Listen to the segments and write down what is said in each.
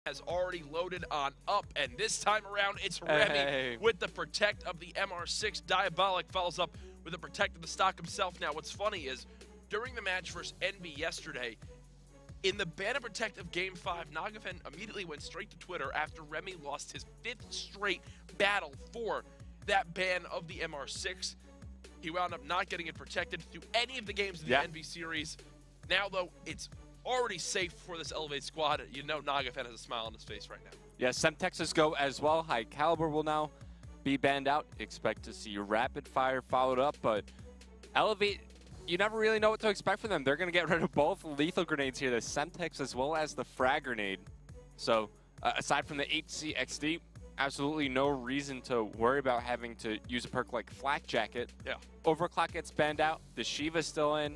has already loaded on up, and this time around it's Remy with the Protect of the MR6. Diabolic follows up with the Protect of the stock himself. Now, what's funny is, during the match versus Envy yesterday, in the ban and protect of Game 5, Nagafen immediately went straight to Twitter after Remy lost his 5th straight battle for that ban of the MR6. He wound up not getting it protected through any of the games in the Envy series. Now, though, it's already safe for this eLevate squad. You know Nagafen has a smile on his face right now. Yeah, Semtexes go as well. High Caliber will now be banned out. Expect to see Rapid Fire followed up, but eLevate, you never really know what to expect from them. They're going to get rid of both lethal grenades here, the Semtex as well as the frag grenade. So aside from the HCXD, absolutely no reason to worry about having to use a perk like Flak Jacket. Yeah. Overclock gets banned out. The Shiva's still in.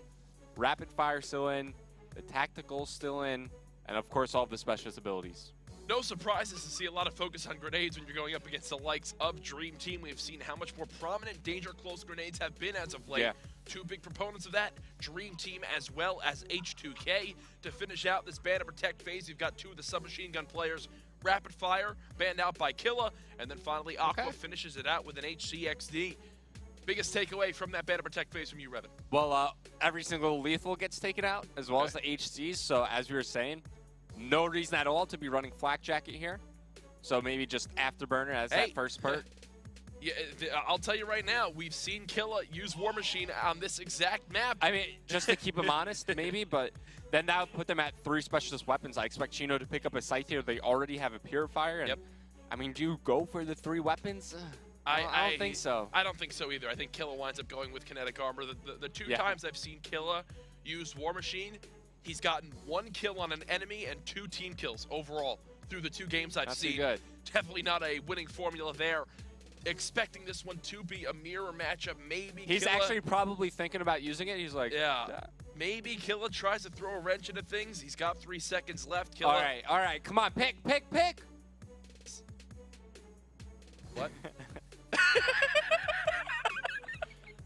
Rapid Fire still in. The Tactical's still in. And of course, all of the specialist abilities. No surprises to see a lot of focus on grenades when you're going up against the likes of Dream Team. We've seen how much more prominent Danger Close grenades have been as of late. Yeah. Two big proponents of that, Dream Team as well as H2K. To finish out this ban and protect phase, you've got two of the submachine gun players, Rapid Fire, banned out by Killa, and then finally Aqua finishes it out with an HCXD. Biggest takeaway from that ban and protect phase from you, Revan? Well, every single lethal gets taken out, as well as the HCs. So as we were saying, no reason at all to be running Flak Jacket here. So maybe just Afterburner as that first perk. Yeah, I'll tell you right now, we've seen Killa use War Machine on this exact map. I mean, just to keep them honest, maybe, but then that would put them at 3 specialist weapons. I expect Chino to pick up a Scythe here. They already have a Purifier. And, I mean, do you go for the 3 weapons? I don't think so. I don't think so either. I think Killa winds up going with Kinetic Armor. The two times I've seen Killa use War Machine, he's gotten 1 kill on an enemy and 2 team kills overall through the 2 games I've seen. Good. Definitely not a winning formula there. Expecting this one to be a mirror matchup. Maybe he's Killa, actually probably thinking about using it. He's like, maybe Killa tries to throw a wrench into things. He's got 3 seconds left. Killa. All right, come on, pick. What?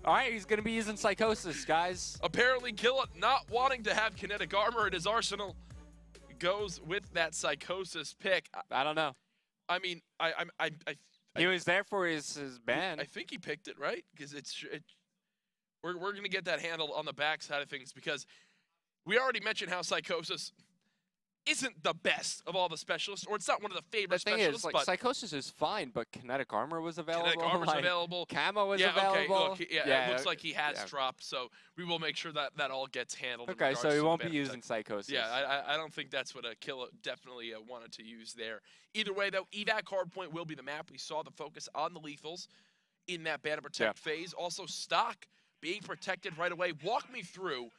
All right, he's going to be using Psychosis, guys. Apparently, Killa, not wanting to have Kinetic Armor in his arsenal, goes with that Psychosis pick. I don't know. I mean, he was there for his ban. I think he picked it, right? Because we're going to get that handled on the back side of things, because we already mentioned how Psychosis isn't the best of all the specialists, or it's not one of the favorite specialists. The thing is, Psychosis is fine, but Kinetic Armor was available. Kinetic Armor's available. Camo was available. Okay, look, it looks like he has dropped, so we will make sure that all gets handled. Okay, so he won't be using Psychosis. Yeah, I don't think that's what Killa definitely wanted to use there. Either way, though, evac hardpoint will be the map. We saw the focus on the lethals in that ban and protect phase. Also, stock being protected right away. Walk me through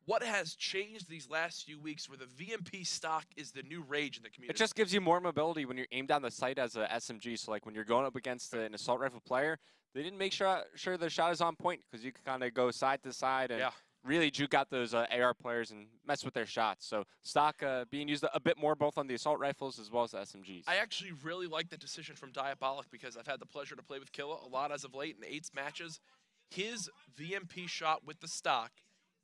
what has changed these last few weeks where the VMP stock is the new rage in the community. It just gives you more mobility when you're aimed down the sight as a SMG. So like when you're going up against an assault rifle player, they didn't make sure the shot is on point, because you can kind of go side to side and really juke out those AR players and mess with their shots. So stock being used a bit more both on the assault rifles as well as the SMGs. I actually really like the decision from Diabolic, because I've had the pleasure to play with Killa a lot as of late in 8 matches. His VMP shot with the stock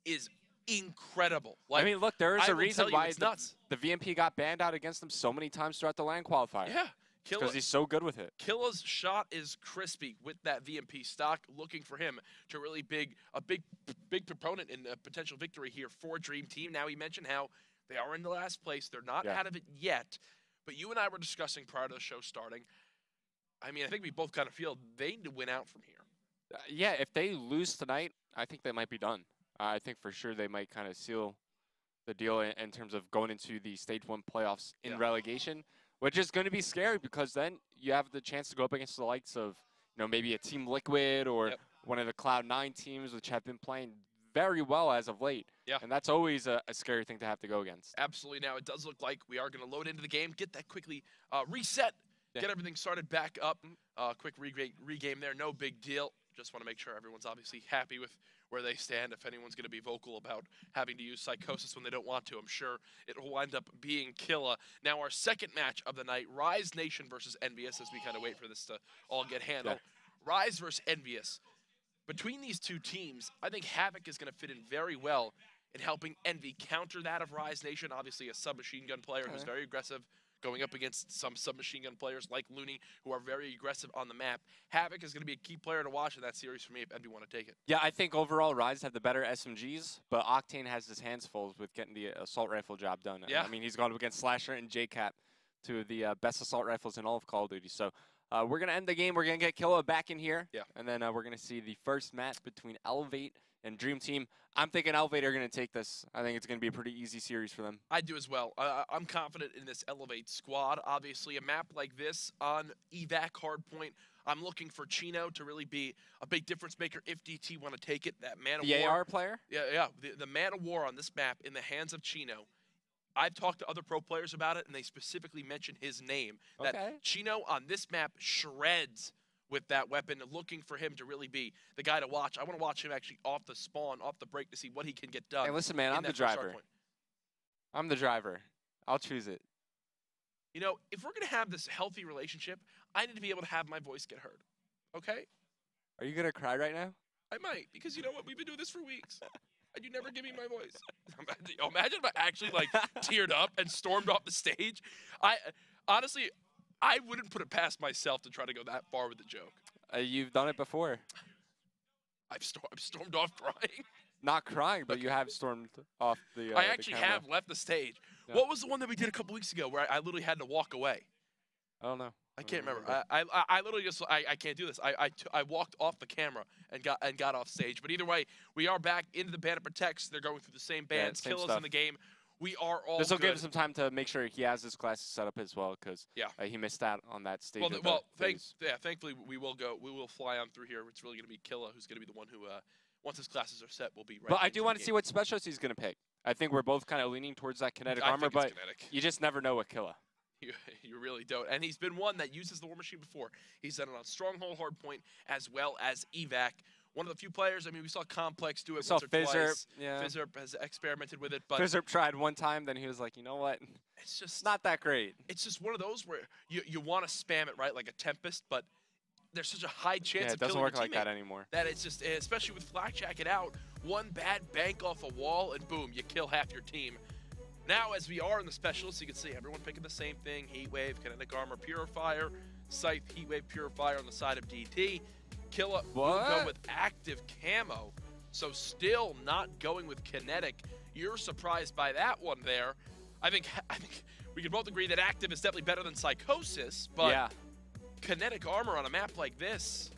is incredible. Like, I mean, look, there is a reason why the VMP got banned out against him so many times throughout the LAN qualifier. Yeah. Because he's so good with it. Killa's shot is crispy with that VMP stock, looking for him to really a big proponent in a potential victory here for Dream Team. Now, he mentioned how they are in the last place. They're not out of it yet. But you and I were discussing prior to the show starting, I mean, I think we both kind of feel they need to win out from here. Yeah, if they lose tonight, I think they might be done. I think for sure they might kind of seal the deal in terms of going into the Stage 1 playoffs in relegation, which is going to be scary, because then you have the chance to go up against the likes of, maybe a Team Liquid or one of the Cloud9 teams, which have been playing very well as of late. Yeah. And that's always a scary thing to have to go against. Absolutely. Now, it does look like we are going to load into the game, get that quickly reset, get everything started back up. Quick regame there, no big deal. Just want to make sure everyone's obviously happy with where they stand. If anyone's going to be vocal about having to use Psychosis when they don't want to, I'm sure it will wind up being Killa. Now, our second match of the night, Rise Nation versus Envious, as we kind of wait for this to all get handled. Rise versus Envious. Between these two teams, I think Havoc is going to fit in very well in helping Envy counter that of Rise Nation. Obviously, a submachine gun player who's very aggressive, going up against some submachine gun players like Looney, who are very aggressive on the map. Havoc is going to be a key player to watch in that series for me if Envy want to take it. Yeah, I think overall Rise have the better SMGs, but Octane has his hands full with getting the assault rifle job done. Yeah. I mean, he's gone up against Slasher and JCap, two of the best assault rifles in all of Call of Duty. So we're going to end the game. We're going to get Killa back in here. Yeah. And then we're going to see the first match between eLevate and Dream Team. I'm thinking eLevate are going to take this. I think it's going to be a pretty easy series for them. I do as well. I'm confident in this eLevate squad. Obviously, a map like this on evac hardpoint, I'm looking for Chino to really be a big difference maker if DT want to take it. That man of war. The AR player? Yeah. The man of war on this map in the hands of Chino. I've talked to other pro players about it, and they specifically mention his name. Okay. That Chino on this map shreds with that weapon, looking for him to really be the guy to watch. I want to watch him actually off the spawn, off the break, to see what he can get done. Hey, listen, man, I'm the driver. I'm the driver. I'll choose it. You know, if we're going to have this healthy relationship, I need to be able to have my voice get heard. Okay? Are you going to cry right now? I might, because you know what? We've been doing this for weeks. And you never give me my voice. Imagine if I actually, like, teared up and stormed off the stage. Honestly, I wouldn't put it past myself to try to go that far with the joke. You've done it before. I've stormed off crying. Not crying, but you have stormed off the I actually camera. have left the stage. Yeah. What was the one that we did a couple weeks ago where I literally had to walk away? I don't know. I can't remember. I literally just I can't do this. I walked off the camera and got off stage. But either way, we are back into the Bandit Protects. They're going through the same bands. Same Kill us stuff. in the game. We are all This will good. give him some time to make sure he has his classes set up as well, because he missed out on that stage. Thankfully we will go. We will fly on through here. It's really going to be Killa who's going to be the one who, once his classes are set, will be right. But I do want to see what specialist he's going to pick. I think we're both kind of leaning towards that kinetic armor, but you just never know with Killa. You really don't. And he's been one that uses the War Machine before. He's done it on Stronghold, Hardpoint, as well as evac. One of the few players, I mean, we saw Complex do it once or twice. Yeah. Fizzerp has experimented with it. But Fizzerp tried one time, then he was like, you know what? It's just not that great. It's just one of those where you want to spam it, right, like a Tempest, but there's such a high chance of killing it doesn't work like that anymore. That it's just, especially with Flak Jacket out, one bad bank off a wall, and boom, you kill half your team. Now, as we are in the specialists, you can see everyone picking the same thing. Heatwave, Kinetic Armor, Purifier, Scythe, Heatwave, Purifier on the side of DT. Killa will go with active camo, so still not going with kinetic. You're surprised by that one there. I think we can both agree that active is definitely better than Psychosis, but kinetic armor on a map like this,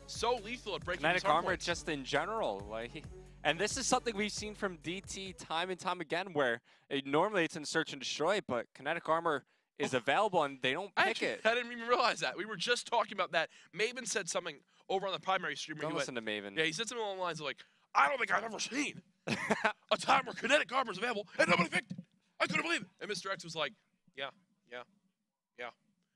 so lethal at breaking kinetic armor just in general, like. And this is something we've seen from DT time and time again, where normally it's in search and destroy, but kinetic armor is available and they don't pick it. I didn't even realize that. We were just talking about that. Maven said something over on the primary stream. Don't listen to Maven. Yeah, he said something along the lines of like, I don't think I've ever seen a time where kinetic armor is available and nobody picked it. I couldn't believe it. And Mr. X was like, yeah.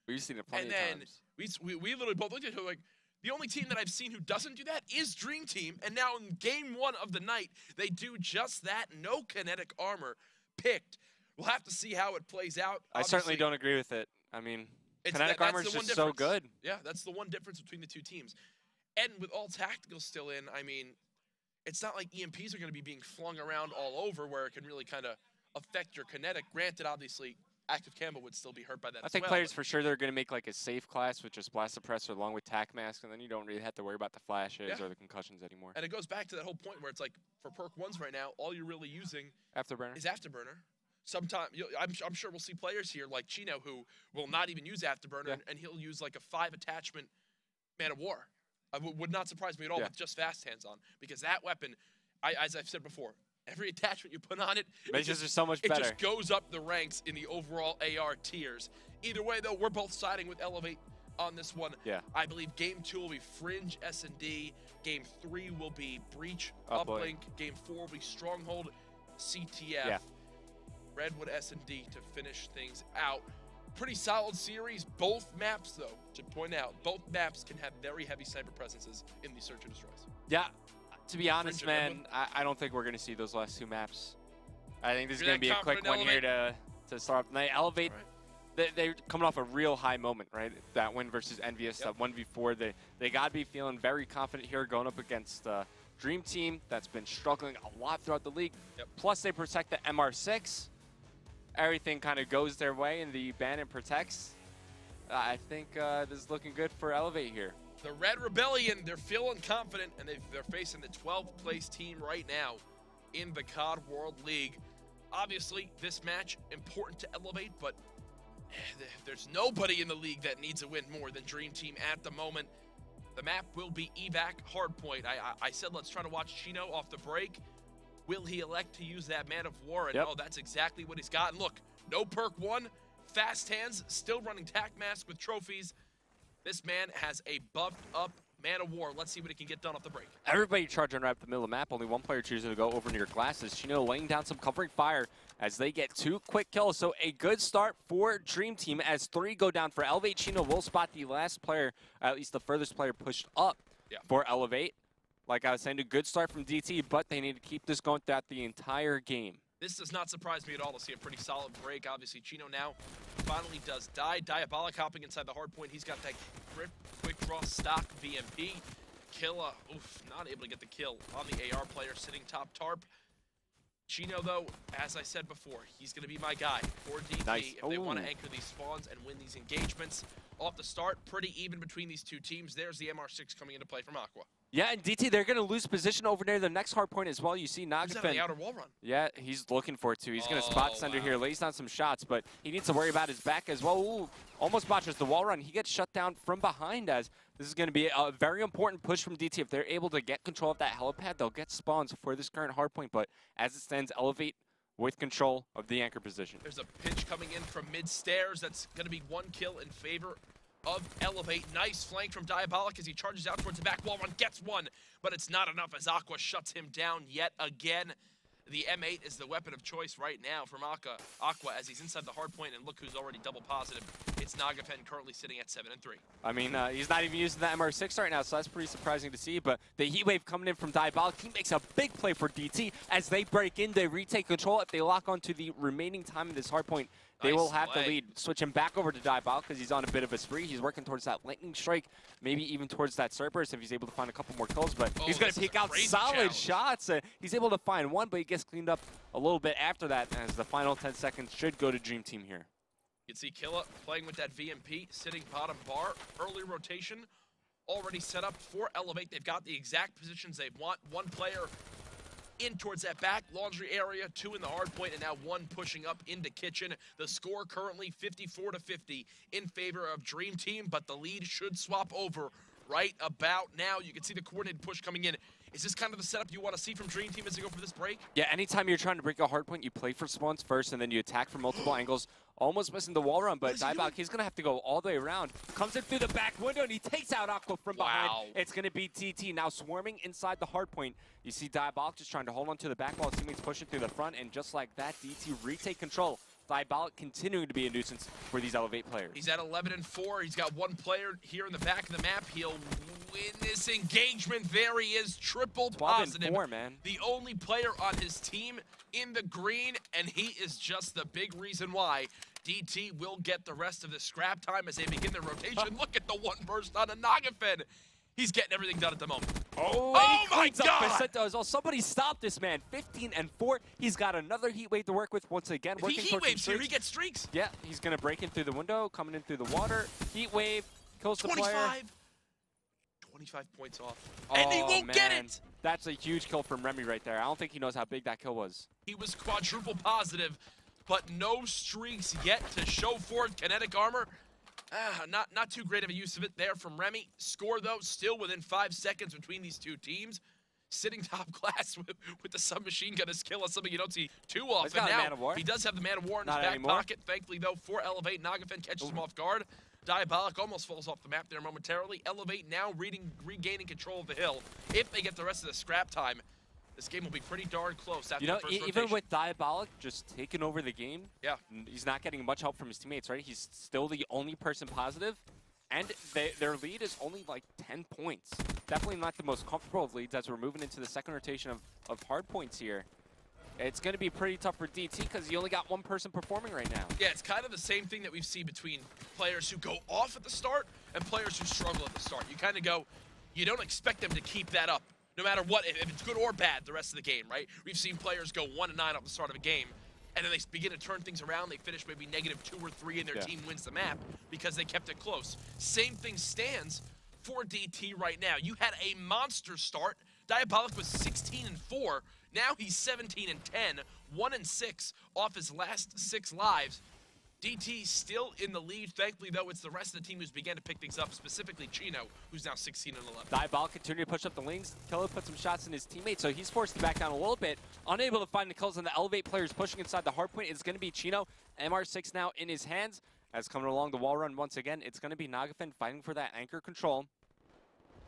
We've seen it plenty of times. And then we literally both looked at each other like, the only team that I've seen who doesn't do that is Dream Team, and now in game one of the night, they do just that. No kinetic armor picked. We'll have to see how it plays out. I certainly don't agree with it. I mean, kinetic armor is just so good. Yeah, that's the one difference between the two teams. And with all tacticals still in, I mean, it's not like EMPs are going to be being flung around all over where it can really kind of affect your kinetic. Granted, obviously, active camo would still be hurt by that. I think players for sure they're going to make like a safe class with just blast suppressor along with tac mask, and then you don't really have to worry about the flashes or the concussions anymore. And it goes back to that whole point where it's like for perk ones right now, all you're really using Afterburner is Afterburner. Sometimes I'm sure we'll see players here like Chino who will not even use Afterburner and he'll use like a 5 attachment Man of War. Would not surprise me at all with just fast hands on, because that weapon, as I've said before, every attachment you put on it, makes just so much better. It just goes up the ranks in the overall AR tiers. Either way, though, we're both siding with eLevate on this one. Yeah. I believe Game 2 will be Fringe S&D. Game 3 will be Breach Uplink. Game 4 will be Stronghold CTF. Yeah. Redwood S&D to finish things out. Pretty solid series. Both maps, though, to point out, both maps can have very heavy sniper presences in the search and destroys. Yeah. To be honest, man, I don't think we're going to see those last two maps. I think this is going to be a quick one here to start off the night. eLevate, they're coming off a real high moment, right? That win versus Envious, that 1v4. They got to be feeling very confident here going up against Dream Team that's been struggling a lot throughout the league. Plus, they protect the MR6. everything kind of goes their way and the Bandit protects, I think this is looking good for eLevate here. The Red Rebellion, they're feeling confident, and they're facing the 12th place team right now in the COD World League. Obviously, this match important to eLevate, but there's nobody in the league that needs a win more than Dream Team at the moment. The map will be evac HARDPOINT. I said let's try to watch Chino off the break. Will he elect to use that Man of War? And oh, that's exactly what he's got. And look, no perk 1, fast hands, still running tac mask with trophies. This man has a buffed up Man of War. Let's see what he can get done off the break. Everybody charging right up the middle of the map. Only one player choosing to go over near glasses. Chino laying down some covering fire as they get 2 quick kills. So a good start for Dream Team as 3 go down for eLevate. Chino will spot the last player, at least the furthest player pushed up for eLevate. Like I was saying, a good start from DT, but they need to keep this going throughout the entire game. This does not surprise me at all to see a pretty solid break. Obviously, Chino now finally does die. Diabolic hopping inside the hard point. He's got that quick draw stock VMP. Killa, oof, not able to get the kill on the AR player sitting top tarp. Chino, though, as I said before, he's going to be my guy for DT. Nice. If they want to anchor these spawns and win these engagements. Off the start, pretty even between these two teams. There's the MR6 coming into play from Aqua. Yeah, and DT, they're going to lose position over near the next hard point as well. You see He's on the Nagafen. outer wall run. Yeah, he's looking for it too. He's going to spot Sender here, lays down some shots, but he needs to worry about his back as well. Ooh, almost botches the wall run. He gets shut down from behind as this is going to be a very important push from DT. If they're able to get control of that helipad, they'll get spawns for this current hard point, but as it stands, eLevate with control of the anchor position. There's a pitch coming in from mid-stairs. That's going to be 1 kill in favor of eLevate. Nice flank from Diabolic as he charges out towards the back wall run, gets 1, but it's not enough as Aqua shuts him down yet again. The M8 is the weapon of choice right now from Aqua as he's inside the hard point, and look who's already double positive. It's Nagafen currently sitting at 7-3. I mean, he's not even using the MR6 right now, so that's pretty surprising to see, but the heat wave coming in from Diabolic, he makes a big play for DT as they break in, they retake control. If they lock onto the remaining time in this hard point, they will have the lead. Switch him back over to Diabolic because he's on a bit of a spree. He's working towards that lightning strike, maybe even towards that Cerberus if he's able to find a couple more kills. But he's going to peek out solid shots. He's able to find 1, but he gets cleaned up a little bit after that as the final 10 seconds should go to Dream Team here. You can see Killa playing with that VMP, sitting bottom bar. Early rotation already set up for eLevate. They've got the exact positions they want. 1 player in towards that back laundry area, 2 in the hard point, and now 1 pushing up into kitchen. The score currently 54-50 in favor of Dream Team, but the lead should swap over right about now. You can see the coordinated push coming in. Is this kind of the setup you want to see from Dream Team as they go for this break? Yeah, anytime you're trying to break a hard point, you play for spawns first, and then you attack from multiple angles. Almost missing the wall run, but Diabolic, he's going to have to go all the way around. Comes in through the back window, and he takes out Aqua from behind. It's going to be DT now swarming inside the hard point. You see Diabolic just trying to hold on to the back while his teammates pushing through the front, and just like that, DT retake control. Diabolic continuing to be a nuisance for these eLevate players. He's at 11-4. He's got 1 player here in the back of the map. He'll win this engagement. There he is, triple positive. 12-4, man. The only player on his team in the green, and he is just the big reason why DT will get the rest of the scrap time as they begin their rotation. Look at the 1 burst on a Nagafen. He's getting everything done at the moment. Oh my God! As well. Somebody stop this man. 15-4. He's got another heat wave to work with once again. If he heat waves here, he gets streaks. Yeah, he's going to break in through the window, coming in through the water. Heat wave, kills the player. 25 points off. And he won't get it! That's a huge kill from Remy right there. I don't think he knows how big that kill was. He was quadruple positive, but no streaks yet to show forth kinetic armor. Not too great of a use of it there from Remy. Score, though, still within 5 seconds between these two teams. Sitting top class with the submachine gun is Killa, something you don't see too often. Now, he does have the Man of War in his back pocket. Thankfully, though, for eLevate, Nagafen catches him off guard. Diabolic almost falls off the map there momentarily. eLevate now regaining control of the hill. If they get the rest of the scrap time, this game will be pretty darn close after the first rotation. Even with Diabolic just taking over the game, he's not getting much help from his teammates, right? He's still the only person positive, and their lead is only like 10 points. Definitely not the most comfortable of leads as we're moving into the second rotation of hard points here. It's going to be pretty tough for DT because you only got 1 person performing right now. Yeah, it's kind of the same thing that we've seen between players who go off at the start and players who struggle at the start. You kind of go, you don't expect them to keep that up, no matter what, if it's good or bad the rest of the game, right? We've seen players go 1-9 off the start of a game, and then they begin to turn things around. They finish maybe -2 or 3, and their team wins the map because they kept it close. Same thing stands for DT right now. You had a monster start. Diabolic was 16-4. Now he's 17-10, 1-6 off his last 6 lives. DT still in the lead. Thankfully, though, it's the rest of the team who's began to pick things up, specifically Chino, who's now 16-11. Diabolic continue to push up the lanes. Killer put some shots in his teammate, so he's forced to back down a little bit. Unable to find the kills on the Elevate players pushing inside the hard point. It's going to be Chino. MR6 now in his hands. As coming along the wall run once again, it's going to be Nagafen fighting for that anchor control.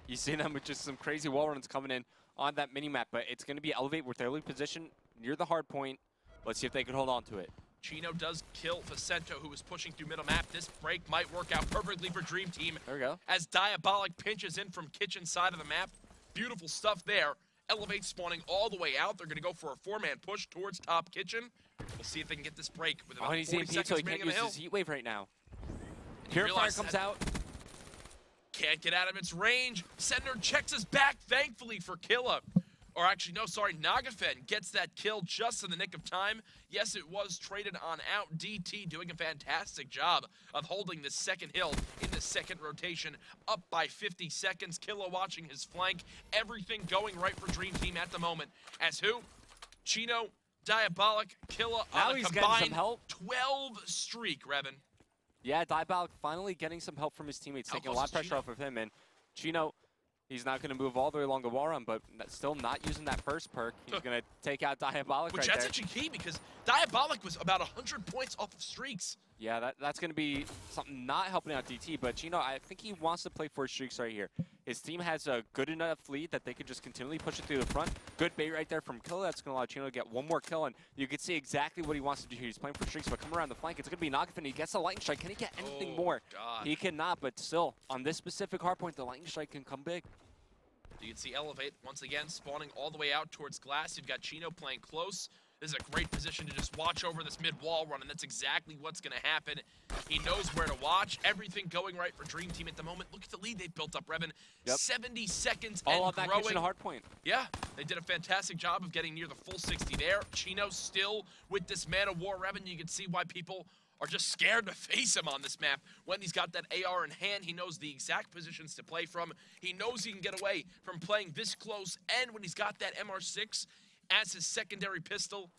You see them with just some crazy wall runs coming in on that mini-map, but it's going to be Elevate with their early position near the hard point. Let's see if they can hold on to it. Chino does kill Vicento, who was pushing through middle map. This break might work out perfectly for Dream Team. There we go. As Diabolic pinches in from kitchen side of the map. Beautiful stuff there. Elevate spawning all the way out. They're going to go for a 4-man push towards top kitchen. We'll see if they can get this break with about 40 seconds so he remaining can't on the hill. use his heat wave right now. Purifier comes out. Can't get out of its range. Sender checks his back, thankfully, for Killa. Or actually, no, sorry, Nagafen gets that kill just in the nick of time. Yes, it was traded on out. DT doing a fantastic job of holding the second hill in the second rotation, up by 50 seconds. Killa watching his flank. Everything going right for Dream Team at the moment. As who? Chino, Diabolic, Killa on a combined 12 streak, Revan. Yeah, Diabolic finally getting some help from his teammates, taking a lot of pressure off of him. And Chino, he's not going to move all the way along the wall run, but still not using that first perk. He's going to take out Diabolic Which right that's there. actually key, because Diabolic was about 100 points off of streaks. Yeah, that's going to be something not helping out DT, but Chino, I think he wants to play for streaks right here. His team has a good enough lead that they could just continually push it through the front. Good bait right there from Killa. That's going to allow Chino to get one more kill, and you can see exactly what he wants to do here. He's playing for streaks, but come around the flank. It's going to be Nagafen. He gets a lightning strike. Can he get anything more? God. He cannot, but still, on this specific hardpoint, the lightning strike can come big. You can see Elevate, once again, spawning all the way out towards glass. You've got Chino playing close. This is a great position to just watch over this mid-wall run, and that's exactly what's going to happen. He knows where to watch. Everything going right for Dream Team at the moment. Look at the lead they've built up, Revan. 70 seconds all and on growing. That kitchen hard point. Yeah, they did a fantastic job of getting near the full 60 there. Chino still with this Man of War, Revan. You can see why people are just scared to face him on this map. When he's got that AR in hand, he knows the exact positions to play from. He knows he can get away from playing this close, and when he's got that MR6 as his secondary pistol,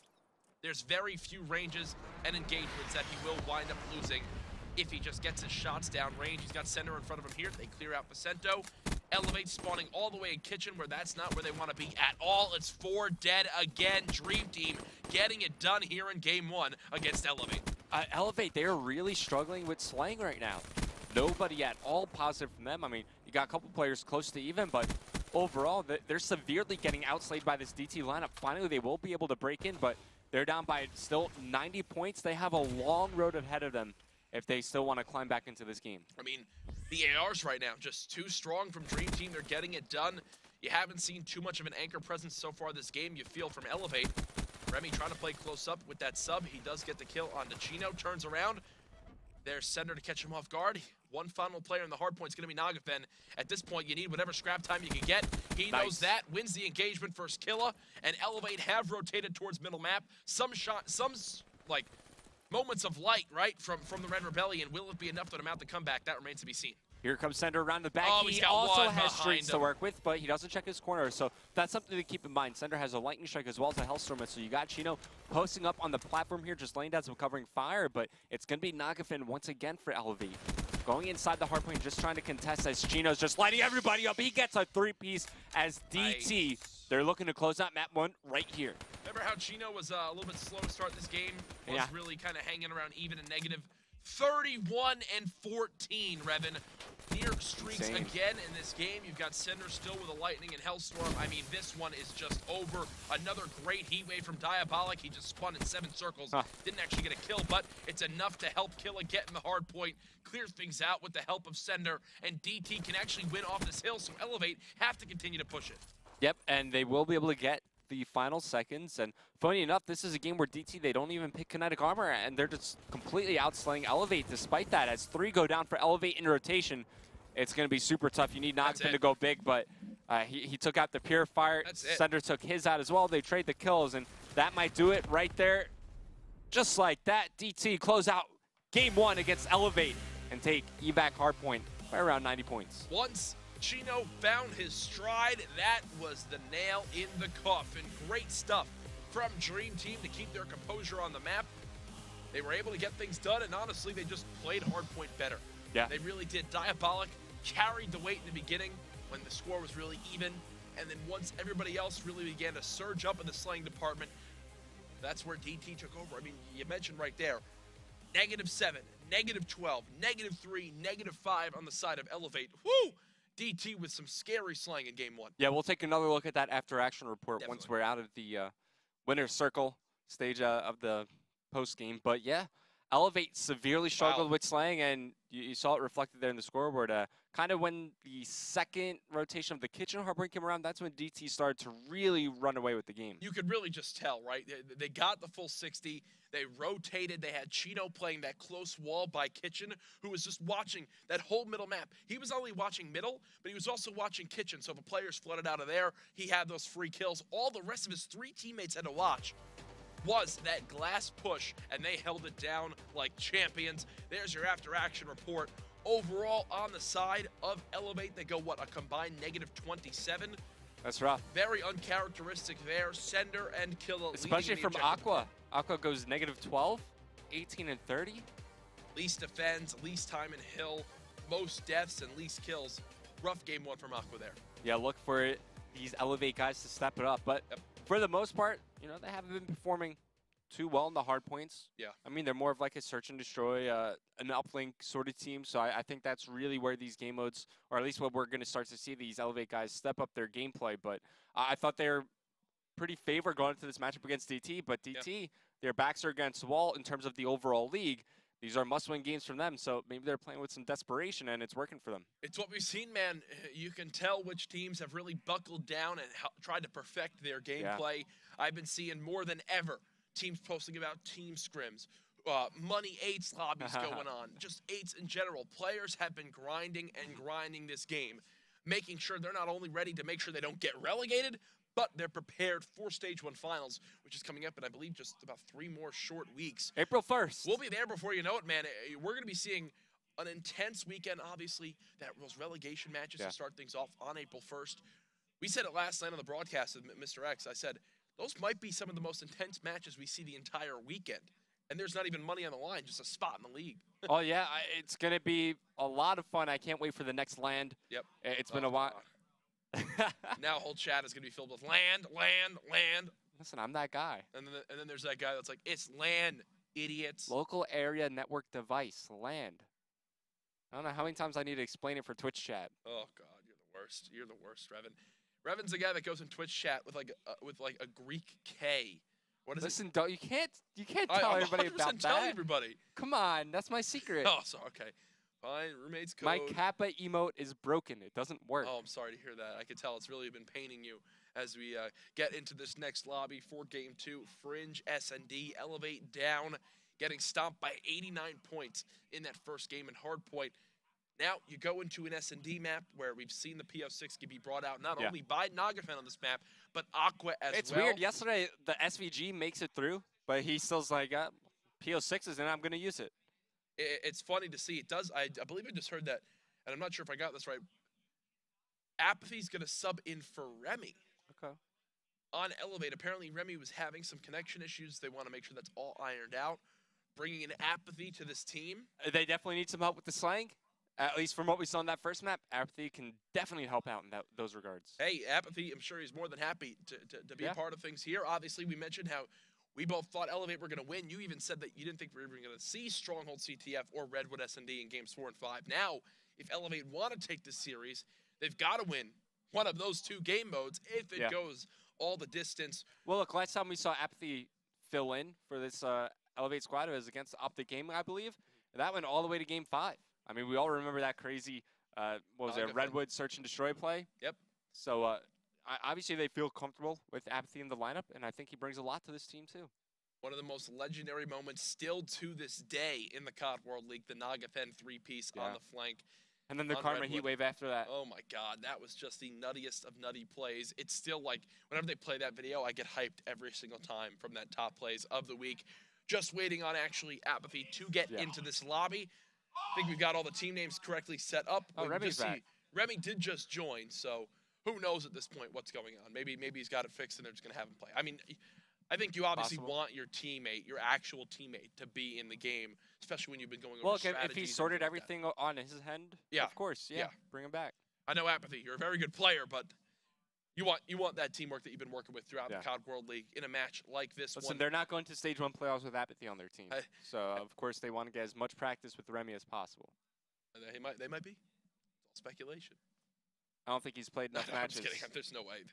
there's very few ranges and engagements that he will wind up losing if he just gets his shots down range. He's got Center in front of him here. They clear out Vicento. Elevate spawning all the way in kitchen, where that's not where they want to be at all. It's 4 dead again. Dream Team getting it done here in game 1 against Elevate. Elevate, they are really struggling with slaying right now. Nobody at all positive from them. I mean, you got a couple players close to even, but overall, they're severely getting outslayed by this DT lineup. Finally, they will be able to break in, but they're down by still 90 points. They have a long road ahead of them if they still want to climb back into this game. I mean, the ARs right now, just too strong from Dream Team. They're getting it done. You haven't seen too much of an anchor presence so far this game, you feel, from Elevate. Remy trying to play close up with that sub. He does get the kill onto Chino, turns around. There's Sender to catch him off guard. One final player in the hard point is going to be Nagafen. At this point, you need whatever scrap time you can get. He knows that, wins the engagement first Killa, and Elevate have rotated towards middle map. Some like moments of light, right, from the Red Rebellion. Will it be enough to amount the comeback? That remains to be seen. Here comes Sender around the back. Oh, he also has streaks to work with, but he doesn't check his corner, so that's something to keep in mind. Sender has a lightning strike as well as a Hellstorm, so you got Chino posting up on the platform here, just laying down some covering fire, but it's going to be Nagafen once again for Elevate. Going inside the hardpoint, just trying to contest as Chino's just lighting everybody up. He gets a 3-piece as DT. Nice. They're looking to close out map 1 right here. Remember how Chino was a little bit slow to start this game? Was really kind of hanging around even and negative. 31 and 14, Revan. Near streaks again in this game. You've got Sender still with a lightning and Hellstorm. I mean, this one is just over. Another great heat wave from Diabolic. He just spun in 7 circles. Didn't actually get a kill, but it's enough to help Killa get in the hard point. Clear things out with the help of Sender, and DT can actually win off this hill, so Elevate have to continue to push it. Yep, and they will be able to get the final seconds, and funny enough, this is a game where DT, they don't even pick kinetic armor, and they're just completely outslaying Elevate despite that. As 3 go down for Elevate in rotation, it's going to be super tough. You need Nagafen to go big, but he took out the Purifier. Sender took his out as well. They trade the kills, and that might do it right there. just like that, DT close out Game 1 against eLevate and take eBack Hardpoint by around 90 points. Once Chino found his stride, that was the nail in the coffin. Great stuff from Dream Team to keep their composure on the map. They were able to get things done, and honestly, they just played Hardpoint better. Yeah. They really did. Diabolic carried the weight in the beginning when the score was really even, and then once everybody else really began to surge up in the slaying department, that's where DT took over. I mean, you mentioned right there, -7, -12, -3, -5 on the side of eLevate. Woo! DT with some scary slaying in Game 1. Yeah, we'll take another look at that after action report Definitely. once we're out of the winner's circle stage of the post game. But yeah, eLevate severely struggled with slaying, and you saw it reflected there in the scoreboard. Kind of when the second rotation of the kitchen Hardpoint came around, that's when DT started to really run away with the game. You could really just tell, right? They got the full 60. They rotated. They had Chino playing that close wall by Kitchen, who was just watching that whole middle map. He was only watching middle, but he was also watching Kitchen. So if the players flooded out of there, he had those free kills. All the rest of his 3 teammates had to watch was that glass push, and they held it down like champions. There's your after-action report. Overall, on the side of eLevate, they go, what, a combined -27? That's rough. Very uncharacteristic there. Sender and Killa. Especially from Aqua. Aqua goes -12, 18 and 30. Least defends, least time in Hill, most deaths and least kills. Rough Game 1 from Aqua there. Yeah, look for these eLevate guys to step it up. But for the most part, you know, they haven't been performing too well in the hard points. Yeah. I mean, they're more of like a search and destroy, an uplink sort of team. So I think that's really where these game modes, or at least what we're going to start to see these eLevate guys step up their gameplay. But I thought they were pretty favored going into this matchup against DT. But DT, their backs are against the wall in terms of the overall league. These are must-win games from them, so maybe they're playing with some desperation, and it's working for them. It's what we've seen, man. You can tell which teams have really buckled down and tried to perfect their gameplay. Yeah. I've been seeing more than ever teams posting about team scrims, money 8s lobbies going on, just 8s in general. Players have been grinding and grinding this game, making sure they're not only ready to make sure they don't get relegated, but they're prepared for Stage 1 Finals, which is coming up in, I believe, just about 3 more short weeks. April 1st. We'll be there before you know it, man. We're going to be seeing an intense weekend, obviously, those relegation matches to start things off on April 1st. We said it last night on the broadcast with Mr. X. I said, those might be some of the most intense matches we see the entire weekend. And there's not even money on the line, just a spot in the league. Oh, yeah, it's going to be a lot of fun. I can't wait for the next land. Yep. It's been a while. Now whole chat is going to be filled with land, land, land. Listen, I'm that guy. And then there's that guy that's like, it's land, idiots. Local area network device, land. I don't know how many times I need to explain it for Twitch chat. Oh, God, you're the worst. You're the worst, Revan. Revan's the guy that goes in Twitch chat with like a Greek K. What is Listen, you can't tell everybody about that. Tell everybody. Come on, that's my secret. Oh, so okay. Fine, roommate's code. My Kappa emote is broken. It doesn't work. Oh, I'm sorry to hear that. I can tell it's really been paining you as we get into this next lobby for Game 2. Fringe, S&D, eLevate down, getting stomped by 89 points in that first game in Hardpoint. Now you go into an S&D map where we've seen the PO6 be brought out not only by Nagafen on this map, but Aqua as well. It's weird. Yesterday, the SVG makes it through, but he still's like, PO6s, and I'm going to use it. It's funny to see. It does. I believe I just heard that, and I'm not sure if I got this right. Apathy's going to sub in for Remy. Okay. On eLevate, apparently Remy was having some connection issues. They want to make sure that's all ironed out. Bringing in Apathy to this team. They definitely need some help with the slang. At least from what we saw in that first map, Apathy can definitely help out in those regards. Hey, Apathy, I'm sure he's more than happy to be a part of things here. Obviously, we mentioned how we both thought eLevate were going to win. You even said that you didn't think we were even going to see Stronghold CTF or Redwood S&D in Games 4 and 5. Now, if eLevate want to take this series, they've got to win one of those 2 game modes if it goes all the distance. Well, look, last time we saw Apathy fill in for this eLevate squad, it was against Optic Gaming, I believe. And that went all the way to Game 5. I mean, we all remember that crazy, Redwood Search and Destroy play. Yep. So, obviously, they feel comfortable with Apathy in the lineup, and I think he brings a lot to this team, too. One of the most legendary moments still to this day in the COD World League, the Nagafen 3-piece on the flank. And then the Karma Heatwave after that. Oh, my God. That was just the nuttiest of nutty plays. It's still like, whenever they play that video, I get hyped every single time from that top plays of the week. just waiting on actually Apathy to get into this lobby. I think we've got all the team names correctly set up. Oh, Remy's back. Remy did just join, so who knows at this point what's going on. Maybe he's got it fixed and they're just going to have him play. I mean, I think you obviously want your teammate, your actual teammate, to be in the game, especially when you've been going over strategies. Well, if he sorted everything on his end, of course, bring him back. I know Apathy, you're a very good player, but you want that teamwork that you've been working with throughout the COD World League in a match like this one. Listen, they're not going to Stage 1 playoffs with Apathy on their team. So, of course, they want to get as much practice with Remy as possible. They might be. It's all speculation. I don't think he's played enough matches. I'm just kidding. There's no way.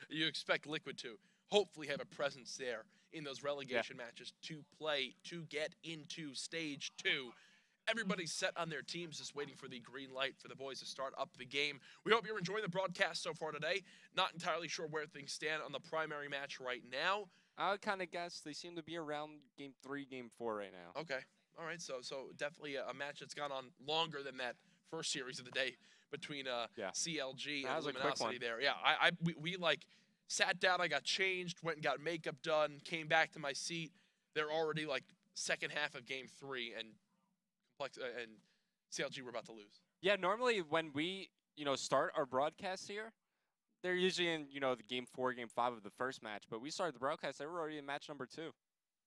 You expect Liquid to hopefully have a presence there in those relegation matches to play, to get into Stage 2. Everybody's set on their teams, just waiting for the green light for the boys to start up the game. We hope you're enjoying the broadcast so far today. Not entirely sure where things stand on the primary match right now. I would kind of guess they seem to be around Game 3, Game 4 right now. Okay. All right. So definitely a match that's gone on longer than that first series of the day between CLG and Luminosity there. Yeah, we like sat down, I got changed, went and got makeup done, came back to my seat. They're already like second half of Game 3 and CLG were about to lose. Yeah, normally when we, start our broadcasts here, they're usually in, the Game 4, Game 5 of the first match. But we started the broadcast, they were already in match number 2.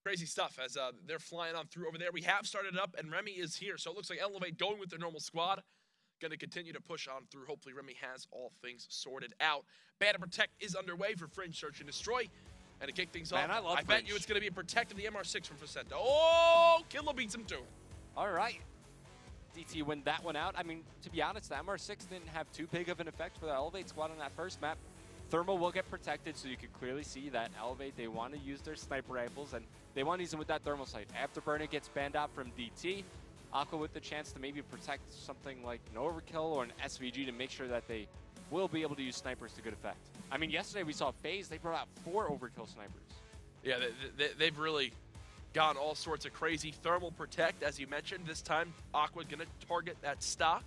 Crazy stuff as they're flying on through over there. We have started up, and Remy is here. So it looks like eLevate going with their normal squad. Going to continue to push on through. Hopefully Remy has all things sorted out. Ban and Protect is underway for Fringe Search and Destroy. And to kick things off, I bet you it's going to be a Protect of the MR6 from Facenta. Oh, Killa beats him too. All right. DT win that one out. I mean, to be honest, the MR6 didn't have too big of an effect for the eLevate squad on that first map. Thermal will get protected, so you can clearly see that eLevate, they want to use their sniper rifles, and they want to use them with that thermal sight. Afterburner gets banned out from DT. Aqua with the chance to maybe protect something like an Overkill or an SVG to make sure that they will be able to use snipers to good effect. I mean, yesterday we saw FaZe, they brought out 4 Overkill snipers. Yeah, they've really gone all sorts of crazy. Thermal Protect, as you mentioned, this time Aqua gonna target that stock.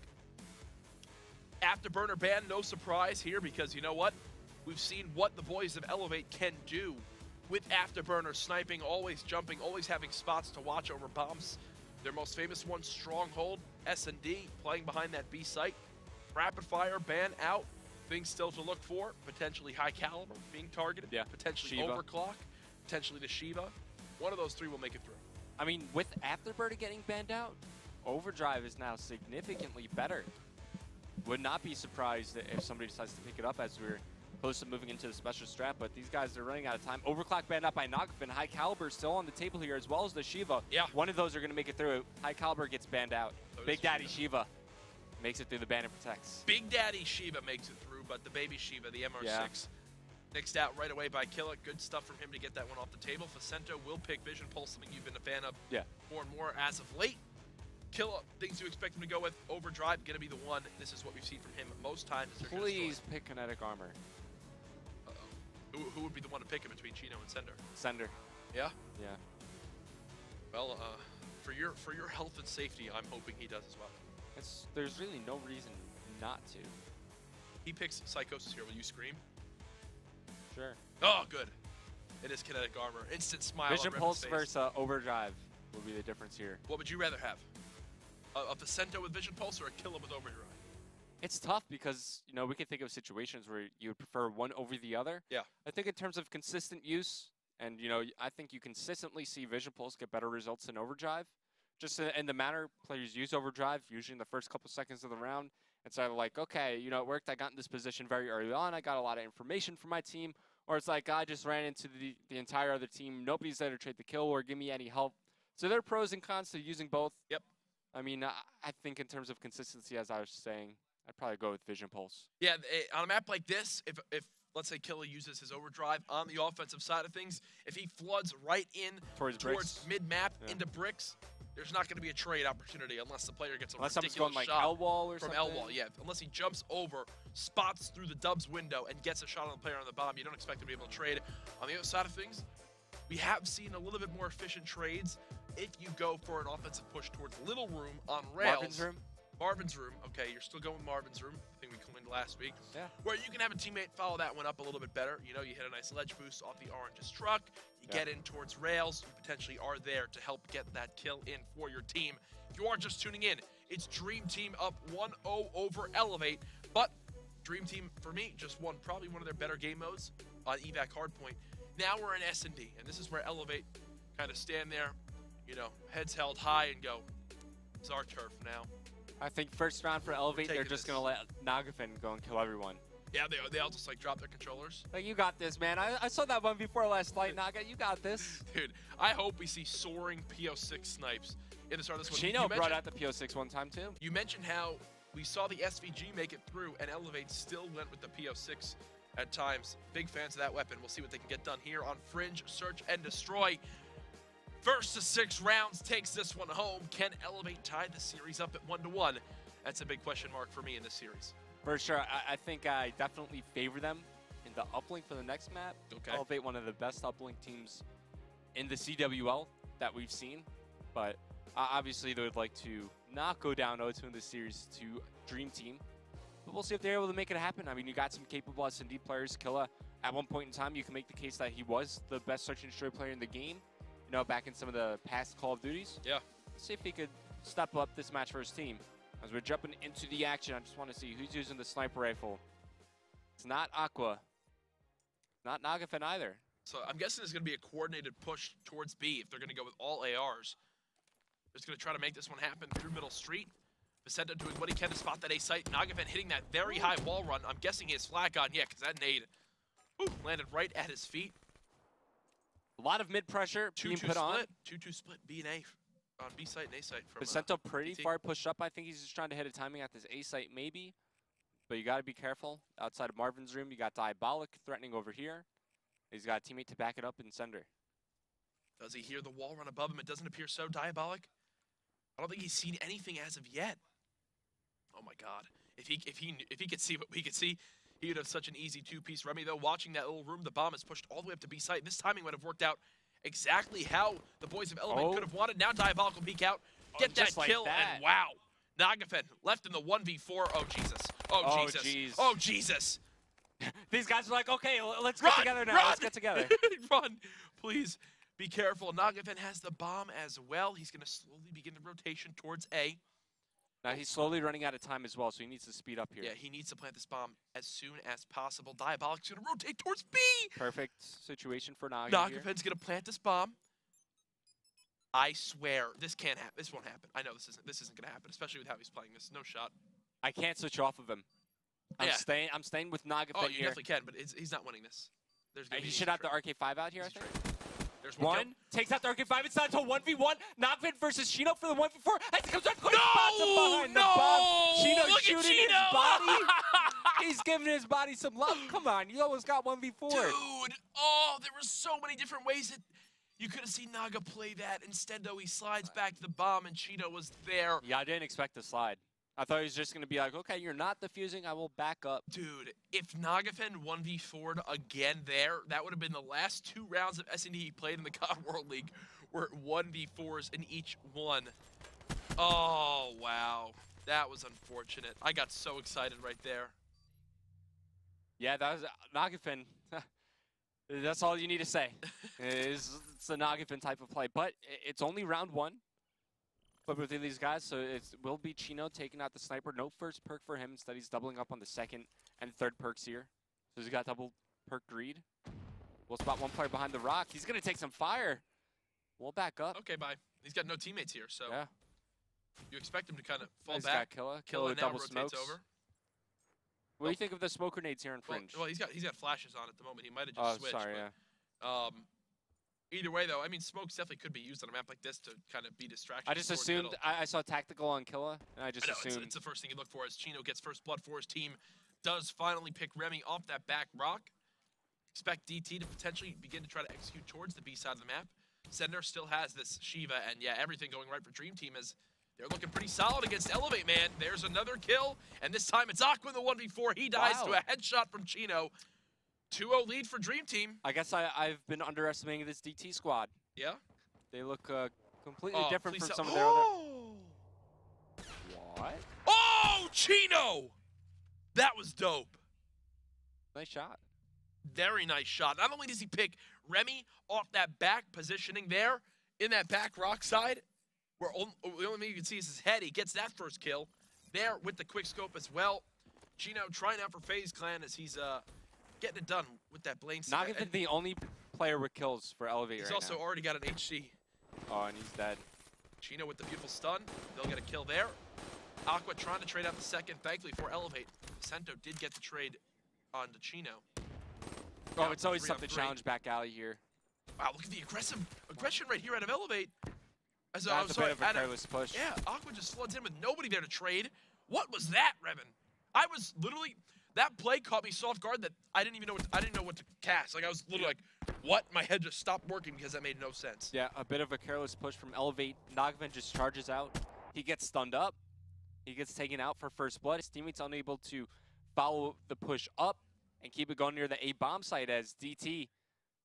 Afterburner ban, no surprise here, because you know what? We've seen what the boys of eLevate can do with Afterburner sniping, always jumping, always having spots to watch over bombs. Their most famous one, Stronghold, S&D, playing behind that B site. Rapid Fire ban out. Things still to look for. Potentially High Caliber being targeted. Yeah. Potentially Shiva. Overclock. Potentially the Shiva. One of those 3 will make it through. I mean, with Afterburner getting banned out, Overdrive is now significantly better. Would not be surprised if somebody decides to pick it up as we're close to moving into the special strat, but these guys are running out of time. Overclock banned out by Nagafin. High Caliber still on the table here, as well as the Shiva. Yeah. One of those are going to make it through. High Caliber gets banned out. So Big Daddy Shiva makes it through the ban and protects. Big Daddy Shiva makes it through, but the baby Shiva, the MR6, nixed out right away by Killa. Good stuff from him to get that one off the table. Facenta will pick Vision Pulse, something you've been a fan of more and more as of late. Killa, things you expect him to go with. Overdrive, going to be the one. This is what we've seen from him most times. Please pick Kinetic Armor. Who would be the one to pick him between Chino and Sender? Sender. Yeah? Yeah. Well, for your health and safety, I'm hoping he does as well. There's really no reason not to. He picks Psychosis here. Will you scream? Sure. Oh, good. It is Kinetic Armor. Instant smile. Vision Pulse versus Overdrive will be the difference here. What would you rather have? A Facenta with Vision Pulse or a Killa with Overdrive? It's tough because, we can think of situations where you would prefer one over the other. Yeah. I think in terms of consistent use, and, I think you consistently see Vision Pulse get better results than Overdrive. Just in the manner players use Overdrive, usually in the first couple seconds of the round. It's either like, okay, it worked. I got in this position very early on. I got a lot of information from my team. Or it's like, I just ran into the entire other team. Nobody's there to trade the kill or give me any help. So there are pros and cons to using both. Yep. I mean, I think in terms of consistency, as I was saying, I'd probably go with Vision Pulse. Yeah, on a map like this, if let's say Killa uses his Overdrive on the offensive side of things, if he floods right in towards mid-map into bricks, there's not going to be a trade opportunity unless the player gets a ridiculous going like shot L-wall or from something. L-wall. Yeah, unless he jumps over, spots through the Dubs window, and gets a shot on the player on the bomb, you don't expect him to be able to trade. On the other side of things, we have seen a little bit more efficient trades if you go for an offensive push towards Little Room on rails. Marvin's Room? Marvin's Room. Okay, you're still going Marvin's Room. I think we coined last week, Yeah. where you can have a teammate follow that one up a little bit better. You know, you hit a nice ledge boost off the orange's truck, you get in towards rails, you potentially are there to help get that kill in for your team. If you are just tuning in, it's Dream Team up 1-0 over eLevate, but Dream Team, for me, just won probably one of their better game modes on evac hardpoint. Now we're in S&D, and this is where eLevate kind of stand there, you know, heads held high and go, it's our turf now. I think first round for eLevate, they're just going to let Nagafin go and kill everyone. Yeah, they all just like drop their controllers. Like, you got this, man. I saw that one before last night, Naga. You got this. Dude, I hope we see soaring PO6 snipes in the start of this one. Chino brought out the PO6 one time, too. You mentioned how we saw the SVG make it through, and eLevate still went with the PO6 at times. Big fans of that weapon. We'll see what they can get done here on Fringe Search and Destroy. First to 6 rounds takes this one home. Can eLevate tie the series up at 1-1? That's a big question mark for me in this series. For sure. I think I definitely favor them in the uplink for the next map. Okay. eLevate, one of the best uplink teams in the CWL that we've seen. But obviously, they would like to not go down 0-2 in the series to Dream Team. But we'll see if they're able to make it happen. I mean, you got some capable S&D players. Killa, at one point in time, you can make the case that he was the best search and destroy player in the game. You know, back in some of the past Call of Duties. Yeah. Let's see if he could step up this match for his team. As we're jumping into the action, I just want to see who's using the sniper rifle. It's not Aqua. Not Nagafin either. So I'm guessing there's going to be a coordinated push towards B if they're going to go with all ARs. They're just going to try to make this one happen through middle street. Vicente doing what he can to spot that A site. Nagafin hitting that very high wall run. I'm guessing he has flag on. Yeah, because that nade landed right at his feet. A lot of mid pressure being put on. 2-2 split, B and A on B site and A site. From Vicente pretty far pushed up. I think he's just trying to hit a timing at this A site maybe. But you got to be careful. Outside of Marvin's room, you got Diabolic threatening over here. He's got a teammate to back it up in Sender. Does he hear the wall run above him? It doesn't appear so. Diabolic. I don't think he's seen anything as of yet. Oh my God! If he could see what we could see, he would have such an easy 2-piece. Remy though, watching that little room, the bomb is pushed all the way up to B site. This timing would have worked out exactly how the boys of eLevate could have wanted. Now Diabolic will peek out, get that kill, and wow, Nagafin left in the 1v4. Oh Jesus! Oh Jesus! Geez. Oh Jesus! These guys are like, okay, let's get together now. Let's get together. Run, please. Be careful. Nagafin has the bomb as well. He's going to slowly begin the rotation towards A. Now he's slowly running out of time as well, so he needs to speed up here. Yeah, he needs to plant this bomb as soon as possible. Diabolic's going to rotate towards B. Perfect situation for Naga. Nagafin's going to plant this bomb. I swear, this can't happen. This won't happen. I know this isn't going to happen, especially with how he's playing this. No shot. I can't switch off of him. I'm staying with Nagafin here. Oh, you here. definitely can, but he's not winning this. He should have the RK5 out here, I think. There's one. Takes out the RK5. It's not until 1v1. Nagafin versus Chino for the 1v4. As he comes right behind the bomb. Chino shooting his body. He's giving his body some love. Come on, you almost got 1v4. Dude, oh, there were so many different ways that you could have seen Naga play that. Instead, though, he slides back to the bomb, and Chino was there. Yeah, I didn't expect the slide. I thought he was just going to be like, okay, you're not defusing, I will back up. Dude, if Nagafin 1v4'd again there, that would have been the last 2 rounds of S&D he played in the COD World League, were 1v4s in each one. Oh, wow. That was unfortunate. I got so excited right there. Yeah, that was Nagafin. That's all you need to say. It's a Nagafin type of play, but it's only round 1. But with these guys, so it will be Chino taking out the sniper. No first perk for him. Instead, he's doubling up on the second and third perks here. So he's got double perk greed. We'll spot one player behind the rock. He's going to take some fire. We'll back up. Okay, bye. He's got no teammates here, so yeah. You expect him to kind of fall he's back. Got Killa now double rotates smokes. over. What do you think of the smoke grenades here in Fringe? Well, he's got flashes on at the moment. He might have just switched. Sorry, but, either way, though, I mean, smokes definitely could be used on a map like this to kind of be distraction. I just assumed, I saw tactical on Killa, and I just assumed. It's the first thing you look for as Chino gets first blood for his team. Does finally pick Remy off that back rock. Expect DT to potentially begin to try to execute towards the B side of the map. Sender still has this Shiva, and yeah, everything going right for Dream Team as they're looking pretty solid against eLevate, man. There's another kill, and this time it's Aqua in the 1v4. He dies to a headshot from Chino. 2-0 lead for Dream Team. I guess I've been underestimating this DT squad. Yeah? They look completely different from some of their other... What? Oh, Chino! That was dope. Nice shot. Very nice shot. Not only does he pick Remy off that back positioning there, in that back rock side, where the only thing you can see is his head. He gets that first kill there with the quick scope as well. Chino trying out for FaZe Clan as he's getting it done with that Blaine. Not even the only player with kills for eLevate right now. He's also already got an HC. Oh, and he's dead. Chino with the beautiful stun. They'll get a kill there. Aqua trying to trade out the second, thankfully for eLevate. Vicento did get the trade on to Chino. Oh, it's always tough to challenge back alley here. Wow, look at the aggression right here out of eLevate. That's a bit of a careless push. Yeah, Aqua just floods in with nobody there to trade. What was that, Revan? I was literally, that play caught me so off guard that I didn't know what to cast. Like I was literally like, what? My head just stopped working because that made no sense. Yeah, a bit of a careless push from eLevate. Nagavan just charges out. He gets stunned up. He gets taken out for first blood. His teammates unable to follow the push up and keep it going near the A bomb site as DT.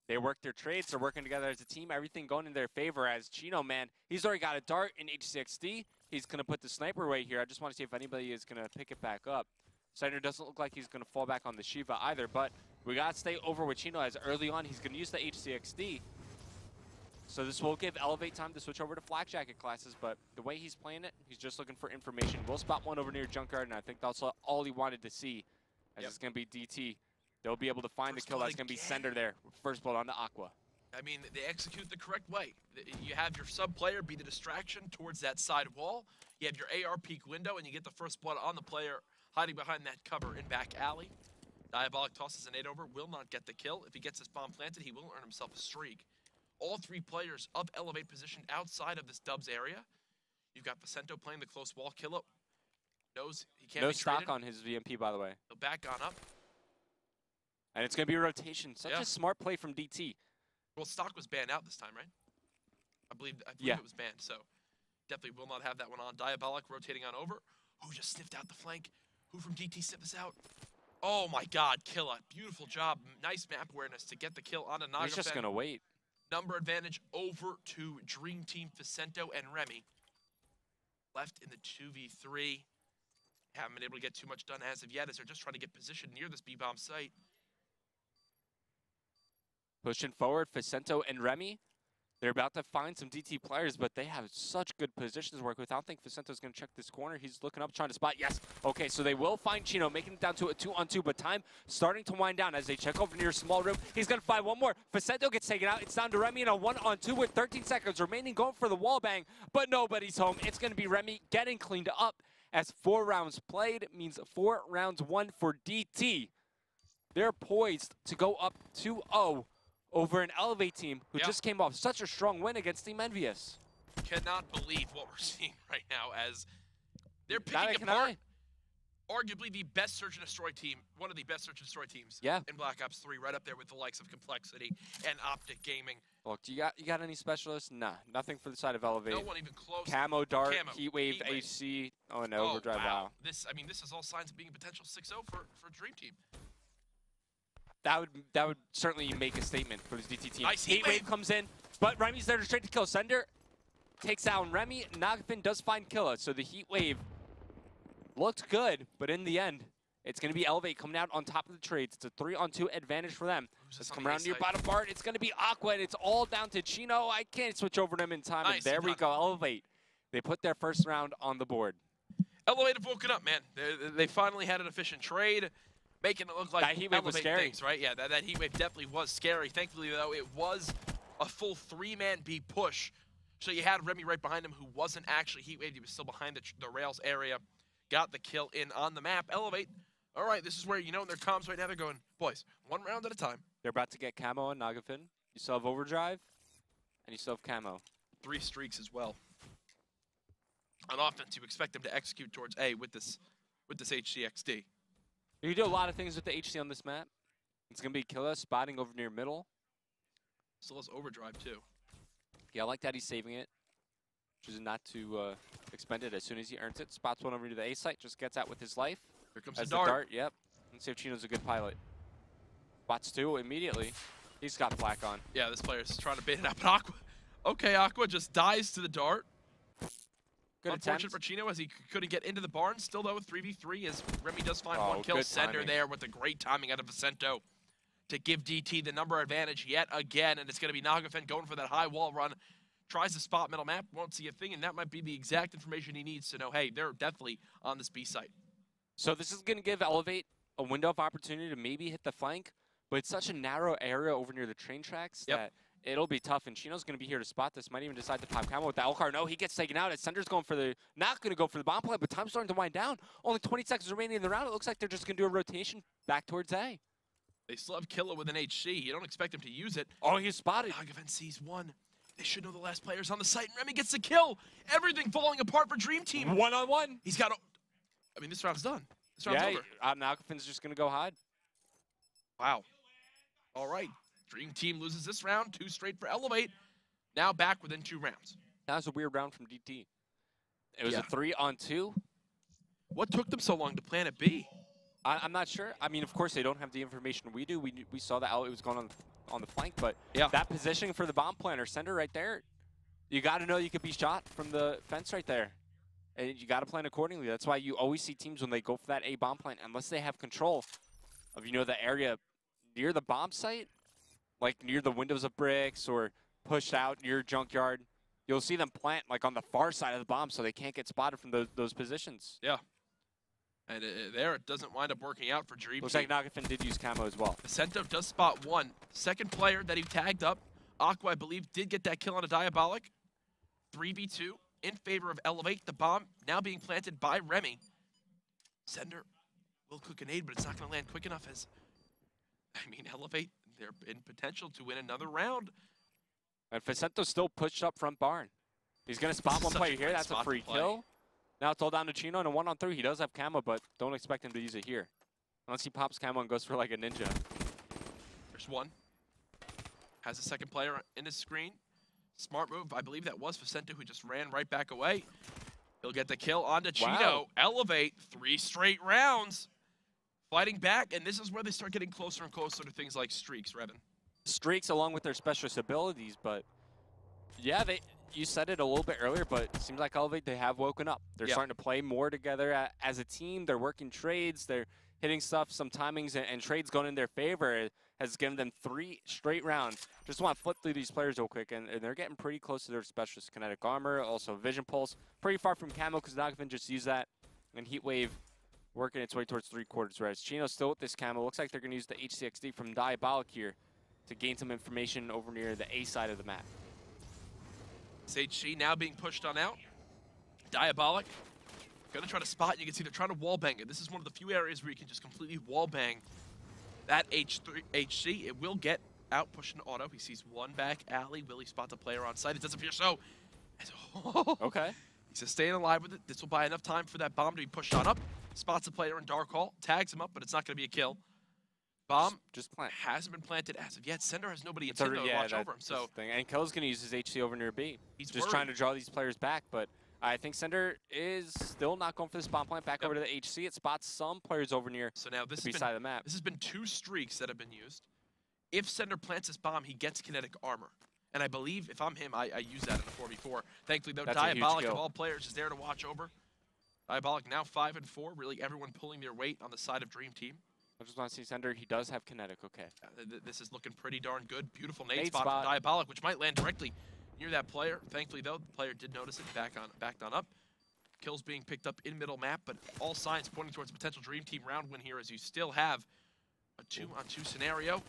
They work their trades. They're working together as a team. Everything going in their favor as Chino, man, he's already got a dart in HCXD. He's going to put the sniper away here. I just want to see if anybody is going to pick it back up. Cider doesn't look like he's going to fall back on the Shiva either, but we got to stay over with Chino as early on he's going to use the HCXD. So this will give eLevate time to switch over to flak jacket classes, but the way he's playing it, he's just looking for information. We'll spot one over near Junkyard, and I think that's all he wanted to see, as it's going to be DT. They'll be able to find the kill. That's going to be Sender there. First blood on to Aqua. I mean, they execute the correct way. You have your sub player be the distraction towards that side wall. You have your AR peek window, and you get the first blood on the player hiding behind that cover in back alley. Diabolic tosses an 8 over, will not get the kill. If he gets his bomb planted, he will earn himself a streak. All three players of eLevate positioned outside of this Dubs area. You've got Vicento playing the close wall kill up. Knows he can't be traded. No stock on his VMP, by the way. He'll back on up. And it's going to be a rotation. Such a smart play from DT. Well, stock was banned out this time, right? I believe yeah. It was banned, so definitely will not have that one on. Diabolic rotating on over. Who just sniffed out the flank? Who from DT sniffed this out? Oh my God, Killa. Beautiful job. Nice map awareness to get the kill on a Nagafen. He's just going to wait. Number advantage over to Dream Team Vicento and Remy. Left in the 2v3. Haven't been able to get too much done as of yet as they're just trying to get positioned near this B-bomb site. Pushing forward, Vicento and Remy. They're about to find some DT players, but they have such good positions to work with. I don't think Vicento's going to check this corner. He's looking up, trying to spot. Yes. Okay, so they will find Chino, making it down to a 2-on-2, but time starting to wind down as they check over near a small room. He's going to find one more. Vicento gets taken out. It's down to Remy in a 1-on-2 with 13 seconds remaining, going for the wall bang, but nobody's home. It's going to be Remy getting cleaned up as 4 rounds played means 4 rounds won for DT. They're poised to go up 2-0. Over an eLevate team who just came off such a strong win against Team Envious. Cannot believe what we're seeing right now as they're picking apart arguably the best search and destroy team, one of the best search and destroy teams in Black Ops 3, right up there with the likes of Complexity and Optic Gaming. Look, you got any specialists? Nah, nothing for the side of eLevate. No one even close. Camo, Dart, Heatwave, HC, and Overdrive. Wow. This is all signs of being a potential 6-0 for Dream Team. That would certainly make a statement for this DT team. Nice Heatwave comes in, but Remy's there to straight to kill. Sender takes out Remy. Nagafen does find Killa, so the Heatwave looked good, but in the end, it's going to be eLevate coming out on top of the trades. It's a 3-on-2 advantage for them. Let's come around near bottom part. It's going to be Aqua, and it's all down to Chino. I can't switch over to him in time, and there we go. eLevate. They put their first round on the board. eLevate have woken up, man. They finally had an efficient trade. Making it look like that Heatwave was scary. Things, right? Yeah, that Heatwave definitely was scary. Thankfully, though, it was a full 3-man B push. So you had Remy right behind him who wasn't actually Heatwave. He was still behind the rails area. Got the kill in on the map. eLevate, all right, this is where, in their comms right now, they're going, boys, 1 round at a time. They're about to get Camo and Nagafen. You still have Overdrive, and you still have Camo. 3 streaks as well. On offense, you expect them to execute towards A with this HCXD. You can do a lot of things with the HC on this map. It's going to be Killa spotting over near middle. Still has Overdrive, too. Yeah, I like that he's saving it. Choosing not to expend it as soon as he earns it. Spots one over to the A site, just gets out with his life. Here comes the dart. Yep. Let's see if Chino's a good pilot. Spots 2 immediately. He's got flak on. Yeah, this player's trying to bait it out, but Aqua. Okay, Aqua just dies to the dart. Good Unfortunate attempt. for Chino as he couldn't get into the barn. Still, though, 3v3 as Remy does find Oh, one kill. good Sender timing. there with a great timing out of Vicento to give DT the number advantage yet again. And it's going to be Nagafen going for that high wall run. Tries to spot middle map, won't see a thing, and that might be the exact information he needs to know, hey, they're definitely on this B site. So this is going to give eLevate a window of opportunity to maybe hit the flank, but it's such a narrow area over near the train tracks that it'll be tough, and Chino's going to be here to spot this. Might even decide to pop camo with the Elcar. No, he gets taken out. Sender's going for the, not going to go for the bomb play, but time's starting to wind down. Only 20 seconds remaining in the round. It looks like they're just going to do a rotation back towards A. They still have Killa with an HC. You don't expect him to use it. Oh, he's spotted. Nagafen sees one. They should know the last player's on the site, and Remy gets the kill. Everything falling apart for Dream Team. One-on-one. He's got I mean, this round's done. This round's over. Nagafen's just going to go hide. Wow. All right. Dream Team loses this round. 2 straight for eLevate. Now back within 2 rounds. That was a weird round from DT. It was a 3-on-2. What took them so long to plan at B? I'm not sure. I mean, of course, they don't have the information we do. We saw that it was going on the flank, but that positioning for the bomb planter, Sender right there, you got to know you could be shot from the fence right there. And you got to plan accordingly. That's why you always see teams when they go for that A bomb plant, unless they have control of, the area near the bomb site, like near the windows of bricks or pushed out near junkyard, you'll see them plant like on the far side of the bomb so they can't get spotted from those positions. Yeah. And there it doesn't wind up working out for Dream Looks Team. like Nagafen did use camo as well. Vicento does spot one. Second player that he tagged up, Aqua, I believe, did get that kill on a Diabolic. 3v2 in favor of eLevate. The bomb now being planted by Remy. Sender will cook an aid, but it's not going to land quick enough as, I mean, eLevate, they're in potential to win another round. And Vicento's still pushed up front barn. He's going to spot one player here. That's a free kill. Now it's all down to Chino, and a 1-on-3. He does have camo, but don't expect him to use it here. Unless he pops camo and goes for like a ninja. There's one. Has a second player in his screen. Smart move. I believe that was Vicento who just ran right back away. He'll get the kill onto Chino. eLevate, 3 straight rounds. Fighting back, and this is where they start getting closer and closer to things like streaks, Revin. Streaks along with their specialist abilities, but yeah, you said it a little bit earlier, but it seems like eLevate, they have woken up. They're starting to play more together as a team. They're working trades. They're hitting stuff, some timings, and trades going in their favor. It has given them 3 straight rounds. Just want to flip through these players real quick, and they're getting pretty close to their specialist. Kinetic Armor, also Vision Pulse. Pretty far from Camo because Nagafen just used that. And Heat Wave working its way towards 3/4, whereas Chino's still with this Camo. Looks like they're going to use the HCXD from Diabolic here to gain some information over near the A side of the map. HC now being pushed on out. Diabolic. Gonna try to spot. You can see they're trying to wall bang it. This is one of the few areas where you can just completely wall bang that HC. It will get out, pushing auto. He sees one back alley. Will he spot the player on site? It does appear so. Okay. He's just staying alive with it. This will buy enough time for that bomb to be pushed on up. Spots the player in Dark Hall. Tags him up, but it's not going to be a kill. Bomb just plant. Hasn't been planted as of yet. Sender has nobody in Tindo to watch over him. So and Kel's going to use his HC over near B. He's just trying to draw these players back, but I think Sender is still not going for this bomb plant back over to the HC. It spots some players over near the B side of the map. This has been 2 streaks that have been used. If Sender plants this bomb, he gets kinetic armor. And I believe, if I'm him, I use that in a 4v4. Thankfully, though, Diabolic of all players is there to watch over. Diabolic now 5-4. Really, everyone pulling their weight on the side of Dream Team. I just want to see Sender. He does have kinetic. Okay. This is looking pretty darn good. Beautiful nade spot from Diabolic, which might land directly near that player. Thankfully, though, the player did notice it. Backed on up. Kills being picked up in middle map, but all signs pointing towards a potential Dream Team round win here, as you still have a 2-on-2 scenario.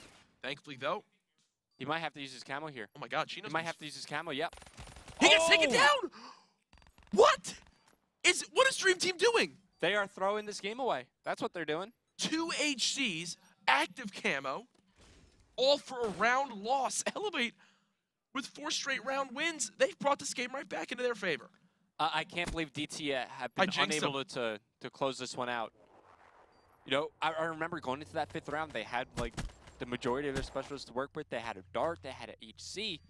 Thankfully, though, he might have to use his camo here. Oh my God, Chino's might have to use his camo. Yep. He gets taken down. What is Dream Team doing? They are throwing this game away. That's what they're doing. 2 HCs, active camo, all for a round loss. eLevate with 4 straight round wins. They've brought this game right back into their favor. I can't believe DT have been unable to close this one out. You know, I remember going into that 5th round, they had like the majority of their specialists to work with. They had a Dart, they had an HC,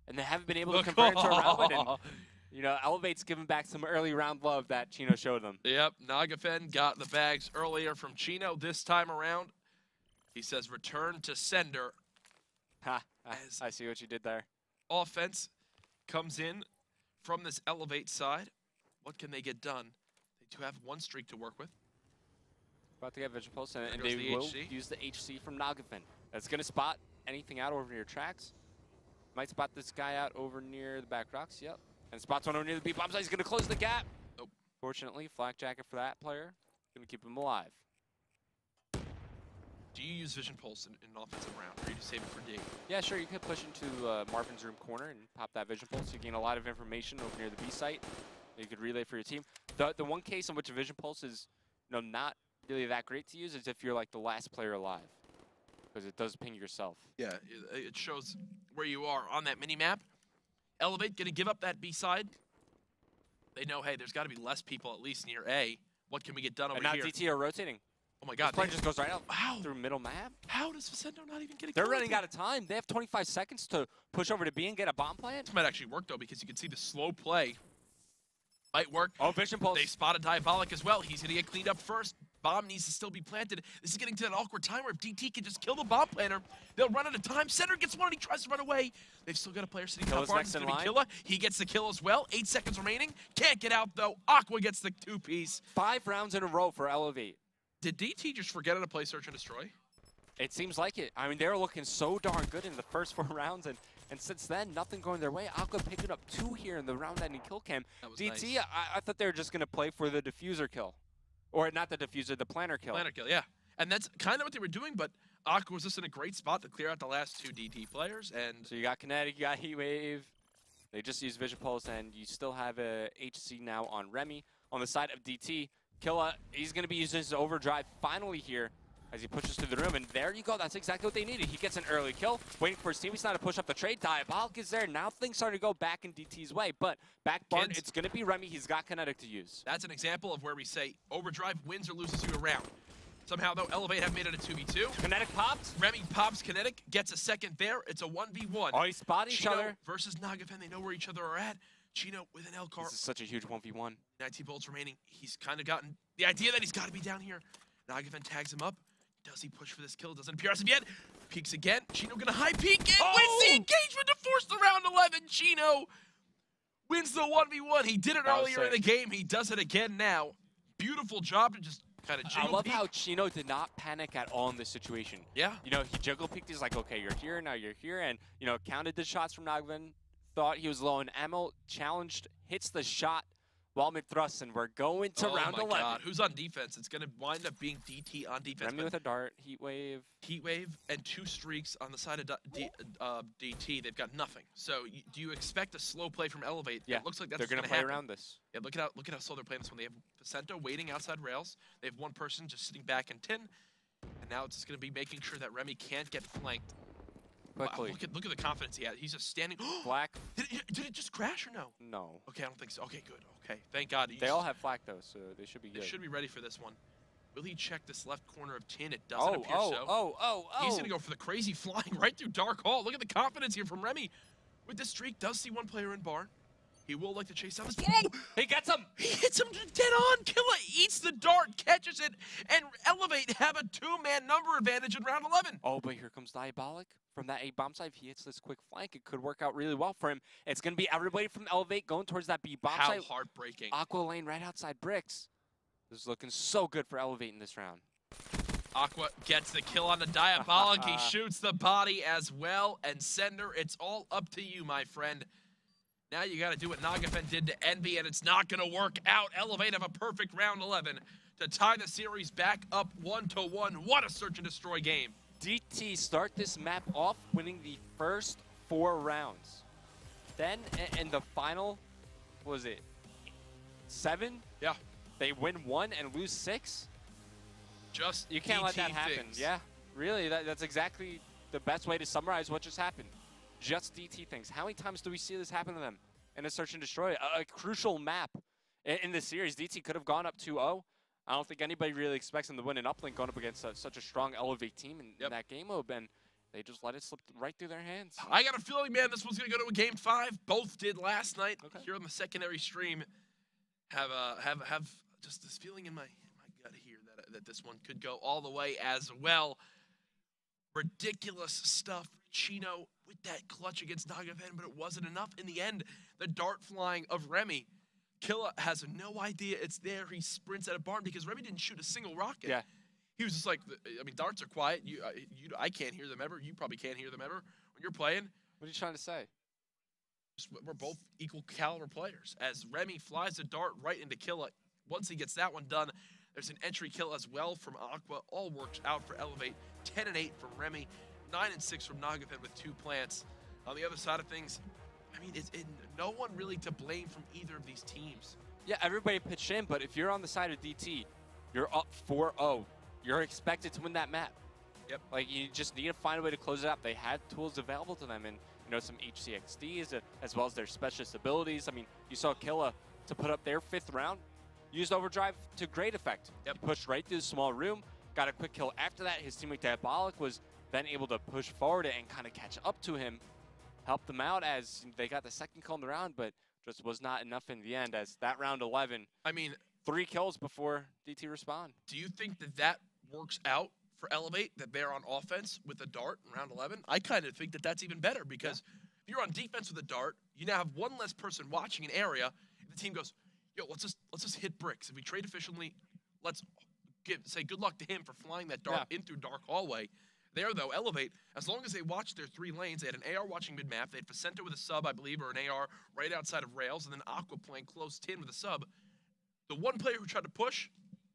and they haven't been able to convert into a round win. And, you know, eLevate's giving back some early round love that Chino showed them. Yep, Nagafen got the bags earlier from Chino this time around. He says return to sender. Ha, I see what you did there. Offense comes in from this eLevate side. What can they get done? They do have one streak to work with. About to get Vision Pulse, and There they goes the will HC. use the HC from Nagafin. That's going to spot anything out over near tracks. Might spot this guy out over near the back rocks, yep. And spots one over near the B-bomb site. He's going to close the gap. Nope. Fortunately, flak jacket for that player. Going to keep him alive. Do you use Vision Pulse in an offensive round, or do you save it for D? Yeah, sure. You could push into Marvin's room corner and pop that Vision Pulse. You gain a lot of information over near the B site. You could relay for your team. The one case in which a Vision Pulse is not really that great to use is if you're like the last player alive, because it does ping yourself. Yeah, it shows where you are on that mini-map. eLevate going to give up that B side. They know, hey, there's got to be less people at least near A. What can we get done over and here? now DT are rotating. Oh my God. This plane just goes right out Wow. through middle map. How does Vicendo not even get a They're kill? running out of time. They have 25 seconds to push over to B and get a bomb plant. This might actually work, though, because you can see the slow play might work. Oh, Vision Pulse. They spotted Diabolic as well. He's going to get cleaned up first. Bomb needs to still be planted. This is getting to that awkward time where if DT can just kill the bomb planter, they'll run out of time. Center gets one and he tries to run away. They've still got a player sitting top far. It's going to be Killa. He gets the kill as well. 8 seconds remaining. Can't get out, though. Aqua gets the 2-piece. 5 rounds in a row for eLevate. Did DT just forget how to play Search and Destroy? It seems like it. I mean, they were looking so darn good in the first 4 rounds, and since then, nothing going their way. Aqua picking up 2 here in the round-ending kill cam. DT, nice. I thought they were just going to play for the diffuser kill. Or not the diffuser, the planner kill. Planner kill, yeah. And that's kind of what they were doing, but Aqua was just in a great spot to clear out the last 2 DT players. And so you got Kinetic, you got Heatwave. They just used Vision Pulse, and you still have a HC now on Remy. On the side of DT, Killa, he's going to be using his overdrive finally here as he pushes through the room. And there you go. That's exactly what they needed. He gets an early kill, waiting for his team. He's not to push up the trade. Diabolic is there. Now things starting to go back in DT's way. But back barn, it's going to be Remy. He's got Kinetic to use. That's an example of where we say overdrive wins or loses you a round. Somehow, though, eLevate have made it a 2v2. Kinetic pops. Remy pops Kinetic, gets a second there. It's a 1v1. Oh, he's spotting each other. Versus Nagafin. They know where each other are at. Chino with an L-car. This is such a huge 1v1. 19 bolts remaining. He's kind of gotten the idea that he's got to be down here. Nagafin tags him up. Does he push for this kill? Doesn't appear as of yet. Peeks again. Chino gonna high peek and wins the engagement to force the round 11. Chino wins the 1v1. He did it earlier in the game. He does it again now. Beautiful job to just kind of jiggle I love peek. how Chino did not panic at all in this situation. Yeah. You know, he jiggle peeked. He's like, okay, you're here, now you're here. And, you know, counted the shots from Nagafin. Thought he was low on ammo. Challenged, hits the shot while mid-thrust, and we're going to round 11. Oh my God, who's on defense? It's gonna wind up being DT on defense. Remy with a dart, Heatwave. Heatwave and 2 streaks on the side of DT. They've got nothing. So do you expect a slow play from eLevate? Yeah, it looks like that's they're gonna play happen. around this. Yeah, look at how slow they're playing this one. They have Vicento waiting outside rails. They have one person just sitting back in tin, and now it's just gonna be making sure that Remy can't get flanked. Quickly. Wow, look at the confidence he had. He's just standing. Flak. Did it just crash or no? No. Okay, I don't think so. Okay, good. Okay, thank God. They all have flak though, so they should be good. They should be ready for this one. Will he check this left corner of tin? It doesn't appear so. Oh. He's gonna go for the crazy flying right through Dark Hall. Look at the confidence here from Remy. With this streak, does see one player in barn. He will like to chase down this. Oh! He gets him! He hits him dead on. Killa eats the dart, catches it, and eLevate have a 2-man number advantage in round 11. Oh, but here comes Diabolic. From that A bomb site, if he hits this quick flank, it could work out really well for him. It's going to be everybody from eLevate going towards that B bomb site. How heartbreaking. Aqua lane right outside bricks. This is looking so good for eLevate in this round. Aqua gets the kill on the Diabolic. He shoots the body as well. And Sender, it's all up to you, my friend. Now you got to do what Nagafin did to Envy, and it's not going to work out. eLevate have a perfect round 11 to tie the series back up 1-1. What a search and destroy game. DT start this map off winning the first 4 rounds. Then in the final, what was it 7? Yeah. They win 1 and lose 6. Just you can't DT let that happen. things. Yeah, really, that's exactly the best way to summarize what just happened. Just DT things. How many times do we see this happen to them in a search and destroy? A crucial map in the series. DT could have gone up 2-0. I don't think anybody really expects them to win an uplink going up against such a strong eLevate team in that game mode, and they just let it slip right through their hands. I got a feeling, man, this one's going to go to a game 5. Both did last night here on the secondary stream. Have just this feeling in my gut here that this one could go all the way as well. Ridiculous stuff. Chino with that clutch against Nagafin, but it wasn't enough. In the end, the dart flying of Remy Killa has no idea it's there. He sprints at a barn because Remy didn't shoot a single rocket. Yeah. He was just like, I mean, darts are quiet. I can't hear them ever. You probably can't hear them ever when you're playing. What are you trying to say? We're both equal caliber players. As Remy flies a dart right into Killa. Once he gets that one done, there's an entry kill as well from Aqua. All works out for eLevate. 10-8 from Remy. 9-6 from Nagafen with 2 plants. On the other side of things, I mean, no one really to blame from either of these teams. Yeah, everybody pitched in, but if you're on the side of DT, you're up 4-0. You're expected to win that map. Yep. Like, you just need to find a way to close it out. They had tools available to them, and some HCXDs as well as their specialist abilities. I mean, you saw Killa to put up their 5th round, used overdrive to great effect. Yep. He pushed right through the small room, got a quick kill after that. His teammate Diabolic was then able to push forward and kind of catch up to him, help them out as they got the 2nd kill in the round, but just was not enough in the end as that round 11. I mean, 3 kills before DT respawn. Do you think that works out for eLevate, that they're on offense with a dart in round 11? I kind of think that's even better because if you're on defense with a dart, you now have one less person watching an area. If the team goes, yo, let's just hit bricks. If we trade efficiently, let's say good luck to him for flying that dart in through dark hallway. There, though, eLevate, as long as they watch their 3 lanes, they had an AR watching mid-map, they had Facenta with a sub, I believe, or an AR right outside of rails, and then Aqua playing close tin with a sub. The one player who tried to push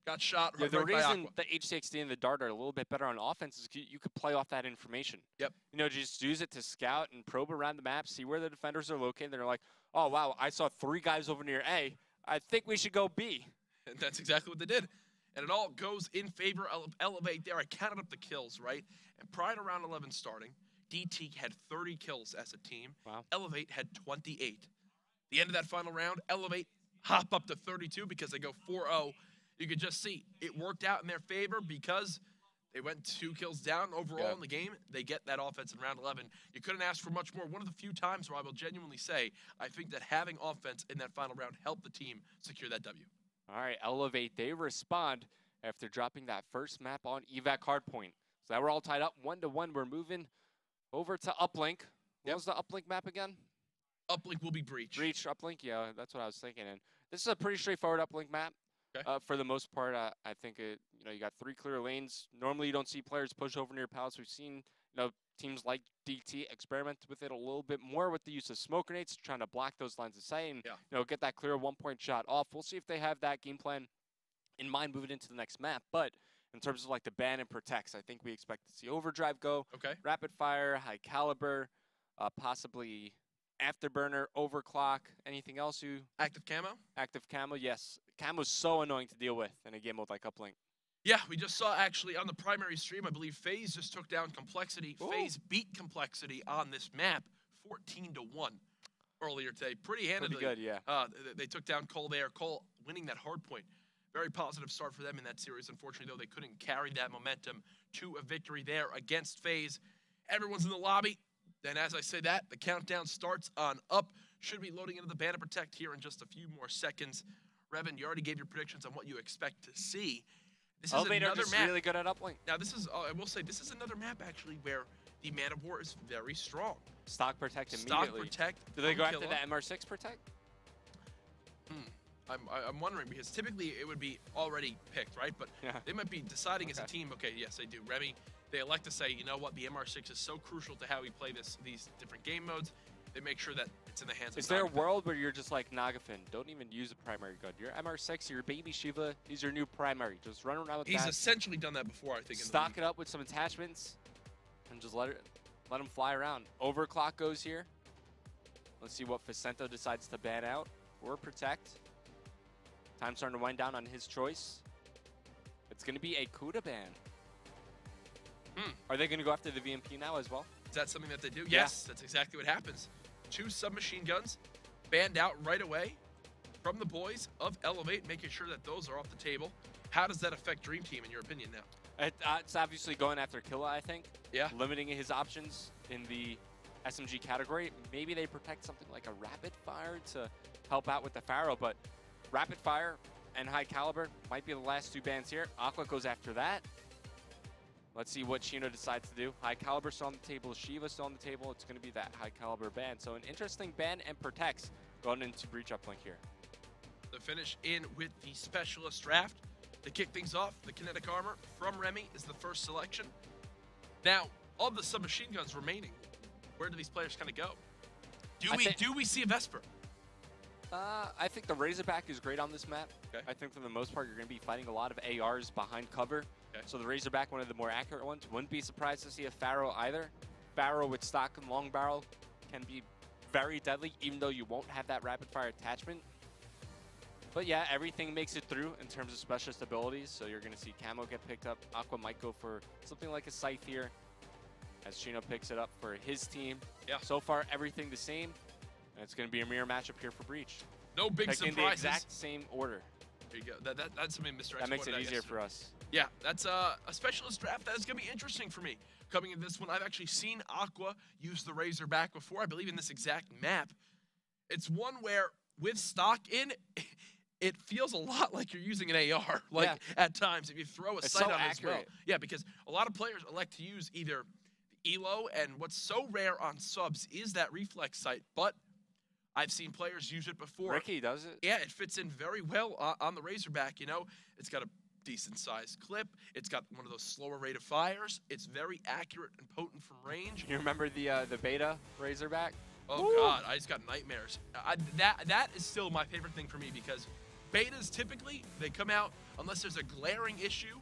got shot right by Aqua. The reason the HCXD and the Dart are a little bit better on offense is you could play off that information. Yep. Just use it to scout and probe around the map, see where the defenders are located. They're like, oh, wow, I saw 3 guys over near A. I think we should go B. And that's exactly what they did. And it all goes in favor of eLevate there. I counted up the kills, right? And prior to round 11 starting, DT had 30 kills as a team. Wow. eLevate had 28. The end of that final round, eLevate hop up to 32 because they go 4-0. You could just see it worked out in their favor because they went 2 kills down overall in the game. They get that offense in round 11. You couldn't ask for much more. One of the few times where I will genuinely say I think that having offense in that final round helped the team secure that W. All right, eLevate, they respond after dropping that first map on evac hardpoint. So now we're all tied up 1-1. We're moving over to UPLINK. What was the UPLINK map again? UPLINK will be Breach. Breach, UPLINK, yeah, that's what I was thinking. And this is a pretty straightforward UPLINK map. Okay. For the most part, I think you got 3 clear lanes. Normally, you don't see players push over near palace. We've seen teams like DT experiment with it a little bit more with the use of smoke grenades, trying to block those lines of sight and get that clear 1-point shot off. We'll see if they have that game plan in mind moving into the next map. But in terms of like the ban and protects, I think we expect to see overdrive go, rapid fire, high caliber, possibly afterburner, overclock. Anything else you? Active camo? Active camo, yes. Camo's so annoying to deal with in a game mode like UPLINK. Yeah, we just saw actually on the primary stream, I believe FaZe just took down Complexity. Ooh. FaZe beat Complexity on this map 14-1 earlier today. Pretty handedly. Pretty good, yeah. They took down Cole there. Cole winning that hard point. Very positive start for them in that series. Unfortunately, though, they couldn't carry that momentum to a victory there against FaZe. Everyone's in the lobby. Then as I say that, the countdown starts on up. Should be loading into the Ban and Protect here in just a few more seconds. Revan, you already gave your predictions on what you expect to see. This is eLevate another just map. really good at UPLINK. Now, this is, I will say, this is another map, actually, where the Man of War is very strong. Stock Protect immediately. Stock Protect. Do they go after the MR6 Protect? I'm wondering, because typically it would be already picked, right? But they might be deciding as a team, okay, yes, they do. Remy, they elect to say, you know what, the MR6 is so crucial to how we play these different game modes. They make sure that it's in the hands of Is there a world where you're just like Nagafen, don't even use a primary gun? Your MR6, your baby Shiva, he's your new primary. Just run around with that. He's essentially done that before, I think. Stock it up with some attachments and just let him fly around. Overclock goes here. Let's see what Facenta decides to ban out or protect. Time's starting to wind down on his choice. It's going to be a Kuda ban. Are they going to go after the VMP now as well? Is that something that they do? Yes, that's exactly what happens. 2 submachine guns banned out right away from the boys of eLevate, making sure that those are off the table. How does that affect Dream Team, in your opinion, now? It's obviously going after Killa, I think. Yeah. Limiting his options in the SMG category. Maybe they protect something like a rapid fire to help out with the Pharaoh, but rapid fire and high caliber might be the last 2 bans here. Aqua goes after that. Let's see what Chino decides to do. High caliber still on the table. Shiva still on the table. It's going to be that high caliber ban. So an interesting ban and protects going into Breach UPLINK here. to finish in with the Specialist draft. To kick things off, the Kinetic Armor from Remy is the first selection. Now, of the submachine guns remaining, where do these players kind of go? Do we see a Vesper? I think the Razorback is great on this map. Okay. I think for the most part, you're going to be fighting a lot of ARs behind cover. Okay. So the Razorback, one of the more accurate ones. Wouldn't be surprised to see a Pharaoh either. Pharaoh with stock and long barrel can be very deadly, even though you won't have that rapid fire attachment. But yeah, everything makes it through in terms of specialist abilities. So you're going to see Camo get picked up. Aqua might go for something like a Scythe here, as Chino picks it up for his team. Yeah. So far, everything the same. And it's going to be a mirror matchup here for Breach. No big Picking surprises. the exact same order. There you go. That's something Mr. X That makes it pointed out easier yesterday. for us. Yeah, that's a Specialist draft. That is going to be interesting for me. Coming in this one, I've actually seen Aqua use the Razorback before, I believe in this exact map. It's one where, with stock in, it feels a lot like you're using an AR, at times, if you throw a sight on it as well. Yeah, because a lot of players elect to use either the ELO, and what's so rare on subs is that reflex sight, but I've seen players use it before. Ricky does it? Yeah, it fits in very well on the Razorback, you know. It's got a decent sized clip. It's got one of those slower rate of fires. It's very accurate and potent from range. You remember the beta Razorback? Oh, woo! God, I just got nightmares. That is still my favorite thing for me, because betas typically, they come out unless there's a glaring issue.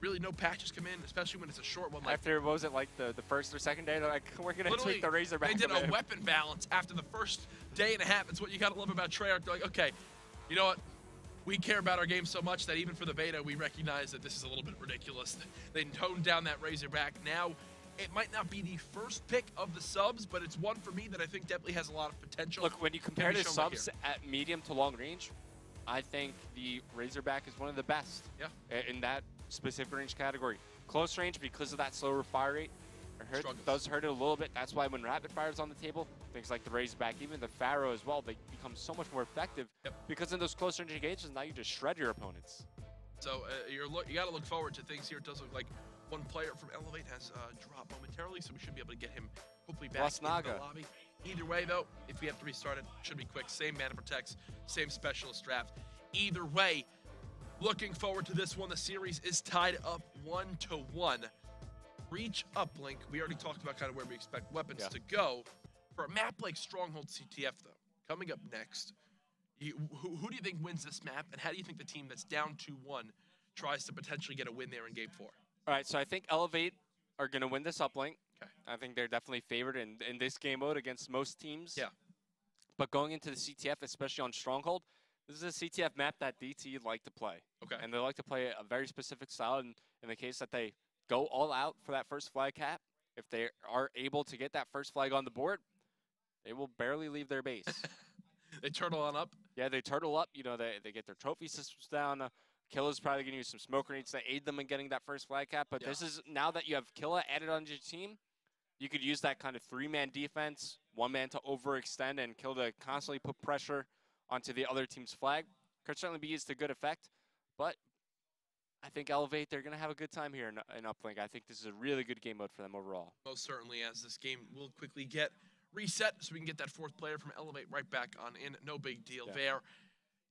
Really, no patches come in, especially when it's a short one. Like, after, what was it, like the first or second day? They're like, we're going to tweak the Razorback. They did a weapon balance after the first day and a half. It's what you got to love about Treyarch. They're like, okay, you know what? We care about our game so much that even for the beta, we recognize that this is a little bit ridiculous. They toned down that Razorback. Now, it might not be the first pick of the subs, but it's one for me that I think definitely has a lot of potential. Look, when you compare the subs at medium to long range, I think the Razorback is one of the best in that specific range category. Close range, because of that slower fire rate, does hurt it a little bit. That's why when rapid fire is on the table, things like the Razorback, even the Pharaoh as well, they become so much more effective because in those close range engagements, now you just shred your opponents. So you got to look forward to things here. It does look like one player from eLevate has dropped momentarily, so we should be able to get him hopefully back in the lobby. Either way, though, if we have to restart it, should be quick. Same mana protects, same specialist draft. Either way, looking forward to this one. The series is tied up 1-1. Breach uplink. We already talked about kind of where we expect weapons to go. For a map like Stronghold CTF, though, coming up next, who do you think wins this map, and how do you think the team that's down 2-1 tries to potentially get a win there in Game 4? All right, so I think eLevate are going to win this uplink. Okay. I think they're definitely favored in this game mode against most teams. Yeah. But going into the CTF, especially on Stronghold, this is a CTF map that DT like to play. Okay. And they like to play a very specific style. And in the case that they go all out for that first flag cap, if they are able to get that first flag on the board, they will barely leave their base. They turtle on up? Yeah, they turtle up. You know, they get their trophy systems down. Killa's probably going to use some smoke grenades to aid them in getting that first flag cap. But this is, now that you have Killa added onto your team, you could use that kind of three-man defense, one man to overextend, and Kill to constantly put pressure onto the other team's flag. Could certainly be used to good effect. But I think eLevate, they're going to have a good time here in uplink. I think this is a really good game mode for them overall. Most certainly, as this game will quickly get reset so we can get that fourth player from eLevate right back on in. No big deal there.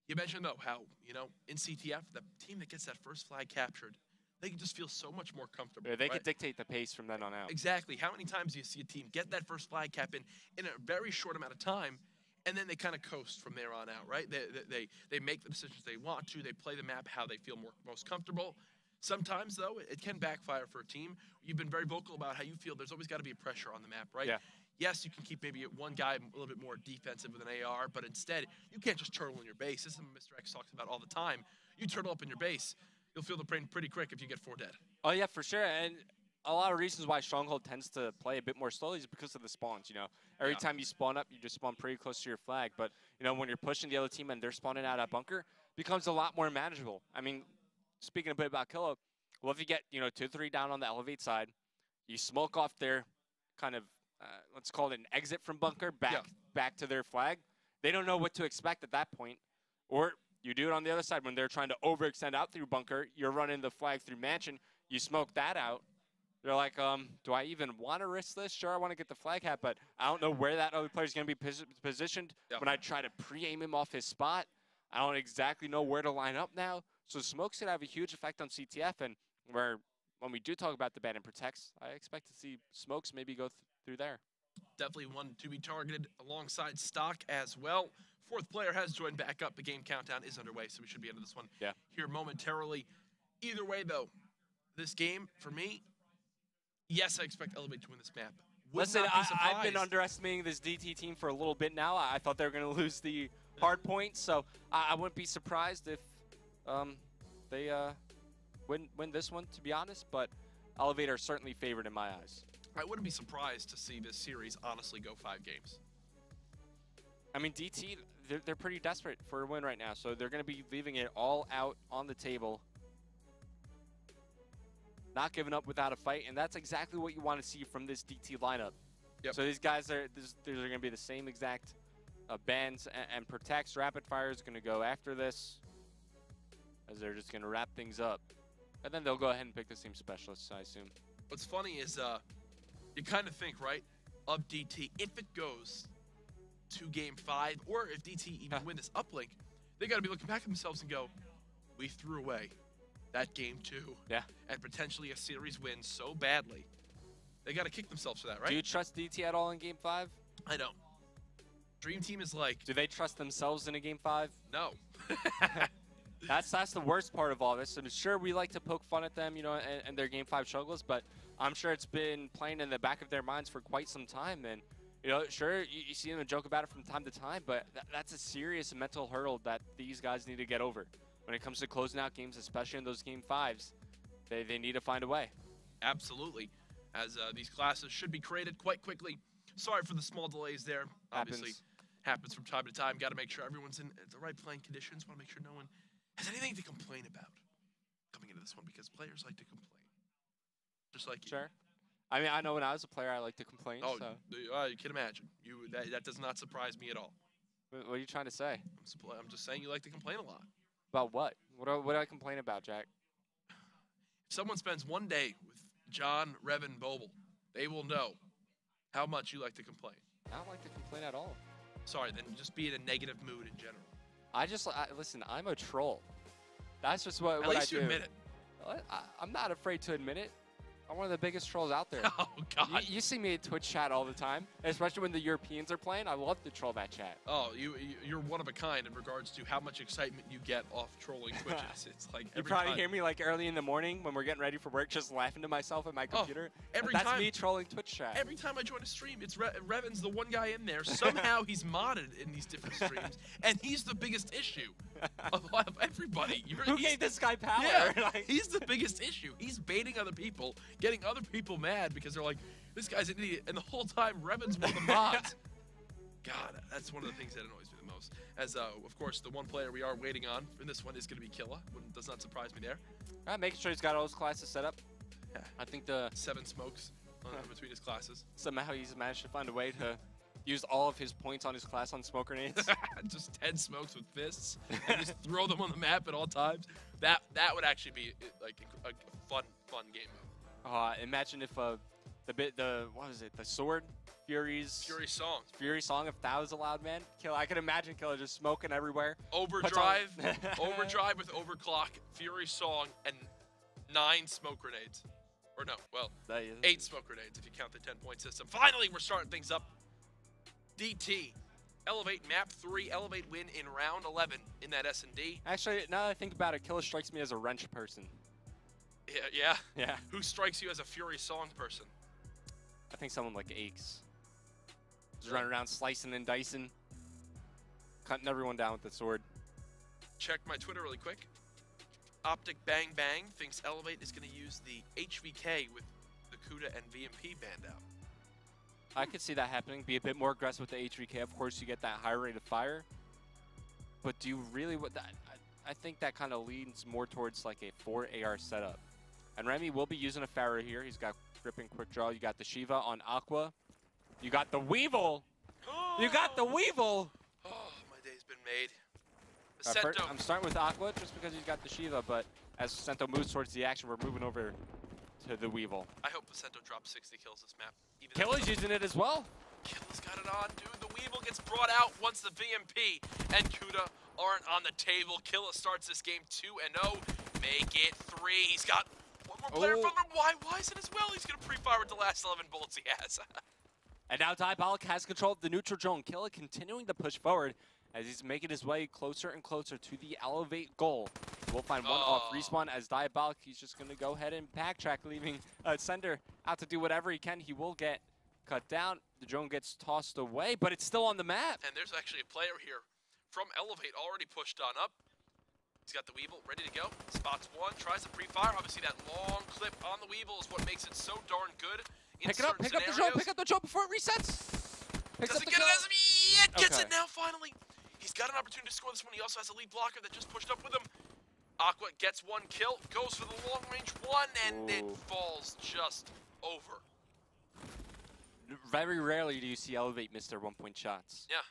You mentioned, though, how, you know, in CTF, the team that gets that first flag captured, they can just feel so much more comfortable. Yeah, they can dictate the pace from then on out. Exactly. How many times do you see a team get that first flag cap in a very short amount of time, and then they kind of coast from there on out, right? They make the decisions they want to. They play the map how they feel most comfortable. Sometimes, though, it can backfire for a team. You've been very vocal about how you feel there's always got to be a pressure on the map, right? Yeah. Yes, you can keep maybe one guy a little bit more defensive with an AR, but instead, you can't just turtle in your base. This is what Mr. X talks about all the time. You turtle up in your base, you'll feel the pain pretty quick if you get 4 dead. Oh, yeah, for sure. And a lot of reasons why Stronghold tends to play a bit more slowly is because of the spawns, you know. Every time you spawn up, you just spawn pretty close to your flag. But, you know, when you're pushing the other team and they're spawning out at bunker, it becomes a lot more manageable. I mean, speaking a bit about Killa, well, if you get, you know, 2-3 down on the eLevate side, you smoke off their kind of, let's call it an exit from bunker back to their flag. They don't know what to expect at that point. Or you do it on the other side when they're trying to overextend out through bunker. You're running the flag through mansion. You smoke that out. They're like, do I even want to risk this? Sure, I want to get the flag hat, but I don't know where that other player is going to be positioned when I try to pre-aim him off his spot. I don't exactly know where to line up now. So Smoke's going to have a huge effect on CTF, and when we do talk about the ban and protects, I expect to see Smokes maybe go through there. Definitely one to be targeted alongside Stock as well. Fourth player has joined back up. The game countdown is underway, so we should be into this one here momentarily. Either way, though, this game, for me, yes, I expect eLevate to win this map. Listen, I've been underestimating this DT team for a little bit now. I thought they were going to lose the hard point, so I wouldn't be surprised if they win this one, to be honest. But eLevate are certainly favored in my eyes. I wouldn't be surprised to see this series honestly go 5 games. I mean, DT, they're pretty desperate for a win right now, so they're going to be leaving it all out on the table. Not giving up without a fight, and that's exactly what you want to see from this DT lineup. Yep. So these guys are going to be the same exact bans and protects. Rapid Fire is going to go after this, as they're just going to wrap things up. And then they'll go ahead and pick the same specialists, I assume. What's funny is you kind of think, right, of DT, if it goes to Game 5, or if DT even win this uplink, they got to be looking back at themselves and go, we threw away that Game 2. Yeah. And potentially a series win so badly. They got to kick themselves for that, right? Do you trust DT at all in Game 5? I don't. Dream Team is like... Do they trust themselves in a Game 5? No. That's the worst part of all this. And sure, we like to poke fun at them, you know, and their Game 5 struggles, but I'm sure it's been playing in the back of their minds for quite some time. And, you know, sure, you see them joke about it from time to time, but that's a serious mental hurdle that these guys need to get over. When it comes to closing out games, especially in those Game 5s, they need to find a way. Absolutely. As these classes should be created quite quickly. Sorry for the small delays there. Obviously, happens from time to time. Got to make sure everyone's in the right playing conditions. Want to make sure no one has anything to complain about coming into this one, because players like to complain. Just like you. Sure. I mean, I know when I was a player, I like to complain. Oh, so. You can imagine. That does not surprise me at all. What are you trying to say? I'm just saying you like to complain a lot. About what? What do I complain about, Jack? If someone spends one day with John, Revan, Boble, they will know how much you like to complain. I don't like to complain at all. Sorry, then just be in a negative mood in general. Listen, I'm a troll. That's just what I do. At least you admit it. I'm not afraid to admit it. I'm one of the biggest trolls out there. Oh, God. You see me in Twitch chat all the time, especially when the Europeans are playing. I love to troll that chat. Oh, you're one of a kind in regards to how much excitement you get off trolling Twitches. It's like you probably hear me like early in the morning when we're getting ready for work, just laughing to myself at my computer. That's me trolling Twitch chat. Every time I join a stream, it's Revan's the one guy in there. Somehow he's modded in these different streams, and he's the biggest issue of everybody. Who gave this guy power? Yeah, he's the biggest issue. He's baiting other people, getting other people mad because they're like, this guy's an idiot, and the whole time Revan's one of the mods. God, that's one of the things that annoys me the most. As, of course, the one player we are waiting on in this one is going to be Killa. Does not surprise me there. Making sure he's got all his classes set up. Yeah. I think the 7 smokes between his classes. Somehow he's managed to find a way to use all of his points on his class on smoke grenades. Just 10 smokes with fists and just throw them on the map at all times. That would actually be like a fun game mode. Imagine if what was it? The sword Fury Song. If that was allowed, man. I can imagine Killa just smoking everywhere. Overdrive, overdrive with overclock, Fury Song, and 9 smoke grenades. Or no, well, 8 smoke grenades if you count the 10-point system. Finally, we're starting things up. DT, eLevate map 3, eLevate win in round 11 in that S&D. Actually, now that I think about it, Killa strikes me as a wrench person. Yeah. Who strikes you as a Fury Song person? I think someone like Aches. Just running around slicing and dicing, cutting everyone down with the sword. Check my Twitter really quick. Optic Bang Bang thinks eLevate is going to use the HVK with the CUDA and VMP banned out. I could see that happening. Be a bit more aggressive with the HVK. Of course, you get that high rate of fire. But do you really? I think that kind of leans more towards like a 4 AR setup. And Remy will be using a Pharaoh here. He's got gripping quick draw. You got the Shiva on Aqua. You got the Weevil. You got the Weevil. Oh, my day's been made. First, I'm starting with Aqua just because he's got the Shiva, but as Sento moves towards the action, we're moving over to the Weevil. I hope Sento drops 60 kills this map. Killa's using it as well. Killa's got it on, dude. The Weevil gets brought out once the VMP and CUDA aren't on the table. Killa starts this game 2-0. Make it 3. He's got one more player from him. Why is it as well? He's going to pre-fire with the last 11 bullets he has. And now Diabolic has control of the neutral zone. Killa continuing to push forward as he's making his way closer and closer to the eLevate goal. We'll find one off respawn as Diabolic. He's just going to go ahead and backtrack, leaving Sender out to do whatever he can. He will get cut down. The drone gets tossed away, but it's still on the map. And there's actually a player here from eLevate already pushed on up. He's got the Weevil ready to go. Spots one, tries to pre-fire. Obviously, that long clip on the Weevil is what makes it so darn good. Pick up the drone, pick up the drone before it resets. Doesn't get it as of yet. Gets it now, finally. He's got an opportunity to score this one. He also has a lead blocker that just pushed up with him. Aqua gets one kill, goes for the long-range one, and it falls just over. Very rarely do you see eLevate miss their one-point shots. Yeah,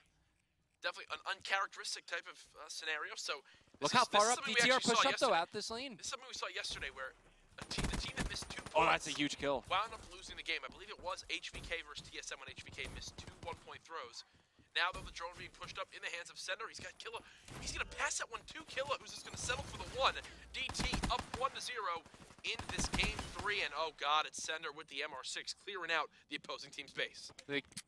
definitely an uncharacteristic type of scenario. So look how far up DT are pushed up though out this lane. This is something we saw yesterday where the team that missed 2 points. Oh, that's a huge kill. Wound up losing the game. I believe it was HVK versus TSM when HVK missed 2 one-point throws. Now, though, the drone being pushed up in the hands of Sender. He's got Killa. He's going to pass that one to Killa, who's just going to settle for the 1. DT up 1-0 in this game 3. And, oh, God, it's Sender with the MR6 clearing out the opposing team's base.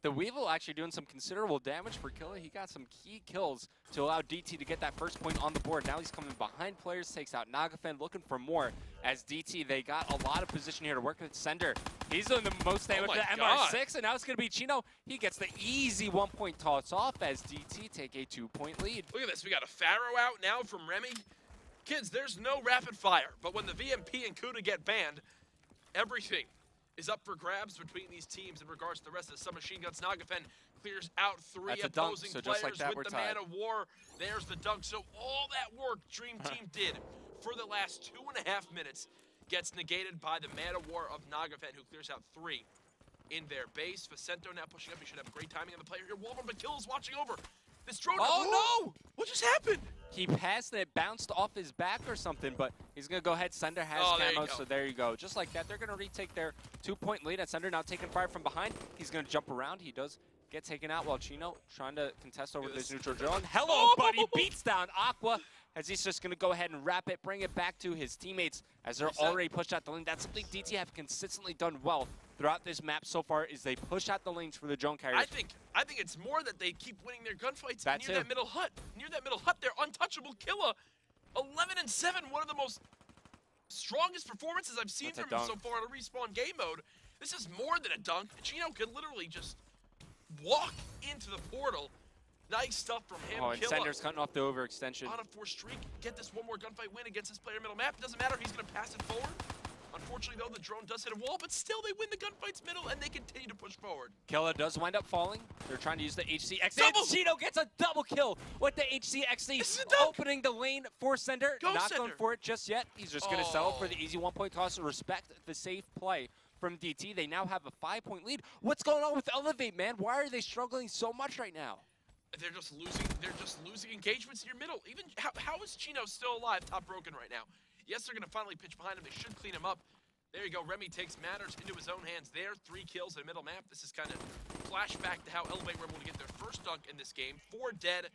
The Weevil actually doing some considerable damage for Killa. He got some key kills to allow DT to get that first point on the board. Now he's coming behind players, takes out Nagafen, looking for more. As DT, they got a lot of position here to work with Sender. He's doing the most damage to MR6, and now it's going to be Chino. He gets the easy one-point toss off as DT take a 2-point lead. Look at this. We got a Pharaoh out now from Remy. Kids, there's no rapid fire, but when the VMP and Kuda get banned, everything is up for grabs between these teams in regards to the rest of the submachine guns. Nagafen clears out 3 opposing players with the Man of War. There's the dunk. So all that work Dream Team did for the last 2.5 minutes gets negated by the Man of War of Nagafen, who clears out 3 in their base. Vicento now pushing up. He should have great timing on the player here. Wolverine, but Kill is watching over. This drone. Oh no! What just happened? He passed it, bounced off his back or something, but he's going to go ahead. Sender has camo, so there you go. Just like that, they're going to retake their 2-point lead. At Sender now taking fire from behind. He's going to jump around. He does get taken out while Chino trying to contest over this neutral drone. Hello, buddy. Beats down Aqua as he's just going to go ahead and wrap it, bring it back to his teammates as they're already pushed out the lane. That's something DT have consistently done well throughout this map so far, is they push out the lanes for the drone carriers. I think it's more that they keep winning their gunfights near that middle hut. Near that middle hut, they're untouchable. Killa, 11-7, one of the most strongest performances I've seen from him so far in a respawn game mode. This is more than a dunk. Chino can literally just walk into the portal. Nice stuff from him. Oh, and Killa, Sender's cutting off the overextension. On a 4 streak, get this one more gunfight win against this player middle map. Doesn't matter, he's going to pass it forward. Unfortunately, though, the drone does hit a wall, but still they win the gunfights middle, and they continue to push forward. Killa does wind up falling. They're trying to use the HCXD. And Chino gets a double kill with the HCXD, opening the lane for Sender. Not going for it just yet. He's just going to settle for the easy one-point toss and respect the safe play from DT. They now have a 5-point lead. What's going on with eLevate, man? Why are they struggling so much right now? They're just losing. They're just losing engagements in your middle. Even how is Chino still alive, top broken right now? Yes, they're going to finally pitch behind him. They should clean him up. There you go. Remy takes matters into his own hands there. 3 kills in middle map. This is kind of flashback to how eLevate were able to get their first dunk in this game. 4 dead.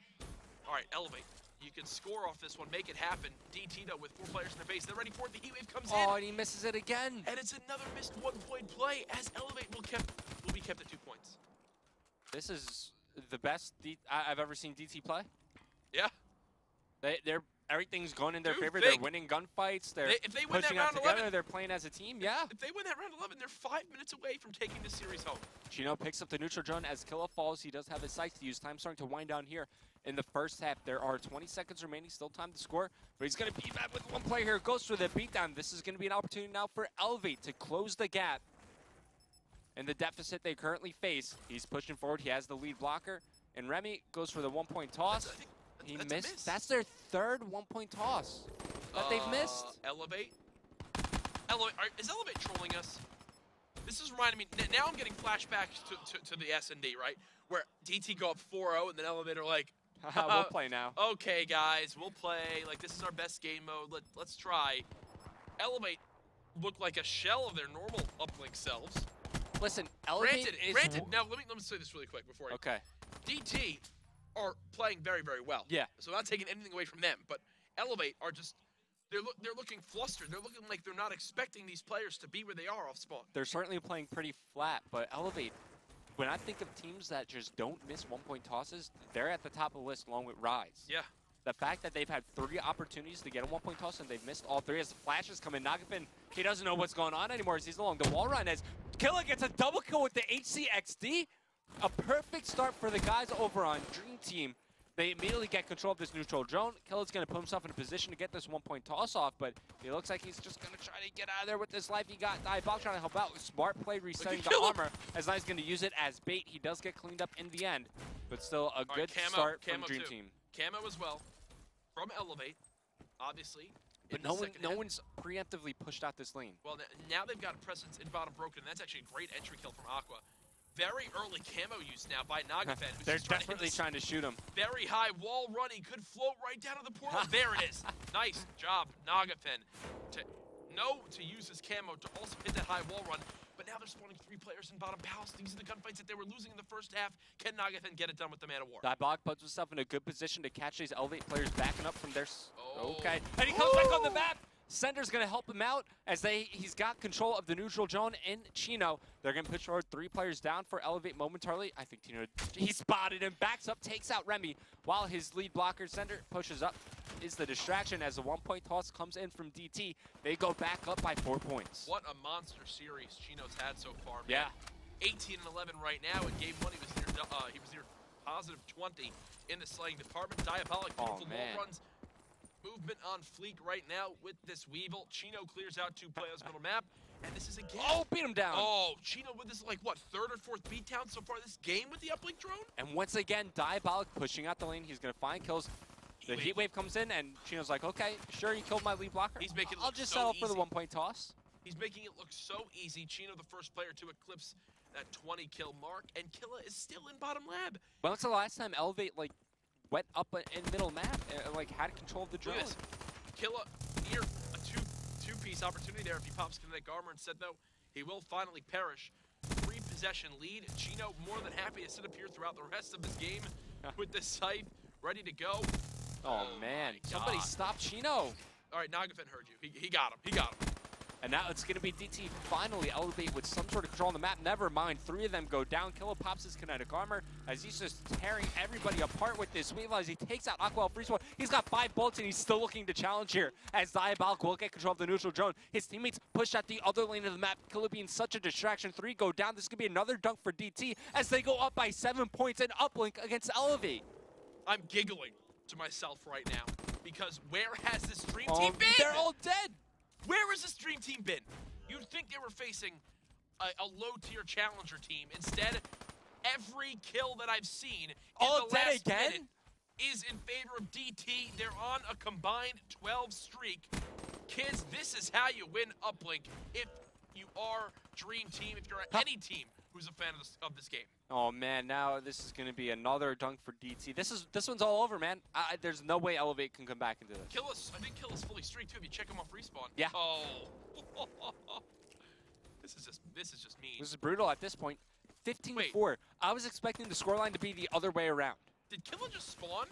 All right, eLevate. You can score off this one. Make it happen. DT, though, with 4 players in their base. They're ready for it. The heat wave comes in. Oh, and he misses it again. And it's another missed 1-point play as eLevate will be kept at 2 points. This is the best I've ever seen DT play. Yeah. Everything's going in their favor. They're winning gunfights. If they win pushing that round out together. 11, they're playing as a team. Yeah. If they win that round 11, they're 5 minutes away from taking this series home. Chino picks up the neutral drone as Killa falls. He does have his sights to use. Time starting to wind down here in the first half. There are 20 seconds remaining. Still time to score. But he's going to beat back with one player here. Goes for the beatdown. This is going to be an opportunity now for eLevate to close the gap and the deficit they currently face. He's pushing forward. He has the lead blocker. And Remy goes for the 1-point toss. He missed. That's their 3rd 1-point toss that they've missed. eLevate. Is eLevate trolling us? This is reminding me. Now I'm getting flashbacks to the S&D, right? Where DT go up 4-0 and then eLevate are like, we'll play now. Okay, guys, we'll play. Like, this is our best game mode. Let's try. eLevate look like a shell of their normal uplink selves. Listen, eLevate Granted. Now let me say this really quick before. Okay. DT are playing very, very well. Yeah. So I'm not taking anything away from them, but eLevate are just they're looking flustered. They're looking like they're not expecting these players to be where they are off spawn. They're certainly playing pretty flat, but eLevate, when I think of teams that just don't miss one-point tosses, they're at the top of the list along with Rise. Yeah. The fact that they've had 3 opportunities to get a one-point toss and they've missed all 3 as the flashes come in. Nagafin, he doesn't know what's going on anymore as he's along the wall run as Killa gets a double kill with the HCXD. A perfect start for the guys over on Dream Team. They immediately get control of this neutral drone. Killa's going to put himself in a position to get this one-point toss off, but it looks like he's just going to try to get out of there with this life he got. Diabolic trying to help out with smart play, resetting the armor. As Nye's going to use it as bait. He does get cleaned up in the end, but still a good start from Dream Team. Camo as well from eLevate, obviously. But no one's preemptively pushed out this lane. Well, now they've got a presence in bottom broken, and that's actually a great entry kill from Aqua. Very early camo use now by Nagafin. They're definitely trying to shoot him. Very high wall run. He could float right down to the portal. There it is. Nice job, Nagafin. To use his camo to also hit that high wall run. But now they're spawning 3 players in bottom palace. These are the gunfights that they were losing in the first half. Can Nagafin get it done with the Man of War? Diabolic puts himself in a good position to catch these eLevate players backing up from their... Okay. And he comes back on the map. Sender's going to help him out as he's got control of the neutral zone in Chino. They're going to push forward 3 players down for eLevate momentarily. I think Tino, he spotted him, backs up, takes out Remy, while his lead blocker, Sender, pushes up. Is the distraction as the one-point toss comes in from DT. They go back up by 4 points. What a monster series Chino's had so far, man. Yeah. 18 and 11 right now. In game 1, he was near positive 20 in the slaying department. Diabolic, beautiful wall runs. Movement on fleek right now with this Weevil. Chino clears out 2 players middle map, and this is a game. Oh, beat him down. Oh, Chino with this, like, what, 3rd or 4th beatdown so far this game with the uplink drone? And once again, Diabolic pushing out the lane. He's going to find kills. The heat wave comes in, and Chino's like, okay, sure, you killed my lead blocker. He's making I'll just settle for the one-point toss. He's making it look so easy. Chino, the first player to eclipse that 20-kill mark, and Killa is still in bottom lab. When was the last time eLevate, like, went up in middle map and, like, had control of the drone? Look at this. Killa near a two-piece opportunity there if he pops kinetic armor. Instead, though, he will finally perish. 3-possession lead. Chino more than happy to sit up here throughout the rest of this game with the scythe ready to go. Oh man, somebody stop Chino. All right, Nagafin heard you. He got him. He got him. And now it's going to be DT finally eLevate with some sort of control on the map. Never mind, 3 of them go down. Killa pops his kinetic armor as he's just tearing everybody apart with this Weevil as he takes out Aqua free spawn. He's got 5 bullets and he's still looking to challenge here as Diabolic will get control of the neutral drone. His teammates push out the other lane of the map. Killa being such a distraction. 3 go down. This could be another dunk for DT as they go up by 7 points and uplink against eLevate. I'm giggling to myself right now because where has this Dream Team been? They're all dead. Where has this Dream Team been? You'd think they were facing a low-tier challenger team. Instead, every kill that I've seen in the last minute is in favor of DT. They're on a combined 12 streak. Kids, this is how you win uplink if you are Dream Team, if you're any team who's a fan of this game. Oh man, now this is going to be another dunk for DT. This one's all over, man. There's no way eLevate can come back into this. I think Killa's fully streaked too. If you check him off respawn. Yeah. Oh. This is just mean. This is brutal at this point. 15-4. I was expecting the scoreline to be the other way around. Did Killa just spawn?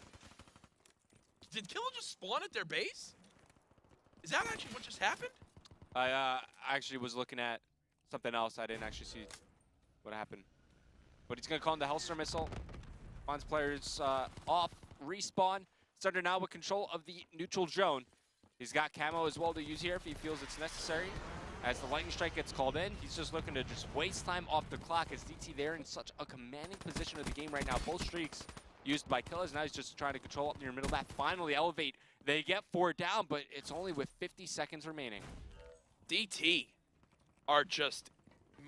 Did Killa just spawn at their base? Is that actually what just happened? I actually was looking at something else. I didn't actually see what happened. But he's going to call in the Hellstorm missile. Finds players off, respawn. Sunder now with control of the neutral drone. He's got camo as well to use here if he feels it's necessary. As the lightning strike gets called in, he's just looking to just waste time off the clock as DT there in such a commanding position of the game right now. Both streaks used by Killers. Now he's just trying to control up near middle map. Finally, eLevate. They get 4 down, but it's only with 50 seconds remaining. DT are just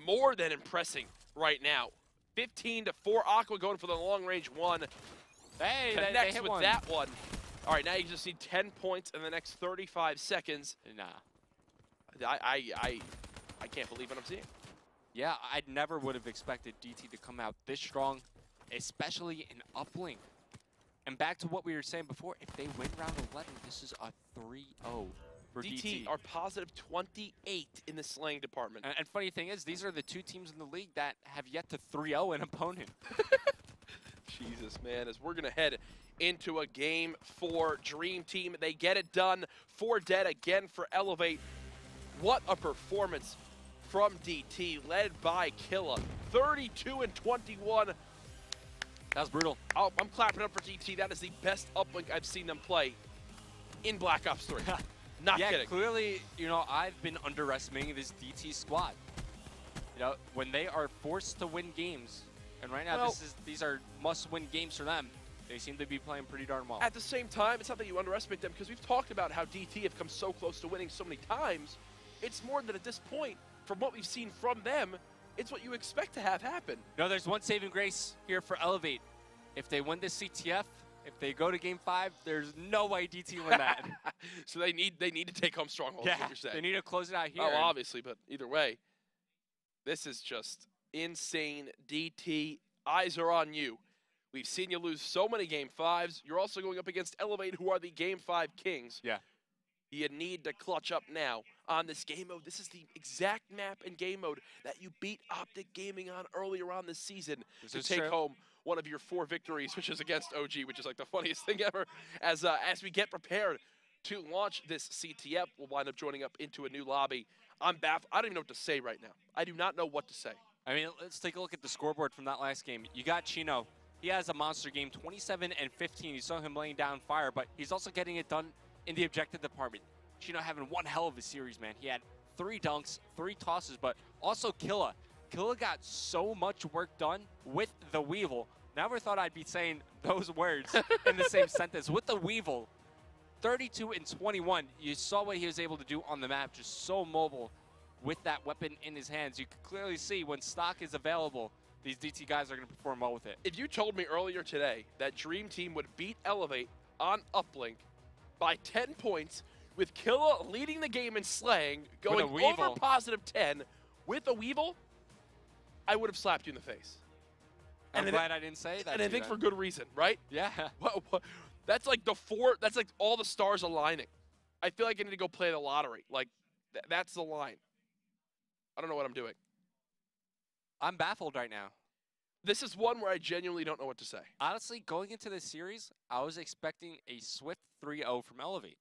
more than impressing right now. 15-4. Aqua going for the long range one. Hey, connects they hit with that one. All right, now you just need 10 points in the next 35 seconds. Nah. I can't believe what I'm seeing. Yeah, I never would have expected DT to come out this strong, especially in uplink. And back to what we were saying before, if they win round 11, this is a 3-0 for DT. are positive 28 in the slaying department. And funny thing is, these are the 2 teams in the league that have yet to 3-0 an opponent. Jesus, man, as we're going to head into a game 4 Dream Team. They get it done. 4 dead again for eLevate. What a performance from DT, led by Killa. 32-21. That was brutal. Oh, I'm clapping up for DT. That is the best uplink I've seen them play in Black Ops 3. Not kidding. Yeah, clearly, you know, I've been underestimating this DT squad. You know, when they are forced to win games, and right now these are must-win games for them, they seem to be playing pretty darn well. At the same time, it's not that you underestimate them, because we've talked about how DT have come so close to winning so many times. It's more that at this point, from what we've seen from them, it's what you expect to have happen. No, there's one saving grace here for eLevate. If they win this CTF, if they go to Game 5, there's no way DT win that. So they need to take home Stronghold. Yeah, what you're saying. They need to close it out here. Oh, obviously, but either way, this is just insane. DT, eyes are on you. We've seen you lose so many Game 5s. You're also going up against eLevate, who are the Game 5 kings. Yeah. You need to clutch up now on this game mode. This is the exact map and game mode that you beat Optic Gaming on earlier on this season to take home one of your 4 victories, which is against OG, which is like the funniest thing ever. As we get prepared to launch this CTF, we'll wind up joining up into a new lobby. I'm baffled. I don't even know what to say right now. I do not know what to say. I mean, let's take a look at the scoreboard from that last game. You got Chino. He has a monster game, 27 and 15. You saw him laying down fire, but he's also getting it done in the objective department. Chino having one hell of a series, man. He had 3 dunks, 3 tosses, but also Killa. Killa got so much work done with the Weevil. Never thought I'd be saying those words in the same sentence. With the Weevil, 32 and 21. You saw what he was able to do on the map, just so mobile with that weapon in his hands. You can clearly see when stock is available, these DT guys are going to perform well with it. If you told me earlier today that Dream Team would beat eLevate on Uplink by 10 points, with Killa leading the game in slaying, going over positive 10 with a Weevil, I would have slapped you in the face. I'm glad I didn't say that. And I think for good reason, right? Yeah. That's like that's like all the stars aligning. I feel like I need to go play the lottery. Like, that's the line. I don't know what I'm doing. I'm baffled right now. This is one where I genuinely don't know what to say. Honestly, going into this series, I was expecting a swift 3-0 from eLevate.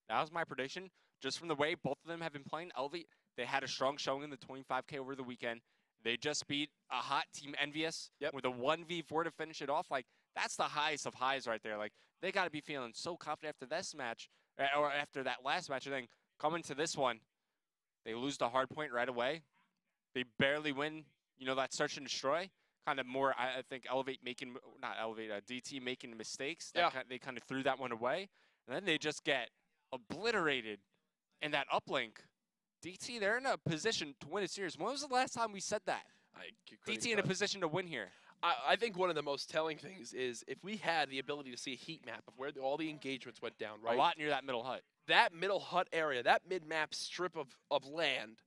That was my prediction. Just from the way both of them have been playing, eLevate, they had a strong showing in the 25K over the weekend. They just beat a hot team Envious with a 1v4 to finish it off. Like, that's the highest of highs right there. Like, they got to be feeling so confident after this match, or after that last match, and then coming to this one, they lose the hard point right away. They barely win, you know, that search and destroy. Kind of more, I think, DT making mistakes. They kind of threw that one away. And then they just get obliterated in that uplink. DT, they're in a position to win a series. When was the last time we said that? DT in a position to win here. I think one of the most telling things is if we had the ability to see a heat map of where all the engagements went down, right? A lot near that middle hut. That middle hut area, that mid-map strip of land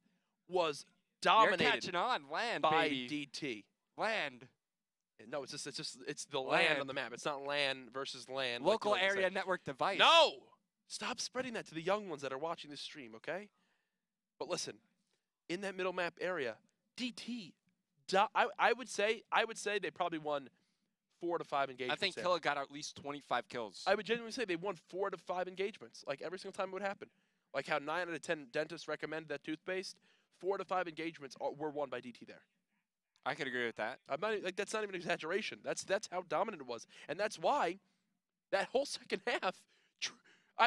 was dominated You're catching on. Land, by baby. DT. Land. No, it's the land on the map. It's not land versus land. Local area network device. No! Stop spreading that to the young ones that are watching this stream, okay? But listen, in that middle map area, DT, I would say they probably won 4 to 5 engagements. I think Killa got at least 25 kills. I would genuinely say they won 4 to 5 engagements, like every single time it would happen. Like how 9 out of 10 dentists recommend that toothpaste, 4 to 5 engagements were won by DT there. I could agree with that. I'm not like that's not even an exaggeration. That's how dominant it was, and that's why that whole second half,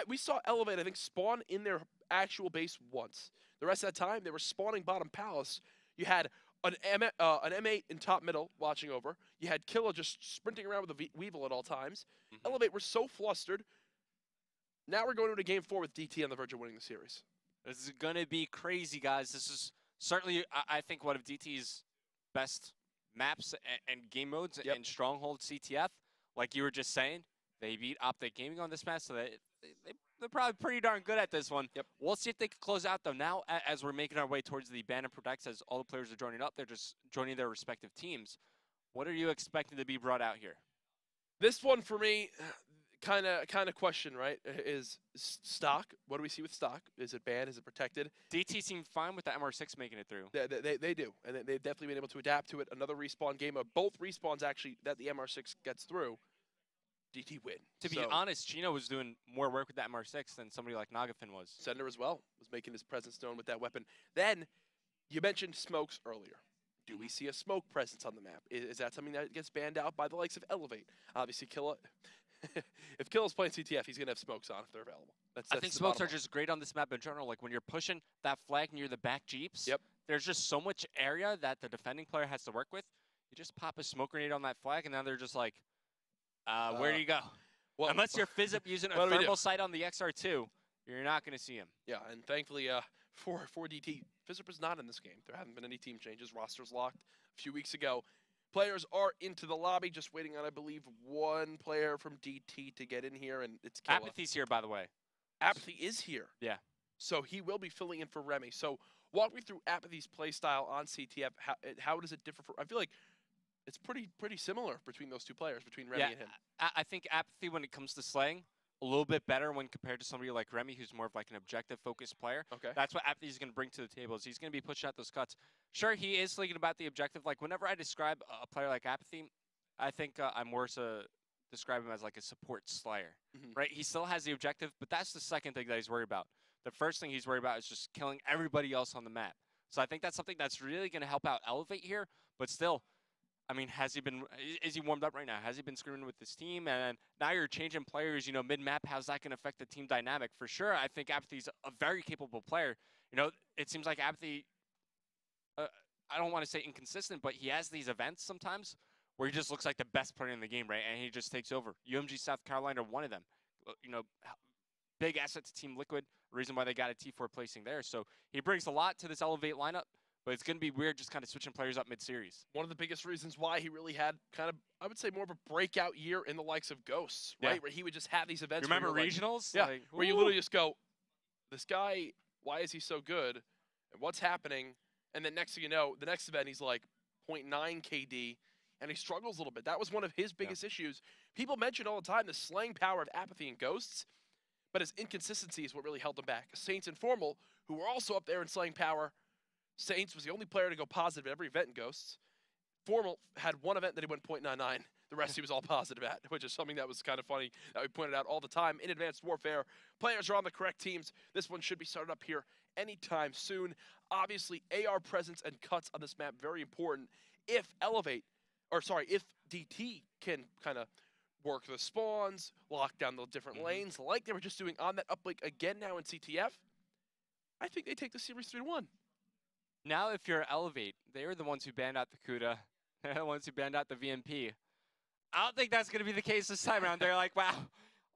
we saw eLevate, I think, spawn in their actual base once. The rest of that time, they were spawning bottom palace. You had an M8 in top middle watching over. You had Killa just sprinting around with a Weevil at all times. eLevate were so flustered. Now we're going into Game 4 with DT on the verge of winning the series. This is going to be crazy, guys. This is certainly, I think, one of DT's best maps and game modes and Stronghold CTF. Like you were just saying, they beat Optic Gaming on this match, so they're probably pretty darn good at this one. We'll see if they can close out, though. Now, as we're making our way towards the Ban and Protects, as all the players are joining up, they're just joining their respective teams. What are you expecting to be brought out here? This one, for me, kind of question, right? Is stock? What do we see with stock? Is it banned? Is it protected? DT seemed fine with the MR6 making it through. They do, and they've definitely been able to adapt to it. Another respawn game of both respawns actually that the MR6 gets through. DT win. To be honest, Chino was doing more work with that MR6 than somebody like Nagafin was. Sender as well was making his presence known with that weapon. Then you mentioned smokes earlier. Do we see a smoke presence on the map? Is that something that gets banned out by the likes of eLevate? Obviously, Killa. If Killa's playing CTF, he's gonna have smokes on if they're available. I think smokes are just great on this map in general. Like when you're pushing that flag near the back jeeps. Yep. There's just so much area that the defending player has to work with. You just pop a smoke grenade on that flag, and now they're just like, where do you go? Well, unless you're Fizzip using a thermal sight on the XR2, you're not going to see him. Yeah, and thankfully for DT, Fizzip is not in this game. There haven't been any team changes. Roster's locked a few weeks ago. Players are into the lobby, just waiting on, I believe, one player from DT to get in here, and it's Killa. Apathy's here, by the way. Apathy is here. Yeah. So he will be filling in for Remy. So walk me through Apathy's play style on CTF. How does it differ from? I feel like it's pretty similar between those two players, between Remy and him. I think Apathy, when it comes to slaying, a little bit better when compared to somebody like Remy, who's more of like an objective-focused player. Okay. That's what Apathy's going to bring to the table, is he's going to be pushing out those cuts. Sure, he is thinking about the objective. Like, whenever I describe a player like Apathy, I think I'm more so describe him as like a support slayer, right? He still has the objective, but that's the second thing that he's worried about. The first thing he's worried about is just killing everybody else on the map. So I think that's something that's really going to help out eLevate here, but still, I mean, is he warmed up right now? Has he been screwing with his team? And now you're changing players, you know, mid-map. How's that going to affect the team dynamic? For sure, I think Apathy's a very capable player. You know, it seems like Apathy, I don't want to say inconsistent, but he has these events sometimes where he just looks like the best player in the game, right? And he just takes over. UMG South Carolina, one of them. You know, big asset to Team Liquid, reason why they got a T4 placing there. So he brings a lot to this eLevate lineup. But it's going to be weird just kind of switching players up mid-series. One of the biggest reasons why he really had kind of, I would say, more of a breakout year in the likes of Ghosts, right? Where he would just have these events. Remember regionals? Like, yeah, where you literally just go, this guy, why is he so good? And what's happening? And then next thing you know, the next event, he's like 0.9 KD, and he struggles a little bit. That was one of his biggest issues. People mention all the time the slaying power of Apathy and Ghosts, but his inconsistency is what really held him back. Saints and Formal, who were also up there in slaying power. Saints was the only player to go positive at every event in Ghosts. Formal had one event that he went 0.99. The rest he was all positive at, which is something that was kind of funny that we pointed out all the time. In Advanced Warfare, players are on the correct teams. This one should be started up here anytime soon. Obviously, AR presence and cuts on this map, very important. If DT can kind of work the spawns, lock down the different lanes, like they were just doing on that uplink again now in CTF, I think they take the series 3-1. Now, if you're eLevate, they were the ones who banned out the CUDA. They're the ones who banned out the VMP. I don't think that's going to be the case this time around. They're like, wow,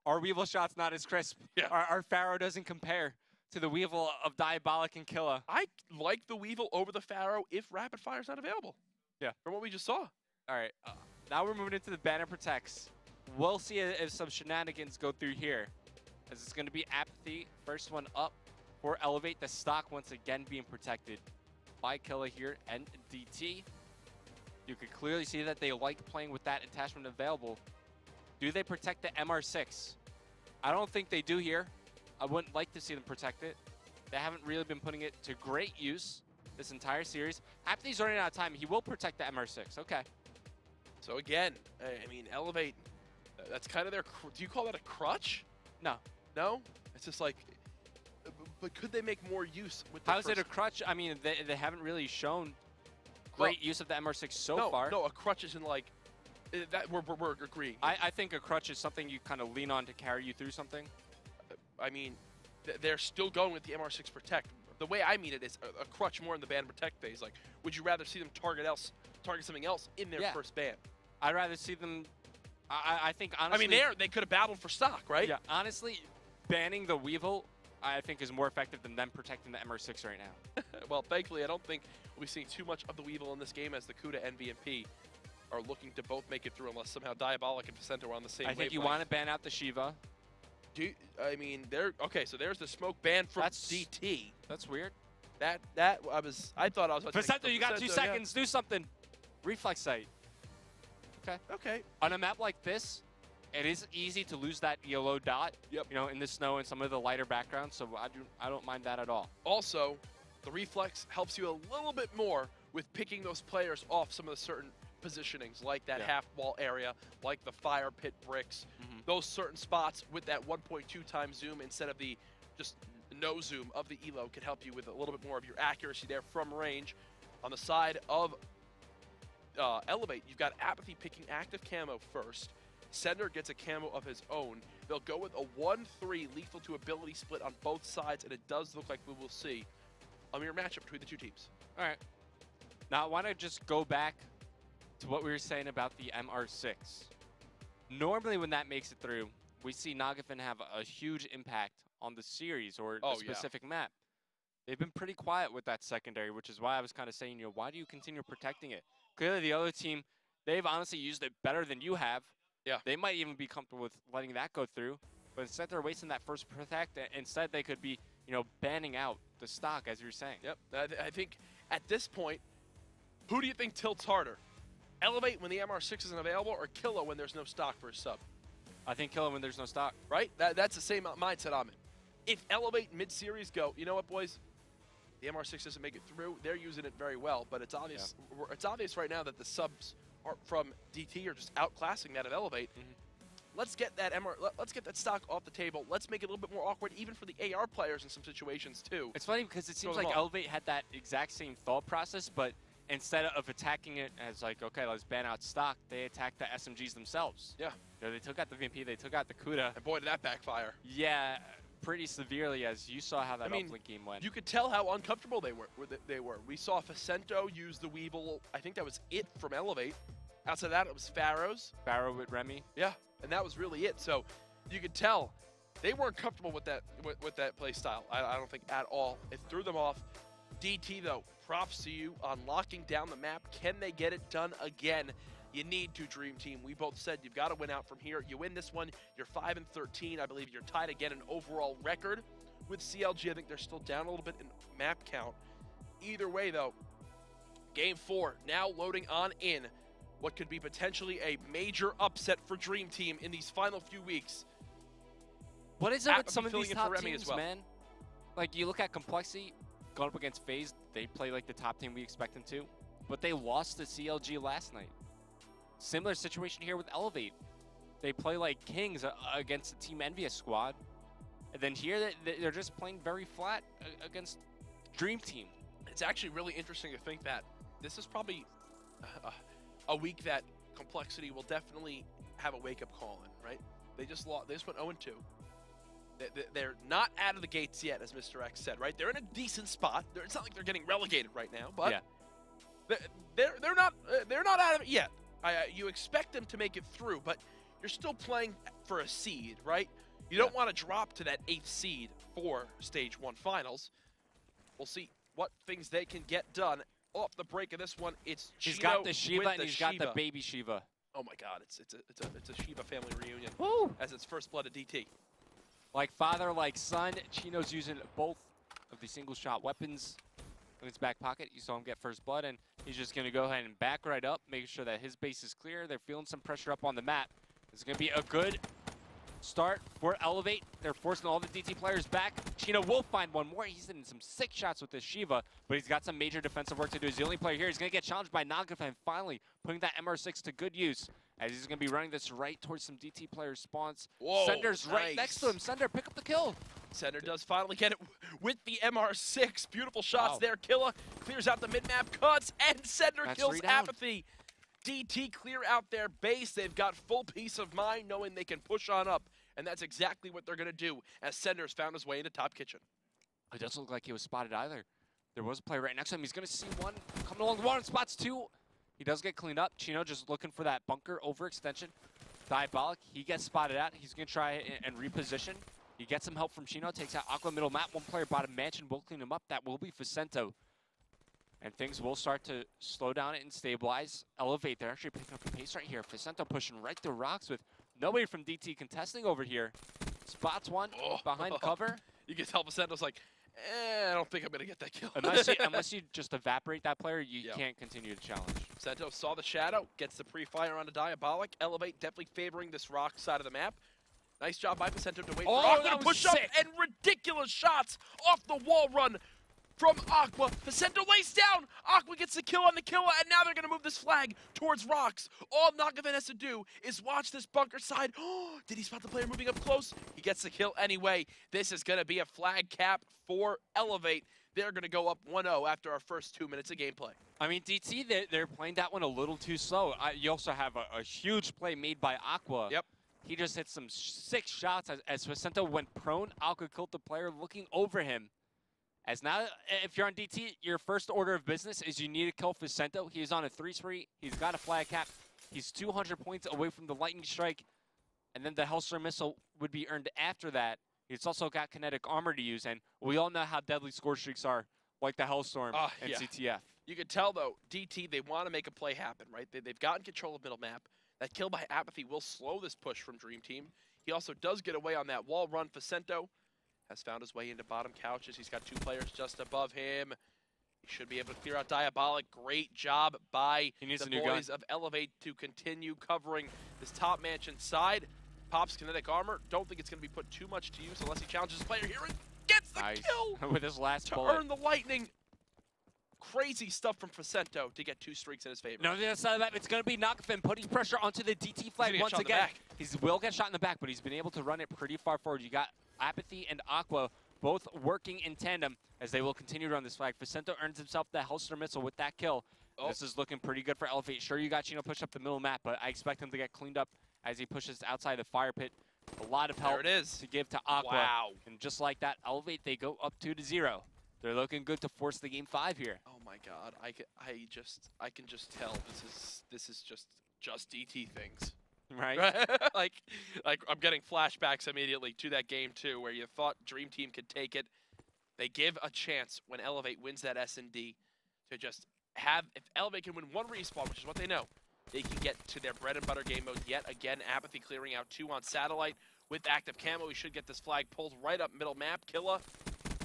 our Weevil shot's not as crisp. Yeah. Our Pharaoh doesn't compare to the Weevil of Diabolic and Killa. I like the Weevil over the Pharaoh if Rapid Fire's not available. Yeah. From what we just saw. All right. Now we're moving into the banner protects. We'll see if some shenanigans go through here. As it's going to be Apathy, first one up for eLevate. The stock once again being protected by Killa here and DT. You could clearly see that they like playing with that attachment available. Do they protect the MR6? I don't think they do here. I wouldn't like to see them protect it. They haven't really been putting it to great use this entire series. Apathy's running out of time. He will protect the MR6. Okay. So again, I mean, eLevate, that's kind of their, do you call that a crutch? No. No? It's just like, but could they make more use with the How is it a crutch? I mean, they haven't really shown great use of the MR6 so far. No, a crutch isn't like, that we're agreeing. I think a crutch is something you kind of lean on to carry you through something. I mean, they're still going with the MR6 Protect. The way I mean it is a crutch more in the ban Protect phase. Like, would you rather see them target something else in their first ban? I'd rather see them, I think, honestly. I mean, they could have battled for stock, right? Yeah, honestly, banning the Weevil, I think, is more effective than them protecting the MR6 right now. Well, thankfully, I don't think we'll be seeing too much of the Weevil in this game, as the CUDA and VMP are looking to both make it through, unless somehow Diabolic and Vicento are on the same wavelength. I think you want to ban out the Shiva. I mean, okay, so there's the smoke ban from DT. That's weird. I thought I was about to Vicento, you got 2 seconds. Do something. Reflex sight. Okay. Okay. On a map like this, it is easy to lose that yellow dot, Yep. you know, in the snow and some of the lighter backgrounds. So I don't mind that at all. Also, the reflex helps you a little bit more with picking those players off some of the certain positionings, like that half wall area, like the fire pit bricks, those certain spots with that 1.2 times zoom instead of the just no zoom of the elo could help you with a little bit more of your accuracy there from range. On the side of eLevate, you've got Apathy picking active camo first. Sender gets a camo of his own. They'll go with a 1-3 lethal to ability split on both sides, and it does look like we will see a mirror matchup between the two teams. All right. Now I want to just go back to what we were saying about the MR6. Normally when that makes it through, we see Nagafin have a huge impact on the series or the specific map. They've been pretty quiet with that secondary, which is why I was kind of saying, you know, why do you continue protecting it? Clearly the other team, they've honestly used it better than you have. Yeah. They might even be comfortable with letting that go through, but instead they're wasting that first protect. Instead they could be, you know, banning out the stock, as you were saying. Yep. I think at this point, who do you think tilts harder? eLevate when the MR6 isn't available, or Killa when there's no stock for a sub? I think Killa when there's no stock. Right? That's the same mindset I'm in. If eLevate mid-series go, you know what, boys? The MR6 doesn't make it through. They're using it very well, but it's obvious. Yeah. It's obvious right now that the subs from DT are just outclassing that of eLevate. Let's get that let's get that stock off the table. Let's make it a little bit more awkward, even for the AR players in some situations too. It's funny because it seems like eLevate had that exact same thought process, but instead of attacking it as like, okay, let's ban out stock, they attacked the SMGs themselves. Yeah. You know, they took out the VMP, they took out the Kuda. And boy, did that backfire. Yeah, pretty severely, as you saw how that uplink game went. You could tell how uncomfortable they were. We saw Facento use the Weevil. I think that was it from eLevate. Outside of that, it was Pharaoh's. Pharaoh with Remy. Yeah, and that was really it. So you could tell they weren't comfortable with that play style. I don't think at all. It threw them off. DT, though, props to you on locking down the map. Can they get it done again? You need to, Dream Team. We both said you've got to win out from here. You win this one, you're 5-13. I believe you're tied again in overall record with CLG. I think they're still down a little bit in map count. Either way, though, Game 4 now loading on in. What could be potentially a major upset for Dream Team in these final few weeks. What is it with some of these top teams, man? Like, you look at Complexity, going up against FaZe, they play like the top team we expect them to, but they lost to CLG last night. Similar situation here with eLevate. They play like kings against the Team Envious squad, and then here they're just playing very flat against Dream Team. It's actually really interesting to think that this is probably a week that Complexity will definitely have a wake-up call in, right? They just lost. They just went 0-2. They're not out of the gates yet, as Mr. X said, right? They're in a decent spot. It's not like they're getting relegated right now, but they're not out of it yet. You expect them to make it through, but you're still playing for a seed, right? You don't want to drop to that 8th seed for Stage 1 Finals. We'll see what things they can get done. Off the break of this one, it's He's got the Shiva and he's got the baby Shiva. Oh my God, it's a Shiva family reunion. Woo! As its first blood at DT. Like father, like son, Chino's using both of the single shot weapons in his back pocket. You saw him get first blood, and he's just going to go ahead and back right up, make sure that his base is clear. They're feeling some pressure up on the map. It's going to be a good start for eLevate. They're forcing all the DT players back. Chino will find one more. He's hitting some sick shots with this Shiva, but he's got some major defensive work to do. He's the only player here. He's going to get challenged by Nagafin, finally putting that MR6 to good use, as he's going to be running this right towards some DT player spawns. Whoa, Sender's right next to him. Sender, pick up the kill. Sender does finally get it with the MR6. Beautiful shots there. Killa clears out the mid-map cuts, and Sender kills Apathy. DT clear out their base. They've got full peace of mind knowing they can push on up, and that's exactly what they're going to do as Sender's found his way into top kitchen. It doesn't look like he was spotted either. There was a player right next to him. He's going to see one coming along the water, spots two. He does get cleaned up. Chino just looking for that bunker overextension. Diabolic, he gets spotted out. He's going to try and reposition. He gets some help from Chino, takes out Aqua middle map. One player bottom mansion will clean him up. That will be Facento. And things will start to slow down and stabilize. eLevate, they're actually picking up the pace right here. Facento pushing right through rocks with nobody from DT contesting over here. Spots one behind cover. You can tell Facento's like, I don't think I'm going to get that kill. unless you just evaporate that player, you can't continue to challenge. Sento saw the shadow, gets the pre-fire on a Diabolic. eLevate definitely favoring this rock side of the map. Nice job by Sento to wait for Aqua to push up, and ridiculous shots off the wall run from Aqua. Sento lays down. Aqua gets the kill on the Killa, and now they're going to move this flag towards rocks. All Nagavan has to do is watch this bunker side. Oh, did he spot the player moving up close? He gets the kill anyway. This is going to be a flag cap for eLevate. They're going to go up 1-0 after our first 2 minutes of gameplay. I mean, DT, they're playing that one a little too slow. You also have a huge play made by Aqua. Yep. He just hit some 6 shots as Sento went prone. Aqua killed the player looking over him. As now, if you're on DT, your first order of business is you need to kill Sento. He's on a 3 spree. He's got a flag cap. He's 200 points away from the lightning strike. And then the Hellstorm missile would be earned after that. He's also got kinetic armor to use, and we all know how deadly score streaks are, like the Hellstorm and CTF. You can tell, though, DT, they want to make a play happen, right? They've gotten control of middle map. That kill by Apathy will slow this push from Dream Team. He also does get away on that wall run. Sento has found his way into bottom couches. He's got 2 players just above him. He should be able to clear out Diabolic. Great job by the boys of eLevate to continue covering this top mansion side. Pops kinetic armor. Don't think it's going to be put too much to use unless he challenges the player here and gets the kill with his last to bullet. earn the lightning. Crazy stuff from Sento to get 2 streaks in his favor. No, the other side of that, it's going to be Nagavan putting pressure onto the DT flag once again. He will get shot in the back, but he's been able to run it pretty far forward. You got Apathy and Aqua both working in tandem as they will continue to run this flag. Sento earns himself the Hellstorm missile with that kill. Oh. This is looking pretty good for eLevate. Sure, you got Chino push up the middle map, but I expect him to get cleaned up as he pushes outside the fire pit. A lot of help to give to Aqua. Wow. And just like that, eLevate, they go up 2-0. They're looking good to force the game 5 here. Oh my God, I can just tell this is just DT things, right? like I'm getting flashbacks immediately to that game too, where you thought Dream Team could take it. They give a chance when eLevate wins that S&D to just have, if eLevate can win 1 respawn, which is what they know, they can get to their bread and butter game mode yet again. Apathy clearing out 2 on satellite with active camo. We should get this flag pulled right up middle map. Killa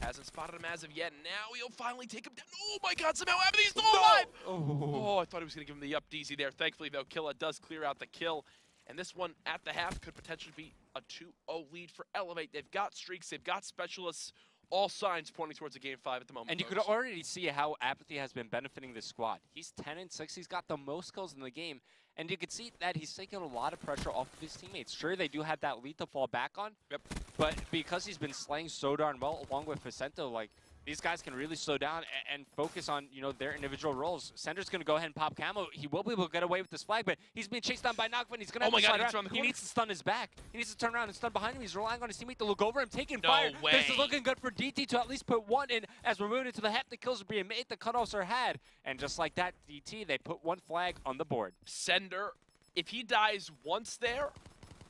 hasn't spotted him as of yet. Now he'll finally take him down. Oh my God, somehow Apathy's still alive! Oh, I thought he was going to give him the up DZ there. Thankfully, though, Killa does clear out the kill. And this one at the half could potentially be a 2-0 lead for eLevate. They've got streaks, they've got specialists. All signs pointing towards a game 5 at the moment. And you could already see how Apathy has been benefiting this squad. He's 10-6. He's got the most kills in the game. And you can see that he's taking a lot of pressure off of his teammates. Sure, they do have that lead to fall back on. Yep. But because he's been slaying so darn well, along with Sento, like, these guys can really slow down and focus on, you know, their individual roles. Sender's going to go ahead and pop camo. He will be able to get away with this flag, but he's being chased down by Nagavan. He's going to have to slide around. He needs to stun his back. He needs to turn around and stun behind him. He's relying on his teammate to look over him, taking fire. Way. This is looking good for DT to at least put 1 in as we're moving into the half. The kills are being made. The cutoffs are had. And just like that, DT, they put 1 flag on the board. Sender, if he dies once there,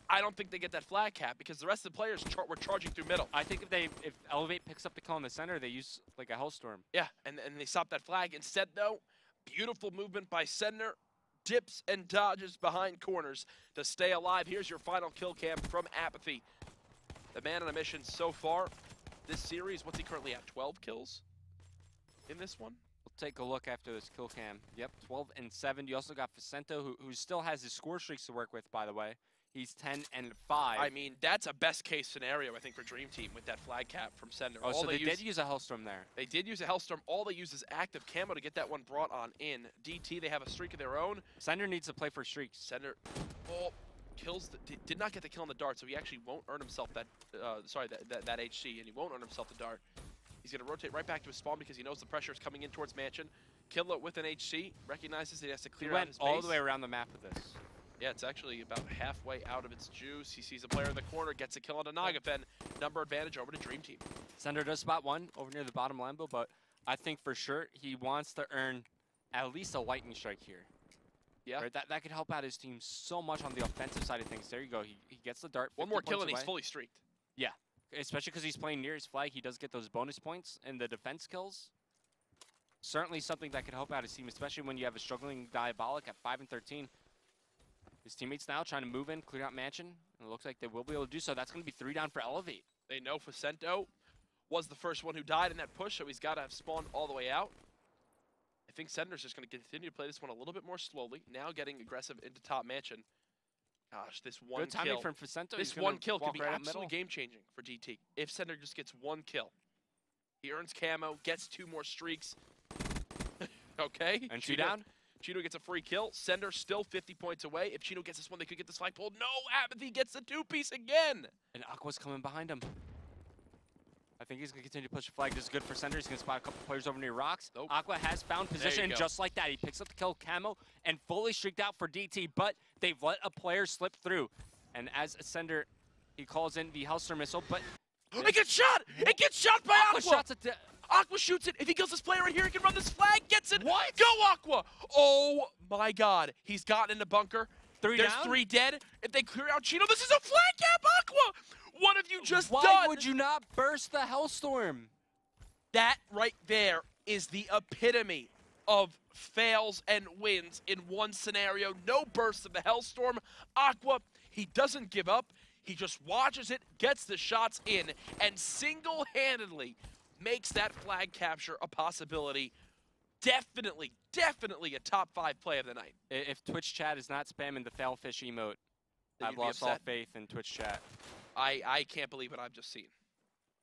I don't think they get that flag cap because the rest of the players were charging through middle. I think if eLevate picks up the kill in the center, they use like a Hellstorm. Yeah, and they stop that flag. Instead, though, beautiful movement by Sender, dips and dodges behind corners to stay alive. Here's your final kill cam from Apathy. The man on a mission so far this series. What's he currently at? 12 kills in this one? We'll take a look after this kill cam. Yep, 12 and 7. You also got Sento, who still has his score streaks to work with, by the way. He's 10 and 5. I mean, that's a best case scenario, I think, for Dream Team with that flag cap from Sender. Oh, so they did use a Hellstorm there. They did use a Hellstorm. All they use is active camo to get that one brought on in. DT, they have a streak of their own. Sender needs to play for streaks. Sender, kills, did not get the kill on the dart, so he actually won't earn himself that, that HC, and he won't earn himself the dart. He's going to rotate right back to his spawn because he knows the pressure is coming in towards Mansion. Killa with an HC, recognizes he has to clear out his base. He went all the way around the map with this. Yeah, it's actually about halfway out of its juice. He sees a player in the corner, gets a kill on a Nagavan. Number advantage over to Dream Team. Sender does spot 1 over near the bottom Lambo, but I think for sure he wants to earn at least a lightning strike here. Yeah. Right? That could help out his team so much on the offensive side of things. There you go. He gets the dart. 1 more kill and he's fully streaked. Yeah, especially because he's playing near his flag. He does get those bonus points in the defense kills. Certainly something that could help out his team, especially when you have a struggling Diabolic at 5 and 13. His teammates now trying to move in, clear out Mansion. And it looks like they will be able to do so. That's going to be 3 down for eLevate. They know Sento was the first one who died in that push, so he's got to have spawned all the way out. I think Sender's just going to continue to play this one a little bit more slowly, now getting aggressive into top mansion. Gosh, this one Good timing kill. from Facento. This one kill could be absolutely game-changing for DT. If Sender just gets one kill. He earns camo, gets 2 more streaks. Okay. And Chino down. Chino gets a free kill. Sender still 50 points away. If Chino gets this one, they could get this flag pulled. No, Apathy gets the 2-piece again. And Aqua's coming behind him. I think he's going to continue to push the flag. This is good for Sender. He's going to spot a couple players over near rocks. Nope. Aqua has found position just like that. He picks up the kill camo and fully streaked out for DT, but they've let a player slip through. And as Sender, he calls in the Hellstorm missile, but... It gets shot! It gets shot by Aqua! Aqua shoots it. If he kills this player right here, he can run this flag, gets it. What? Go, Aqua! Oh, my God. He's gotten in the bunker. There's down? 3 dead. If they clear out Chino, this is a flag cap, Aqua! What have you just done? Why would you not burst the Hellstorm? That right there is the epitome of fails and wins in one scenario. No burst of the Hellstorm. Aqua, he doesn't give up. He just watches it, gets the shots in, and single-handedly makes that flag capture a possibility. Definitely, definitely a top 5 play of the night. If Twitch chat is not spamming the failfish emote, I've lost all faith in Twitch chat. I can't believe what I've just seen.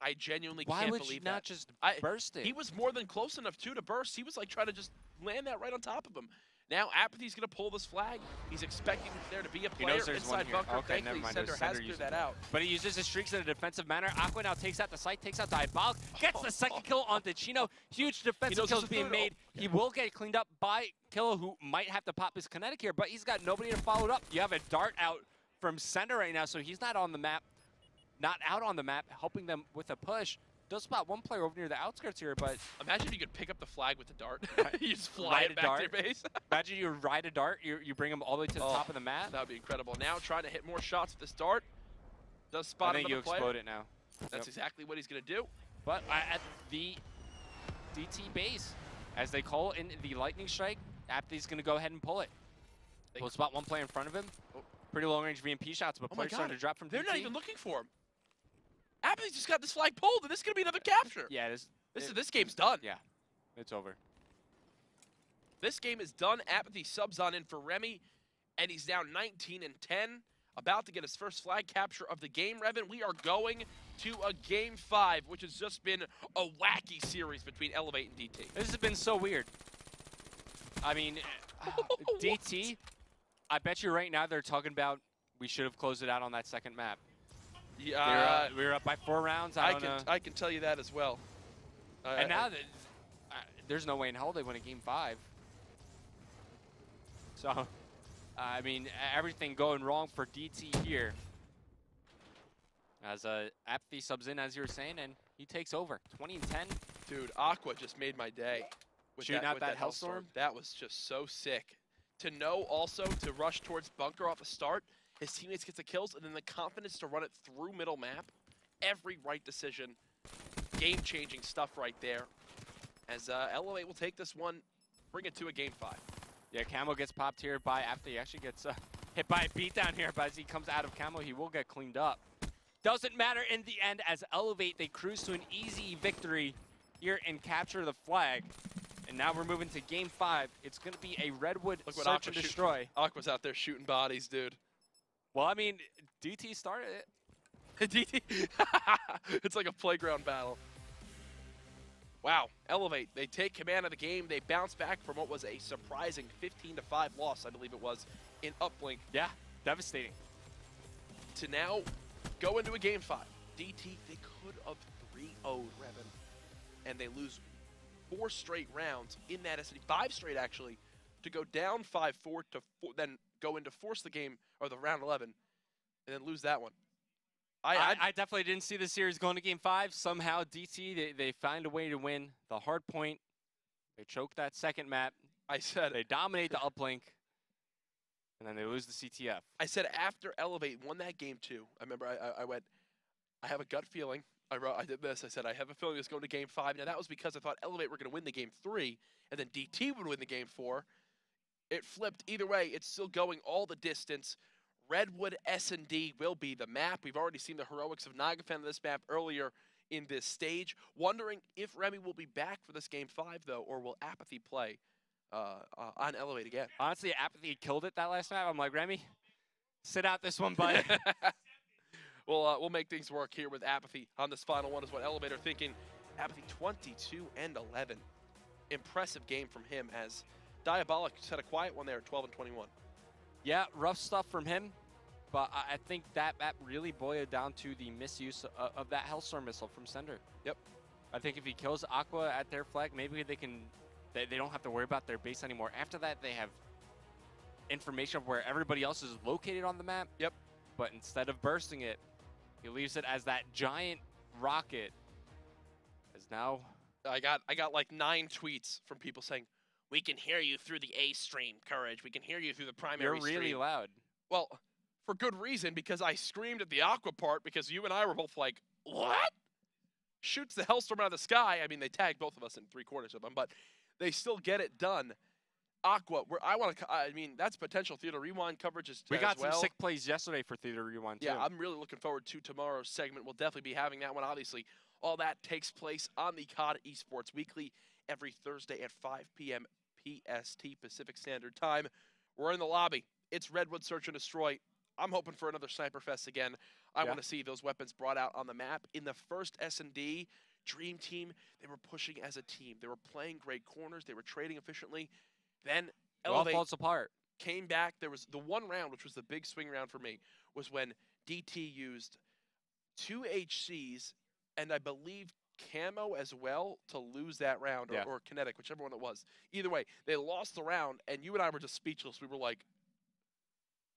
I genuinely can't believe that. Why would you not just burst it? He was more than close enough, too, to burst. He was, like, trying to just land that right on top of him. Now, Apathy's going to pull this flag. He's expecting there to be a player inside bunker. Okay, never mind. Sender has cleared that out. But he uses his streaks in a defensive manner. Aqua now takes out the site, takes out Diabolic, gets the second kill onto Chino. Huge defensive kills being made. He will get cleaned up by Killa, who might have to pop his kinetic here, but he's got nobody to follow it up. You have a dart out from Sender right now, so he's not on the map. Not out on the map, helping them with a push. Does spot one player over near the outskirts here, but... Imagine if you could pick up the flag with the dart. You just fly it back to your base. Imagine you ride a dart, you bring him all the way to the top of the map. That would be incredible. Now trying to hit more shots with this dart. Does spot another player. I think you explode it now. That's exactly what he's going to do. But at the DT base, as they call in the lightning strike, Apathy's going to go ahead and pull it. We'll spot one player in front of him. Pretty long-range VMP shots, but players starting to drop from DT. They're not even looking for him. Apathy just got this flag pulled, and this is going to be another capture. Yeah, this game's done. Yeah, it's over. This game is done. Apathy subs on in for Remy, and he's now 19-10, about to get his first flag capture of the game. Revan, we are going to a Game 5, which has just been a wacky series between eLevate and DT. This has been so weird. I mean, DT, I bet you right now they're talking about we should have closed it out on that second map. Yeah, we were up by 4 rounds. I can tell you that as well. And now there's no way in hell they win a Game 5. So, I mean, everything going wrong for DT here. As Apathy subs in, as you were saying, and he takes over. 20-10. Dude, Aqua just made my day. Shooting out that Hellstorm. That was just so sick. To know also to rush towards bunker off the start. His teammates get the kills, and then the confidence to run it through middle map. Every right decision. Game-changing stuff right there. As eLevate will take this one, bring it to a Game 5. Yeah, Camo gets popped here by after he actually gets hit by a beatdown here, but as he comes out of Camo, he will get cleaned up. Doesn't matter in the end, as eLevate, they cruise to an easy victory here and capture the flag. And now we're moving to Game 5. It's going to be a Redwood search and destroy. Aqua's out there shooting bodies, dude. Well, I mean, DT started it. DT? It's like a playground battle. Wow, eLevate, they take command of the game. They bounce back from what was a surprising 15-5 loss, I believe it was, in UPLINK. Yeah, devastating. To now go into a Game 5. DT, they could have 3-0'd Revan, and they lose 4 straight rounds in that SD. 5 straight, actually, to go down 5-4 to then go into force the game, or the round 11, and then lose that one. I definitely didn't see the series going to Game 5. Somehow, DT, they find a way to win the hard point. They choke that second map. I said they dominate the uplink, and then they lose the CTF. I said after eLevate won that Game 2, I remember I went, I have a gut feeling. I did this. I said, I have a feeling it's going to Game 5. Now, that was because I thought eLevate were going to win the Game 3, and then DT would win the Game 4. It flipped. Either way, it's still going all the distance. Redwood S&D will be the map. We've already seen the heroics of Nagafen on this map earlier in this stage. Wondering if Remy will be back for this Game 5, though, or will Apathy play on eLevate again? Honestly, Apathy killed it that last map. I'm like, Remy, sit out this one, bud. We'll make things work here with Apathy on this final one is what eLevate are thinking. Apathy 22-11. Impressive game from him as Diabolic just had a quiet one there at 12-21. Yeah, rough stuff from him, but I think that really boiled down to the misuse of that Hellstorm missile from Sender. Yep. I think if he kills Aqua at their flag, maybe they can, they don't have to worry about their base anymore. After that, they have information of where everybody else is located on the map. Yep. But instead of bursting it, he leaves it as that giant rocket. As now, I got like 9 tweets from people saying, "We can hear you through the A stream, Courage. We can hear you through the primary stream." You're really loud. Well, for good reason, because I screamed at the Aqua part because you and I were both like, "What?" Shoots the Hellstorm out of the sky. I mean, they tagged both of us in 3/4 of them, but they still get it done. Aqua, I mean, that's potential Theater Rewind coverage as well. We got some sick plays yesterday for Theater Rewind, too. Yeah, I'm really looking forward to tomorrow's segment. We'll definitely be having that one, obviously. All that takes place on the COD Esports Weekly every Thursday at 5 p.m. PST, Pacific Standard Time. We're in the lobby. It's Redwood Search and Destroy. I'm hoping for another Sniper Fest again. I want to see those weapons brought out on the map. In the first S&D, Dream Team, they were pushing as a team. They were playing great corners. They were trading efficiently. Then eLevate falls apart. Came back. There was the one round, which was the big swing round for me, was when DT used 2 HCs and I believe Camo as well to lose that round, or Kinetic, whichever one it was. Either way, they lost the round, and you and I were just speechless. We were like,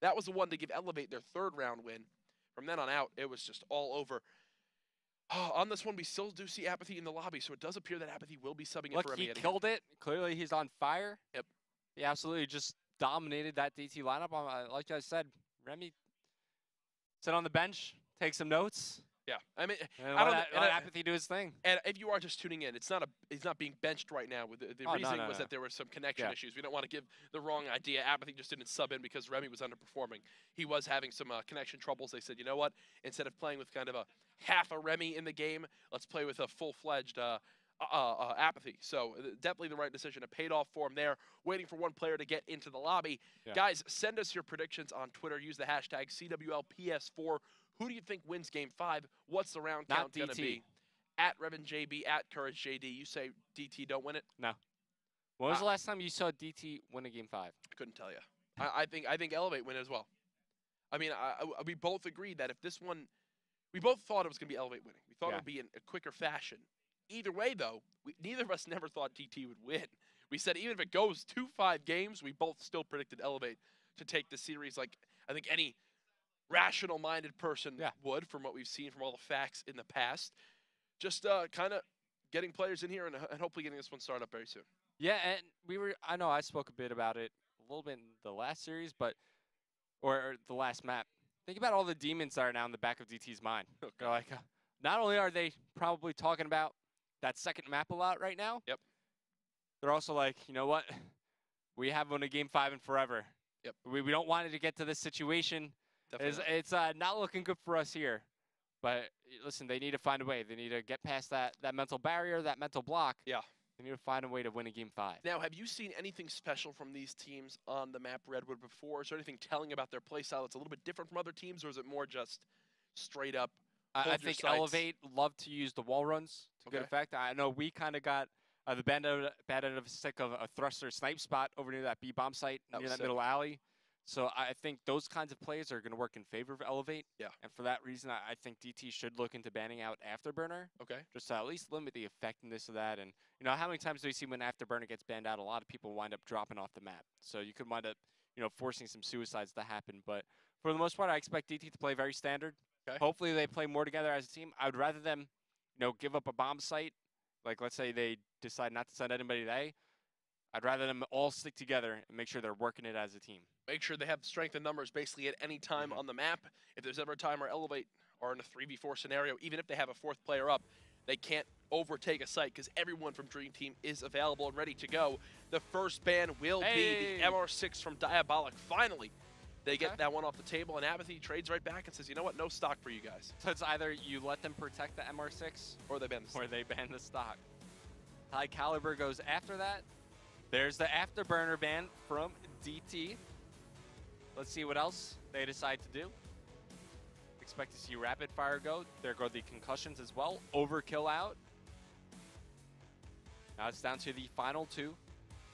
that was the one to give eLevate their 3rd round win. From then on out, it was just all over. On this one, we still do see Apathy in the lobby, so it does appear that Apathy will be subbing in for Remy. He killed it. Clearly, he's on fire. Yep. He absolutely just dominated that DT lineup. Like I said, Remy, sit on the bench, take some notes. Yeah, I mean, let Apathy do his thing. And if you are just tuning in, he's not being benched right now. With the reasoning was that there were some connection issues. We don't want to give the wrong idea. Apathy just didn't sub in because Remy was underperforming. He was having some connection troubles. They said, you know what? Instead of playing with kind of a half a Remy in the game, let's play with a full-fledged Apathy. So definitely the right decision. It paid off for him there. Waiting for one player to get into the lobby. Yeah. Guys, send us your predictions on Twitter. Use the hashtag CWLPS4. Who do you think wins Game 5? What's the round count going to be? At RevanJB, at CourageJD. You say DT don't win it? No. When was the last time you saw DT win a Game 5? I couldn't tell you. I think eLevate win as well. I mean, we both agreed that if this one, we both thought it was going to be eLevate winning. We thought it would be in a quicker fashion. Either way, though, neither of us never thought DT would win. We said even if it goes 2-5 games, we both still predicted eLevate to take the series like I think any rational-minded person would, from what we've seen from all the facts in the past. Just kind of getting players in here and hopefully getting this one started up very soon. Yeah, and I know I spoke a bit about it a little bit in the last series, or the last map. Think about all the demons that are now in the back of DT's mind. Okay. They're like, not only are they probably talking about that second map a lot right now, they're also like, you know what? We haven't won a Game 5 in forever. Yep. We don't want it to get to this situation. It's not looking good for us here. But listen, they need to find a way. They need to get past that mental barrier, that mental block. Yeah. They need to find a way to win a Game 5. Now, have you seen anything special from these teams on the map Redwood before? Is there anything telling about their play style that's a little bit different from other teams, or is it more just straight up? I think eLevate love to use the wall runs to good effect. I know we kind of got the bad end of a stick of a thruster snipe spot over near that B-bomb site near that middle alley. So I think those kinds of plays are going to work in favor of eLevate. Yeah. And for that reason, I think DT should look into banning out Afterburner. Okay. Just to at least limit the effectiveness of that. And, you know, how many times do we see when Afterburner gets banned out, a lot of people wind up dropping off the map. So you could wind up, you know, forcing some suicides to happen. But for the most part, I expect DT to play very standard. Okay. Hopefully they play more together as a team. I would rather them, you know, give up a bomb site. Like, let's say they decide not to send anybody to A. I'd rather them all stick together and make sure they're working it as a team. Make sure they have strength in numbers basically at any time on the map. If there's ever a time where eLevate are in a 3v4 scenario, even if they have a 4th player up, they can't overtake a site because everyone from Dream Team is available and ready to go. The first ban will be the MR6 from Diabolic. Finally, They get that one off the table, and Apathy trades right back and says, you know what, no stock for you guys. So it's either you let them protect the MR6 or they ban the stock. Or they ban the stock. High Caliber goes after that. There's the Afterburner ban from DT. Let's see what else they decide to do. Expect to see Rapid Fire go. There go the concussions as well. Overkill out. Now it's down to the final 2.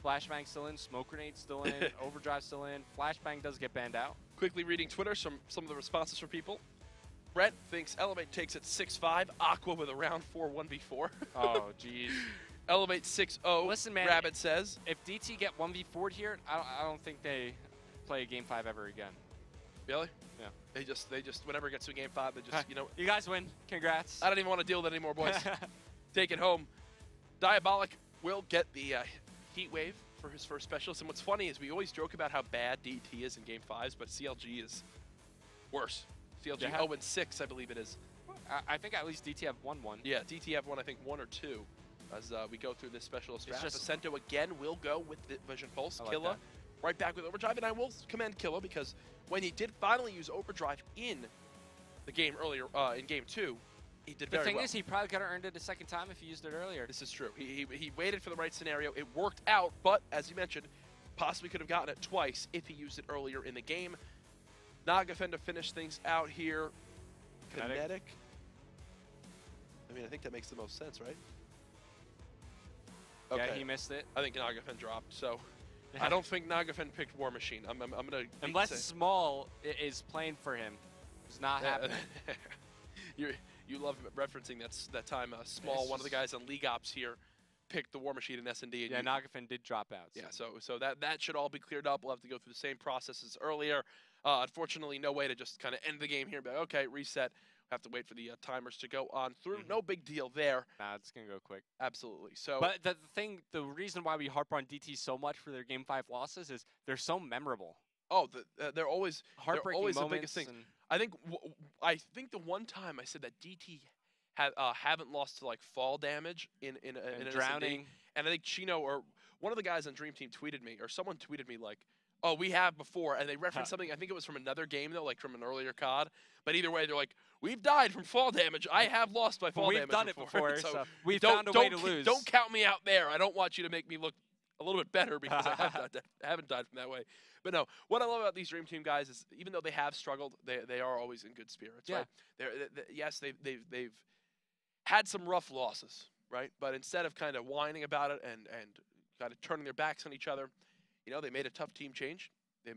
Flashbang still in, Smoke Grenade still in, Overdrive still in. Flashbang does get banned out. Quickly reading Twitter, some of the responses from people. Brett thinks eLevate takes it 6-5. Aqua with a round 4 1v4. Oh, jeez. eLevate 6-0. Listen, man. Rabbit says, if DT get 1v4'd here, I don't think they play Game 5 ever again. Really? Yeah. They just whenever it gets to Game 5, they just, you know. You guys win. Congrats. I don't even want to deal with it anymore, boys. Take it home. Diabolic will get the Heat Wave for his first specialist. And what's funny is we always joke about how bad DT is in Game 5s, but CLG is worse. CLG 0-6, I believe it is. I think at least DT have won one. Yeah, DT have won, I think, 1 or 2 as we go through this specialist draft. Ascento again will go with the Vision Pulse. Like Killa right back with Overdrive, and I will commend Killa because when he did finally use Overdrive in the game earlier, in Game 2, he did very well. The thing is, he probably could have earned it a second time if he used it earlier. This is true. He waited for the right scenario. It worked out, but as you mentioned, possibly could have gotten it twice if he used it earlier in the game. Nagafen to finish things out here. Kinetic. I mean, I think that makes the most sense, right? Okay. Yeah, he missed it. I think Nagafen dropped, so I don't think Nagafen picked War Machine. I'm gonna unless Small is playing for him. It's not happening. You love referencing that time. Small, one of the guys on League Ops here, picked the War Machine in S&D. Yeah, Nagafen did drop out. So. Yeah, so that should all be cleared up. We'll have to go through the same process as earlier. Unfortunately, no way to just kind of end the game here and be like, okay, reset. Have to wait for the timers to go on through. No big deal there. Nah, it's going to go quick. Absolutely. So, but the reason why we harp on DT so much for their Game 5 losses is they're so memorable. Oh, they're always the biggest thing. I think the one time I said that DT haven't lost to like fall damage in drowning, S&D, and I think Chino or one of the guys on Dream Team tweeted me, or someone tweeted me like, oh, we have before, and they referenced something. I think it was from another game though, like from an earlier COD. But either way, they're like, we've died from fall damage. I have lost by fall damage. We've done it before, so we found a way to lose. Don't count me out there. I don't want you to make me look a little bit better because I haven't died from that way. But no, what I love about these Dream Team guys is even though they have struggled, they are always in good spirits. Yeah. Right? Yes, they've had some rough losses, right? But instead of kind of whining about it and kind of turning their backs on each other, you know, they made a tough team change. They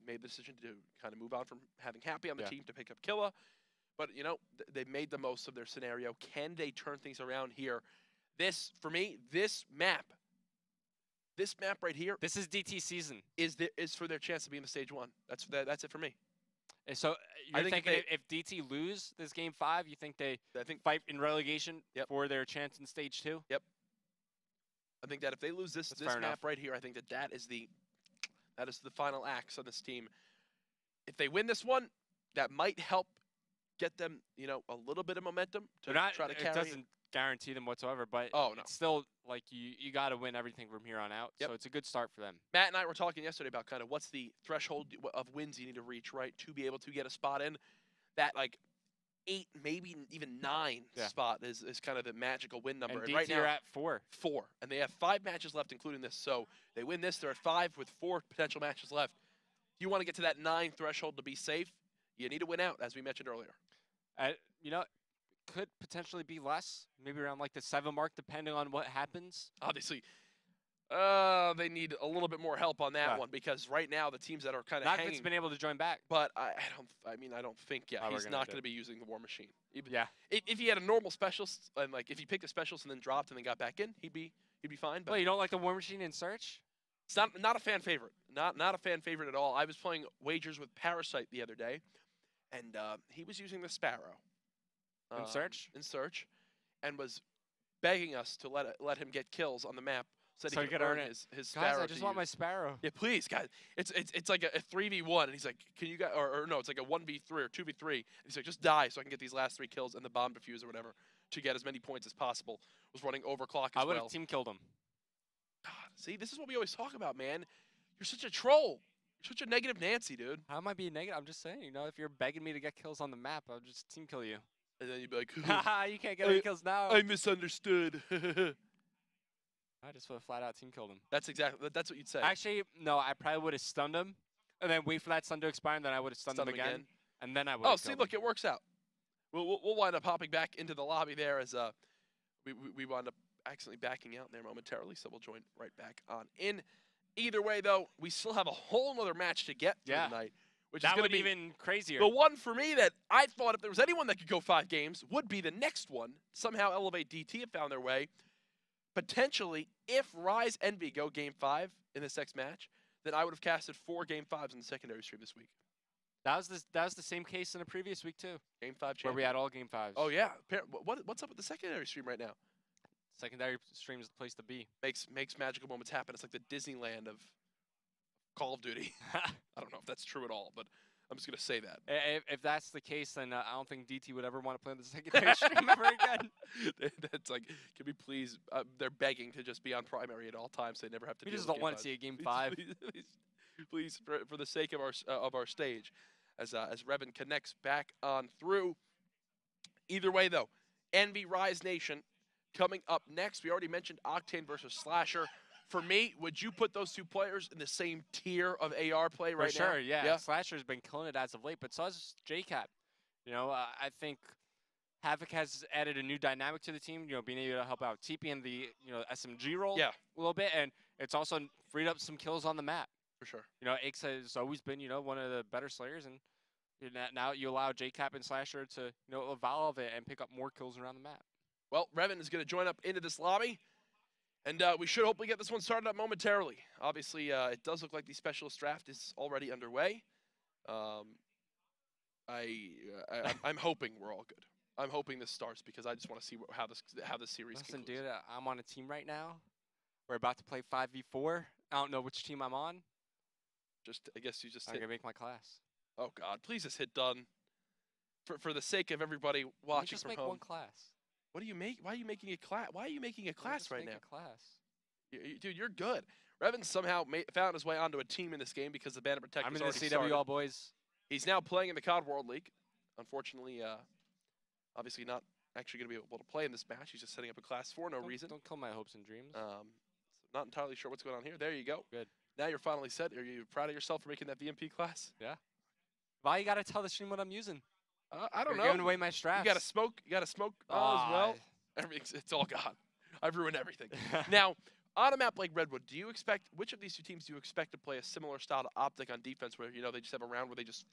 made the decision to kind of move on from having Happy on the team to pick up Killa. But, you know, they made the most of their scenario. Can they turn things around here? This, for me, this map right here. This is DT season. Is for their chance to be in the stage 1. That's it for me. And so you're thinking if DT lose this Game 5, you think they fight in relegation for their chance in stage 2? Yep. I think that if they lose this map right here, I think that is the final axe on this team. If they win this one, that might help get them, you know, a little bit of momentum to try to carry. It doesn't guarantee them whatsoever, but it's still like you got to win everything from here on out. So it's a good start for them. Matt and I were talking yesterday about kind of what's the threshold of wins you need to reach, right, to be able to get a spot in. That like 8, maybe even 9 spot is kind of the magical win number. And right now you're at 4. 4, and they have 5 matches left, including this. So they win this, they're at 5 with 4 potential matches left. If you want to get to that 9 threshold to be safe, you need to win out, as we mentioned earlier. You know, could potentially be less, maybe around like the 7 mark, depending on what happens. Obviously, they need a little bit more help on that one because right now the teams that are kind of hanging. Nagafin's been able to join back, but I don't think he's not going to be using the War Machine. If he had a normal specialist and like if he picked a specialist and then dropped and then got back in, he'd be fine. But well, you don't like the War Machine in Search? It's not a fan favorite. Not a fan favorite at all. I was playing Wagers with Parasite the other day, and he was using the Sparrow. In Search? In Search, and was begging us to let him get kills on the map so he could earn his Sparrow. Guys, I just want my Sparrow. Yeah, please, guys. It's like a 3v1, and he's like, can you guys, or no, it's like a 1v3 or 2v3. And he's like, just die so I can get these last 3 kills and the bomb defuse or whatever to get as many points as possible. Was running overclock as well. I would have team killed him. God, see, this is what we always talk about, man. You're such a troll. You're such a negative Nancy, dude. How am I being negative? I'm just saying, you know, if you're begging me to get kills on the map, I'll just team kill you. And then you'd be like, Haha, you can't get any kills now. I misunderstood. I just would have flat out team killed him. That's what you'd say. Actually, no, I probably would have stunned him, and then wait for that stun to expire, and then I would have stunned him again, and then I would. Oh, see, look, it works out. We'll wind up hopping back into the lobby there as we wound up accidentally backing out there momentarily, so we'll join right back on in. Either way, though, we still have a whole other match to get through tonight, which is going to be even crazier. The one for me that I thought if there was anyone that could go 5 games would be the next one. Somehow eLevate DT have found their way. Potentially, if Rise Envy go Game 5 in this next match, then I would have casted 4 Game 5s in the secondary stream this week. That was the same case in the previous week too. Game 5 champion. Where we had all Game 5s. Oh yeah. What's up with the secondary stream right now? Secondary stream is the place to be. Makes magical moments happen. It's like the Disneyland of Call of Duty. I don't know if that's true at all, but I'm just gonna say that. If that's the case, then I don't think DT would ever want to play on the secondary stream ever again. That's like, can we please? They're begging to just be on primary at all times. So they never have to. We deal just with don't want to see a Game 5. Please, for the sake of our stage, as Revan connects back on through. Either way, though, Envy Rise Nation coming up next. We already mentioned Octane versus Slasher. For me, would you put those 2 players in the same tier of AR play right now? For sure, yeah. Slasher's been killing it as of late, but so has JCap. You know, I think Havoc has added a new dynamic to the team, you know, being able to help out TP in the, you know, SMG role a little bit, and it's also freed up some kills on the map. For sure. You know, Ix has always been, you know, one of the better Slayers, and now you allow JCap and Slasher to, you know, evolve it and pick up more kills around the map. Well, Revan is going to join up into this lobby. And we should hopefully get this one started up momentarily. Obviously, it does look like the specialist draft is already underway. I'm hoping we're all good. I'm hoping this starts because I just want to see how this series Listen, concludes. dude, I'm on a team right now. We're about to play 5v4. I don't know which team I'm on. I guess you just I'm hit. gonna make my class. Oh God, please just hit done. For the sake of everybody watching from home. Just make one class. What do you make? Why are you making a class? Why are you making a class right now? A class. Dude, you're good. Revan somehow found his way onto a team in this game because the Bandit Protector. I'm in the CW All Boys. He's now playing in the COD World League. Unfortunately, obviously not actually going to be able to play in this match. He's just setting up a class for no reason. Don't kill my hopes and dreams. Not entirely sure what's going on here. There you go. Good. Now you're finally set. Are you proud of yourself for making that VMP class? Yeah. Why you gotta tell the stream what I'm using? I don't know. Giving away my straps. You gotta smoke as well. It's all gone. I've ruined everything. Now, on a map like Redwood, which of these 2 teams do you expect to play a similar style to Optic on defense where, you know, they just have a round where they just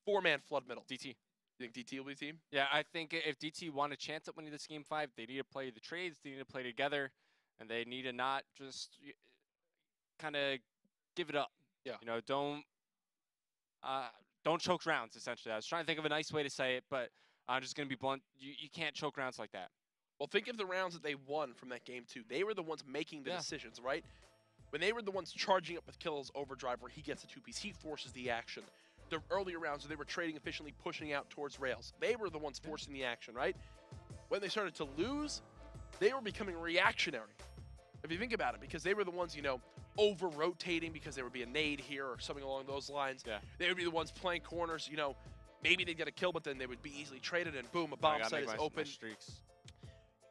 4-man flood middle? DT. You think DT will be the team? Yeah, I think if DT want a chance at winning this Game 5, they need to play the trades, they need to play together, and they need to not just kind of give it up. Yeah. You know, don't choke rounds, essentially. I was trying to think of a nice way to say it, but I'm just going to be blunt. You can't choke rounds like that. Well, think of the rounds that they won from that game, too. They were the ones making the decisions, right? When they were the ones charging up with kills, Overdrive, where he gets a 2-piece, he forces the action. The earlier rounds where they were trading efficiently, pushing out towards rails. They were the ones forcing the action, right? When they started to lose, they were becoming reactionary. If you think about it, because they were the ones, you know, over-rotating because there would be a nade here or something along those lines. Yeah. They would be the ones playing corners, you know, maybe they'd get a kill, but then they would be easily traded, and boom, a bomb site is open.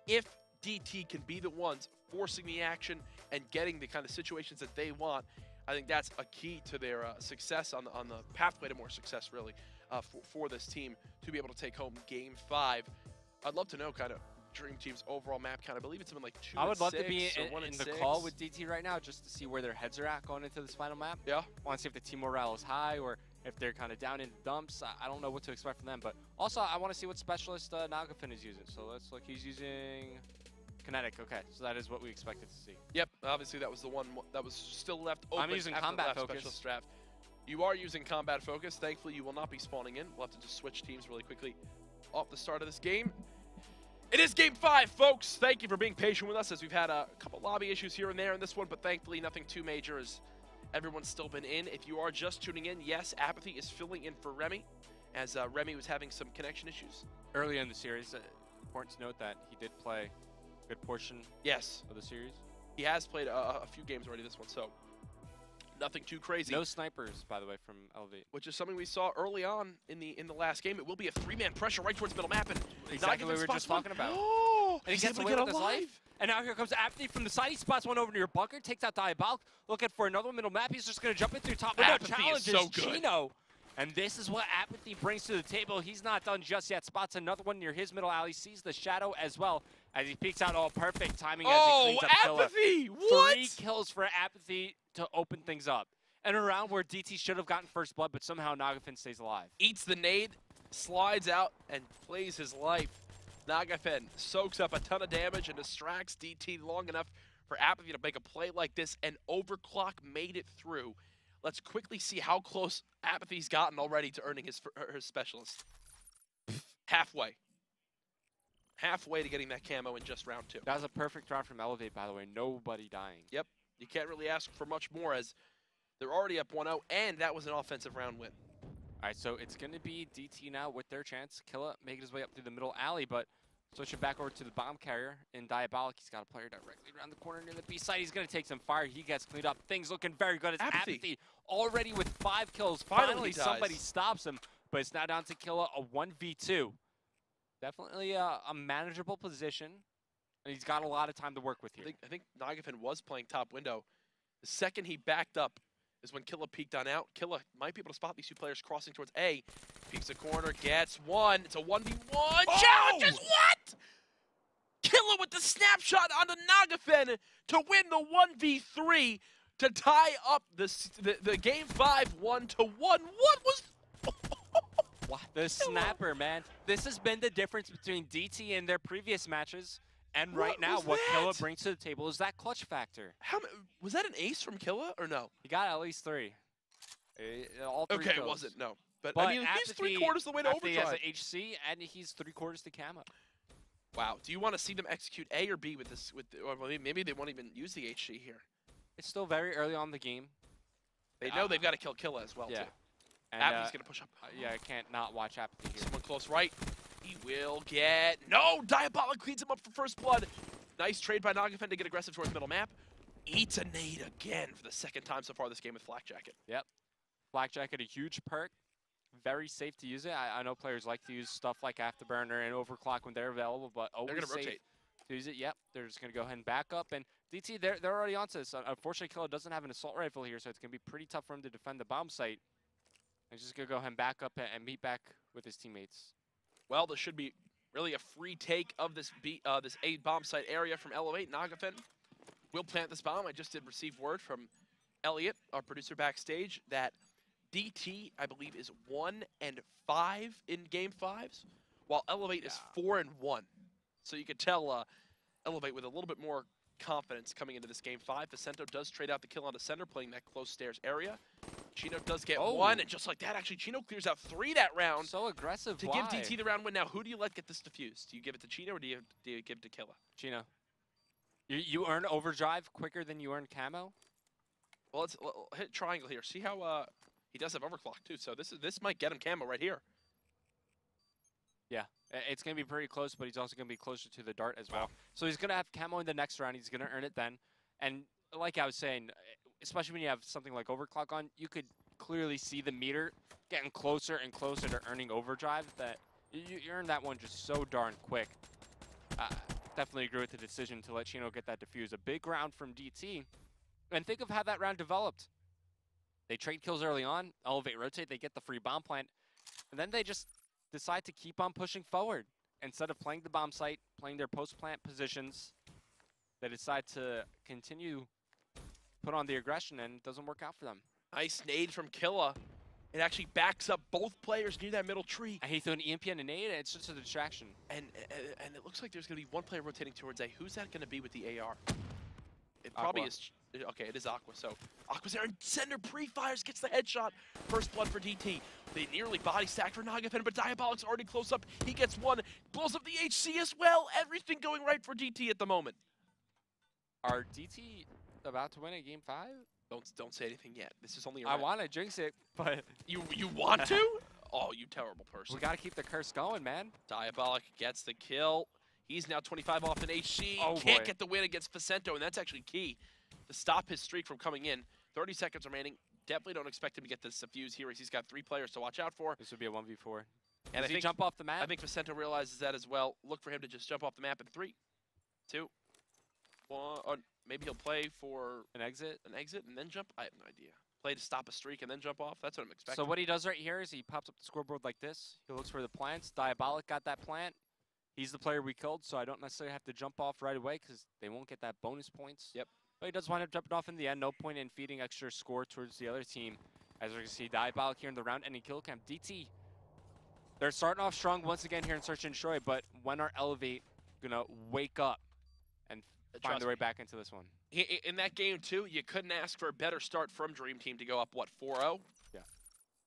If DT can be the ones forcing the action and getting the kind of situations that they want, I think that's a key to their success on the pathway to more success, really, for this team to be able to take home Game 5. I'd love to know kind of Dream Team's overall map count. I believe it's something like 2 I would love to be in the call with DT right now just to see where their heads are at going into this final map. Yeah. I want to see if the team morale is high or if they're kind of down in dumps. I don't know what to expect from them, but also I want to see what specialist Nagafin is using. So let's look. He's using Kinetic. Okay, so that is what we expected to see. Yep, obviously that was the one that was still left open. I'm using after Combat the last Focus. Specialist draft. You are using Combat Focus. Thankfully, you will not be spawning in. We'll have to just switch teams really quickly off the start of this game. It is Game 5, folks. Thank you for being patient with us as we've had a couple lobby issues here and there in this one, but thankfully nothing too major as everyone's still been in. If you are just tuning in, yes, Apathy is filling in for Remy as Remy was having some connection issues. Early in the series, important to note that he did play a good portion of the series. He has played a few games already this one, so Nothing too crazy. No snipers, by the way, from eLevate. Which is something we saw early on in the last game. It will be a 3-man pressure right towards middle map, and exactly what we were just talking about. Oh, and he gets away with his life. And now here comes Apathy from the side. He spots one over near bunker, takes out Diabolic, looking for another one middle map. He's just going to jump in through top window. Challenges so good. Chino. And this is what Apathy brings to the table. He's not done just yet. Spots another one near his middle alley. Sees the shadow as well as he peeks out. All perfect timing as he cleans up Apathy! Killer. What? 3 kills for Apathy to open things up. And a round where DT should have gotten first blood, but somehow Nagafin stays alive. Eats the nade, slides out, and plays his life. Nagafin soaks up a ton of damage and distracts DT long enough for Apathy to make a play like this, and Overclock made it through. Let's quickly see how close Apathy's gotten already to earning his specialist. Halfway. Halfway to getting that camo in just round 2. That was a perfect round from eLevate, by the way. Nobody dying. Yep. You can't really ask for much more as they're already up 1-0, and that was an offensive round win. All right, so it's going to be DT now with their chance. Killa making his way up through the middle alley, but switching back over to the bomb carrier in Diabolic. He's got a player directly around the corner near the B side. He's going to take some fire. He gets cleaned up. Things looking very good. It's Apathy already with 5 kills. Finally somebody stops him, but it's now down to Killa, a 1v2. Definitely a manageable position, and he's got a lot of time to work with here. I think Nagafin was playing top window. The second he backed up is when Killa peeked on out. Killa might be able to spot these 2 players crossing towards A. Peeks the corner, gets one. It's a 1v1. Challenges what? Killa with the snapshot onto Nagafin to win the 1v3 to tie up the game 5 1-1. What was... Wow, the snapper, man. This has been the difference between DT and their previous matches. And right now, what Killa brings to the table is that clutch factor. Was that an ace from Killa or no? He got at least 3. All 3 okay, kills. It wasn't, no. But I mean, he's 3/4 the way to overdrive. He has an HC, and he's 3/4 to camo. Wow. Do you want to see them execute A or B with this? Or maybe they won't even use the HC here. It's still very early on in the game. They know they've got to kill Killa as well, too. And Apathy's going to push up. Yeah, I can't not watch Apathy here. Someone close right. He will get... No! Diabolic cleans him up for first blood. Nice trade by Nagafin to get aggressive towards middle map. Eats a nade again for the 2nd time so far this game with Flak Jacket. Yep. Flak Jacket, a huge perk. Very safe to use it. I know players like to use stuff like Afterburner and Overclock when they're available, but always they're going to rotate. To use it. Yep, they're just going to go ahead and back up. And DT, they're already onto this. Unfortunately, Killa doesn't have an assault rifle here, so it's going to be pretty tough for him to defend the bomb site. He's just going to go ahead and back up and meet back with his teammates. Well, this should be really a free take of this A bomb site area from eLevate. Nagafin will plant this bomb. I just did receive word from Elliot, our producer backstage, that DT, I believe, is 1-5 in game 5s, while eLevate is 4-1. So you could tell eLevate with a little bit more confidence coming into this game 5. Vicento does trade out the kill onto center, playing that close stairs area. Chino does get 1, and just like that, actually, Chino clears out 3 that round. So aggressive. To give DT the round win. Now, who do you let get this defused? Do you give it to Chino, or do you give it to Killa? Chino. You earn overdrive quicker than you earn camo? Well, let's hit triangle here. See how he does have overclock, too. So this might get him camo right here. Yeah, it's going to be pretty close, but he's also going to be closer to the dart as well. So he's going to have camo in the next round. He's going to earn it then. And like I was saying, especially when you have something like overclock on, you could clearly see the meter getting closer and closer to earning overdrive. That you earn that one just so darn quick. Definitely agree with the decision to let Chino get that defuse. A big round from DT. And think of how that round developed. They trade kills early on, eLevate rotate, they get the free bomb plant, and then they just decide to keep on pushing forward. Instead of playing the bomb site, playing their post-plant positions, they decide to continue put on the aggression, and it doesn't work out for them. Nice nade from Killa. It actually backs up both players near that middle tree. And he threw an EMP and a nade, and it's just a distraction. And it looks like there's going to be one player rotating towards A. Who's that going to be with the AR? It probably is. Okay, it is Aqua. So Aqua's there, and Sender pre-fires, gets the headshot. First blood for DT. They nearly body stack for Nagafin, but Diabolic's already close up. He gets 1, blows up the HC as well. Everything going right for DT at the moment. Are DT about to win a game 5? Don't say anything yet. This is only a I want to jinx it, but you want to? Oh, you terrible person. We got to keep the curse going, man. Diabolic gets the kill. He's now 25 off an HC. Oh, Can't get the win against Vicento, and that's actually key to stop his streak from coming in. 30 seconds remaining. Definitely don't expect him to get this fuse here as he's got 3 players to watch out for. This would be a 1v4. And Does he jump off the map? I think Vicento realizes that as well. Look for him to just jump off the map in 3, 2, 1. Or maybe he'll play for an exit and then jump. I have no idea. Play to stop a streak and then jump off. That's what I'm expecting. So what he does right here is he pops up the scoreboard like this. He looks for the plants. Diabolic got that plant. He's the player we killed, so I don't necessarily have to jump off right away because they won't get that bonus points. Yep. But he does wind up jumping off in the end. No point in feeding extra score towards the other team. As we can see, Diabolic here in the round-ending kill cam. DT, they're starting off strong once again here in Search and Destroy, but when are eLevate going to wake up and find their way back into this one? In that game, too, you couldn't ask for a better start from Dream Team to go up, what, 4-0? Yeah.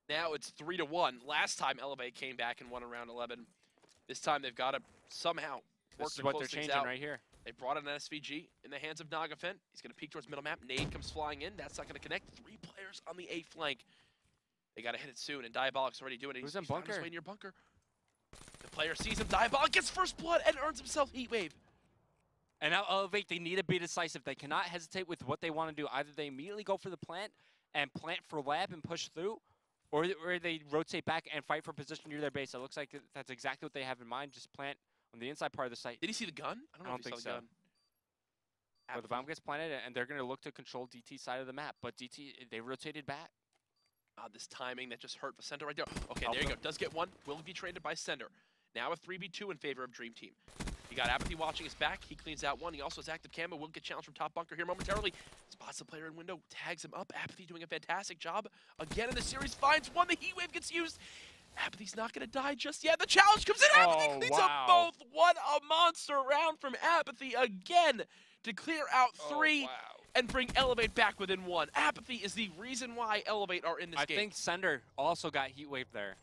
Now it's 3-1. Last time eLevate came back and won in round 11. This time they've got to somehow work to close things out. This is what they're changing right here. They brought in an SVG in the hands of Nagafen. He's going to peek towards middle map. Nade comes flying in. That's not going to connect. 3 players on the A flank. They got to hit it soon, and Diabolic's already doing it. He's found his way near bunker. The player sees him. Diabolic gets first blood and earns himself Heat Wave. And now eLevate, they need to be decisive. They cannot hesitate with what they want to do. Either they immediately go for the plant and plant for lab and push through, or they rotate back and fight for position near their base. It looks like that's exactly what they have in mind. Just plant on the inside part of the site. Did he see the gun? I don't think so. But the bomb gets planted, and they're going to look to control DT's side of the map. But DT, they rotated back. This timing that just hurt Vicento right there. Okay, there you go. Does get one. Will be traded by Sender. Now a 3v2 in favor of Dream Team. He got Apathy watching his back. He cleans out one. He also has active camo. Will get challenged from top bunker here momentarily. Spots the player in window. Tags him up. Apathy doing a fantastic job. Again in the series. Finds one. The Heat Wave gets used. Apathy's not going to die just yet. The challenge comes in. Apathy cleans up both. What a monster round from Apathy again to clear out 3 and bring eLevate back within 1. Apathy is the reason why eLevate are in this game. I think Sender also got Heat Wave there.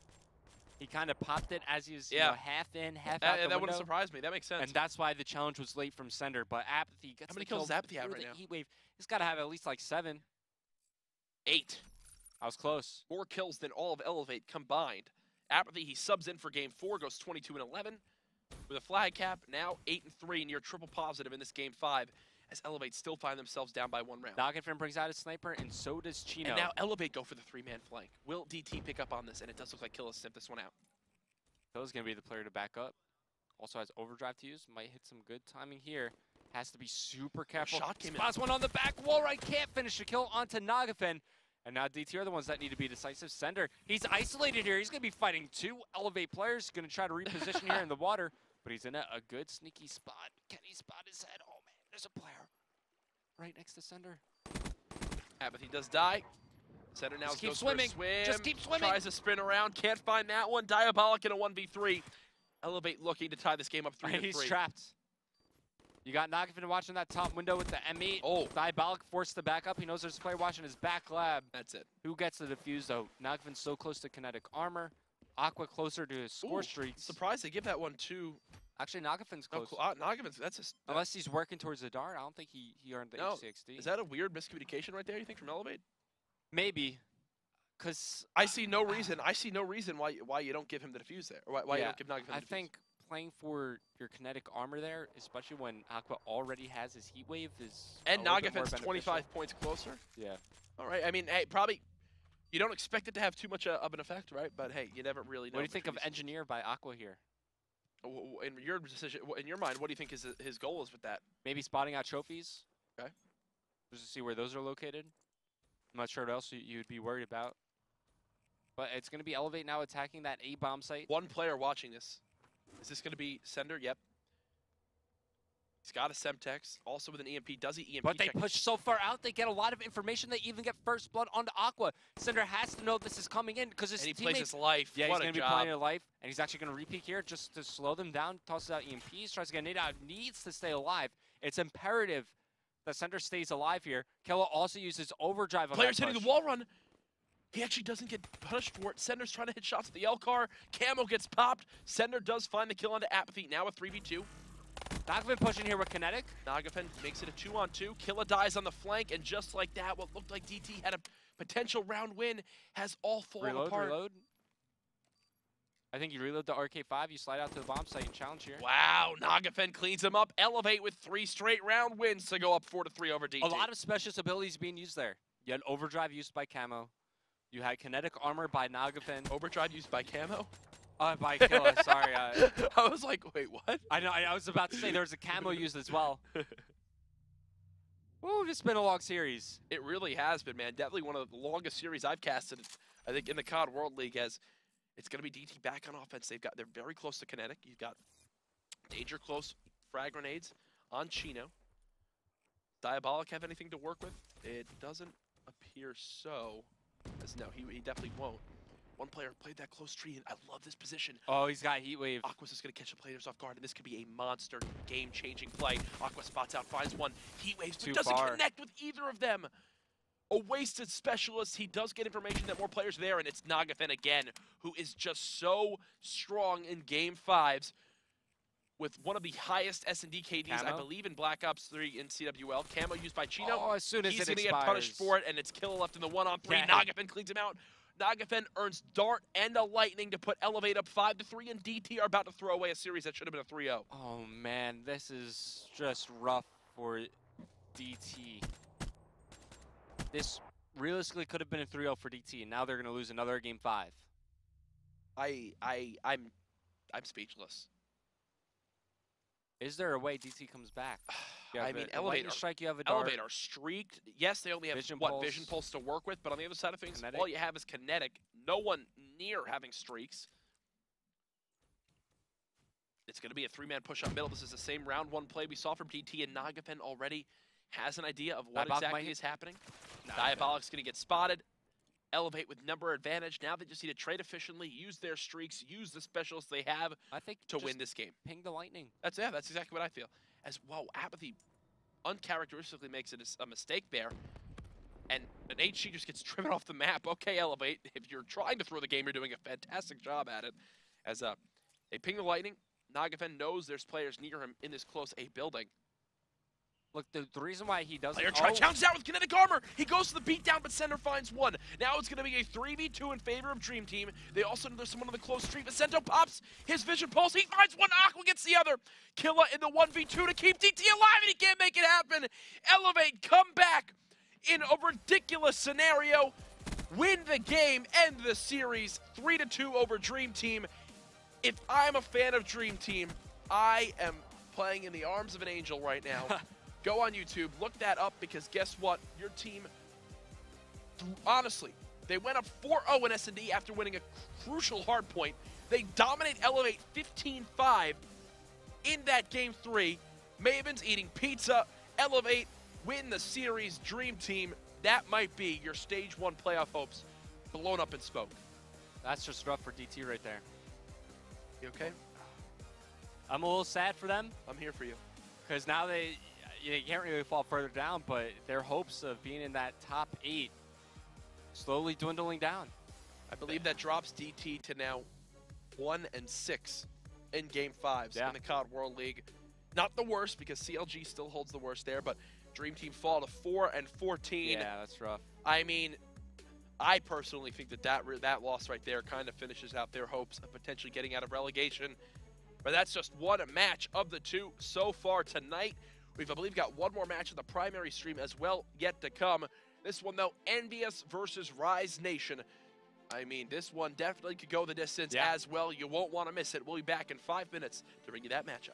He kind of popped it as he was half in, half out the that wouldn't surprise me. That makes sense. And that's why the challenge was late from Sender. But Apathy gets How many kills does Apathy have right now? Heat Wave. He's got to have at least like 7. 8. I was close. 4 kills than all of eLevate combined. Apathy, he subs in for game 4, goes 22-11 with a flag cap. Now 8-3, near triple positive in this game 5. As eLevate still find themselves down by 1 round. Nagafen brings out his sniper, and so does Chino. And now eLevate go for the 3-man flank. Will DT pick up on this? And it does look like Killa sniffed this one out. Killa's going to be the player to back up. Also has overdrive to use. Might hit some good timing here. Has to be super careful. Shot came in. Spots one on the back wall right. Can't finish the kill onto Nagafen. And now DT are the ones that need to be decisive. Sender, he's isolated here. He's going to be fighting 2 eLevate players. Going to try to reposition here in the water. But he's in a good sneaky spot. Can he spot his head? Oh, man, there's a player right next to Sender. Apathy does die. Sender now goes swimming. For a swim. Just keep swimming. Tries to sprint around. Can't find that one. Diabolic in a 1v3. eLevate looking to tie this game up 3-3. He's trapped. You got Nagafen watching that top window with the M8. Oh. Diabolic forced to back up. He knows there's a player watching his back lab. That's it. Who gets the defuse, though? Nagafen's so close to kinetic armor. Aqua closer to his score streaks. Surprised they give that one to... Actually, Nagafen's close. Nagafen's, that's just... Unless he's working towards the dart, I don't think he earned the HCXD. Is that a weird miscommunication right there, you think, from eLevate? Maybe. Because... I see no reason why you don't give him the defuse there. Or why you don't give Nagafen the defuse. I think playing for your kinetic armor there, especially when Aqua already has his Heat Wave, is and Nagafen's 25 points closer. Yeah. All right. I mean, hey, probably you don't expect it to have too much of an effect, right? But hey, you never really know. What do you think of Engineer by Aqua here? In your decision, in your mind, what do you think his goal is with that? Maybe spotting out trophies. Okay. Just to see where those are located. I'm not sure what else you'd be worried about. But it's going to be eLevate now attacking that A bomb site. 1 player watching this. Is this going to be Sender? Yep. He's got a Semtex, also with an EMP. Does he EMP But they push so far out, they get a lot of information. They even get first blood onto Aqua. Sender has to know this is coming in because his teammates... And he plays his life. Yeah, what he's going to be playing his life. And he's actually going to re-peek here just to slow them down. Tosses out EMPs, tries to get a nade out. Needs to stay alive. It's imperative that Sender stays alive here. Killa also uses overdrive on Player's hitting the wall run. He actually doesn't get punished for it. Sender's trying to hit shots at the L car. Camo gets popped. Sender does find the kill onto Apathy. Now a 3v2. Nagafen pushing here with kinetic. Nagafen makes it a 2-on-2. Killa dies on the flank, and just like that, what looked like DT had a potential round win has all fallen apart. Reload. I think you reload the RK5, you slide out to the bomb site and challenge here. Wow, Nagafen cleans him up. eLevate with 3 straight round wins to go up 4-3 over DT. A lot of specialist abilities being used there. You had Overdrive used by Camo. You had Kinetic Armor by Nagafin. Overdrive used by Camo? By Killa, sorry. I was like, wait, what? I know. I was about to say there was a Camo used as well. Woo, it's been a long series. It really has been, man. Definitely one of the longest series I've casted, I think, in the COD World League. As it's going to be DT back on offense. They're very close to Kinetic. You've got Danger close frag grenades on Chino. Diabolic have anything to work with? It doesn't appear so. As no, he definitely won't. One player played that close tree, and I love this position. Oh, he's got Heat Wave. Aqua's is going to catch the players off guard, and this could be a monster game-changing play. Aqua spots out, finds one. Heat Waves, but doesn't connect with either of them. A wasted specialist. He does get information that more players are there, and it's Nagafen again, who is just so strong in Game 5s with one of the highest S&D KDs, I believe, in Black Ops 3 in CWL. Camo used by Chino. Oh, as soon as he's going to get punished for it, and it's Killa left in the 1-on-3. Yeah. Nagafen cleans him out. Nagafen earns Dart and a Lightning to put eLevate up 5-3, and DT are about to throw away a series that should have been a 3-0. Oh, man, this is just rough for DT. This realistically could have been a 3-0 for DT, and now they're going to lose another Game 5. I'm speechless. Is there a way DT comes back? I mean, eLevate strike, you have a Dart. eLevate are streaked. Yes, they only have Vision Pulse to work with, but on the other side of things, all you have is Kinetic. No one near having streaks. It's going to be a 3-man push up middle. This is the same round 1 play we saw from DT, and Nagafen already has an idea of what exactly is happening. Diabolic's going to get spotted. eLevate with number advantage. Now they just need to trade efficiently, use their streaks, use the specialists they have to win this game. Ping the Lightning. That's exactly what I feel. As well, Apathy uncharacteristically makes it a mistake there. And an HG just gets driven off the map. Okay, eLevate, if you're trying to throw the game, you're doing a fantastic job at it. As they ping the Lightning, Nagafen knows there's players near him in this close A building. Look, the reason why he doesn't... Player challenges out with Kinetic Armor. He goes to the beatdown, but Center finds one. Now it's going to be a 3v2 in favor of Dream Team. They also know there's someone on the close street. Vicento pops his Vision Pulse. He finds one. Aqua gets the other. Killa in the 1v2 to keep DT alive, and he can't make it happen. eLevate come back in a ridiculous scenario. Win the game, end the series 3-2 over Dream Team. If I'm a fan of Dream Team, I am playing in the arms of an angel right now. Go on YouTube, look that up, because guess what? Your team, honestly, they went up 4-0 in S&D after winning a crucial hard point. They dominate eLevate 15-5 in that Game 3. Maven's eating pizza. eLevate win the series. Dream Team, that might be your Stage 1 playoff hopes blown up in smoke. That's just rough for DT right there. You okay? I'm a little sad for them. I'm here for you. Because now they can't really fall further down, but their hopes of being in that top 8 slowly dwindling down. I believe that drops DT to now 1-6 in Game 5s in the COD World League. Not the worst, because CLG still holds the worst there, but Dream Team fall to 4-14. Yeah, that's rough. I mean, I personally think that loss right there kind of finishes out their hopes of potentially getting out of relegation. But that's just one match of the 2 so far tonight. We've, I believe, got one more match in the primary stream as well yet to come. This one, though, Envious versus Rise Nation. I mean, this one definitely could go the distance as well. You won't want to miss it. We'll be back in 5 minutes to bring you that matchup.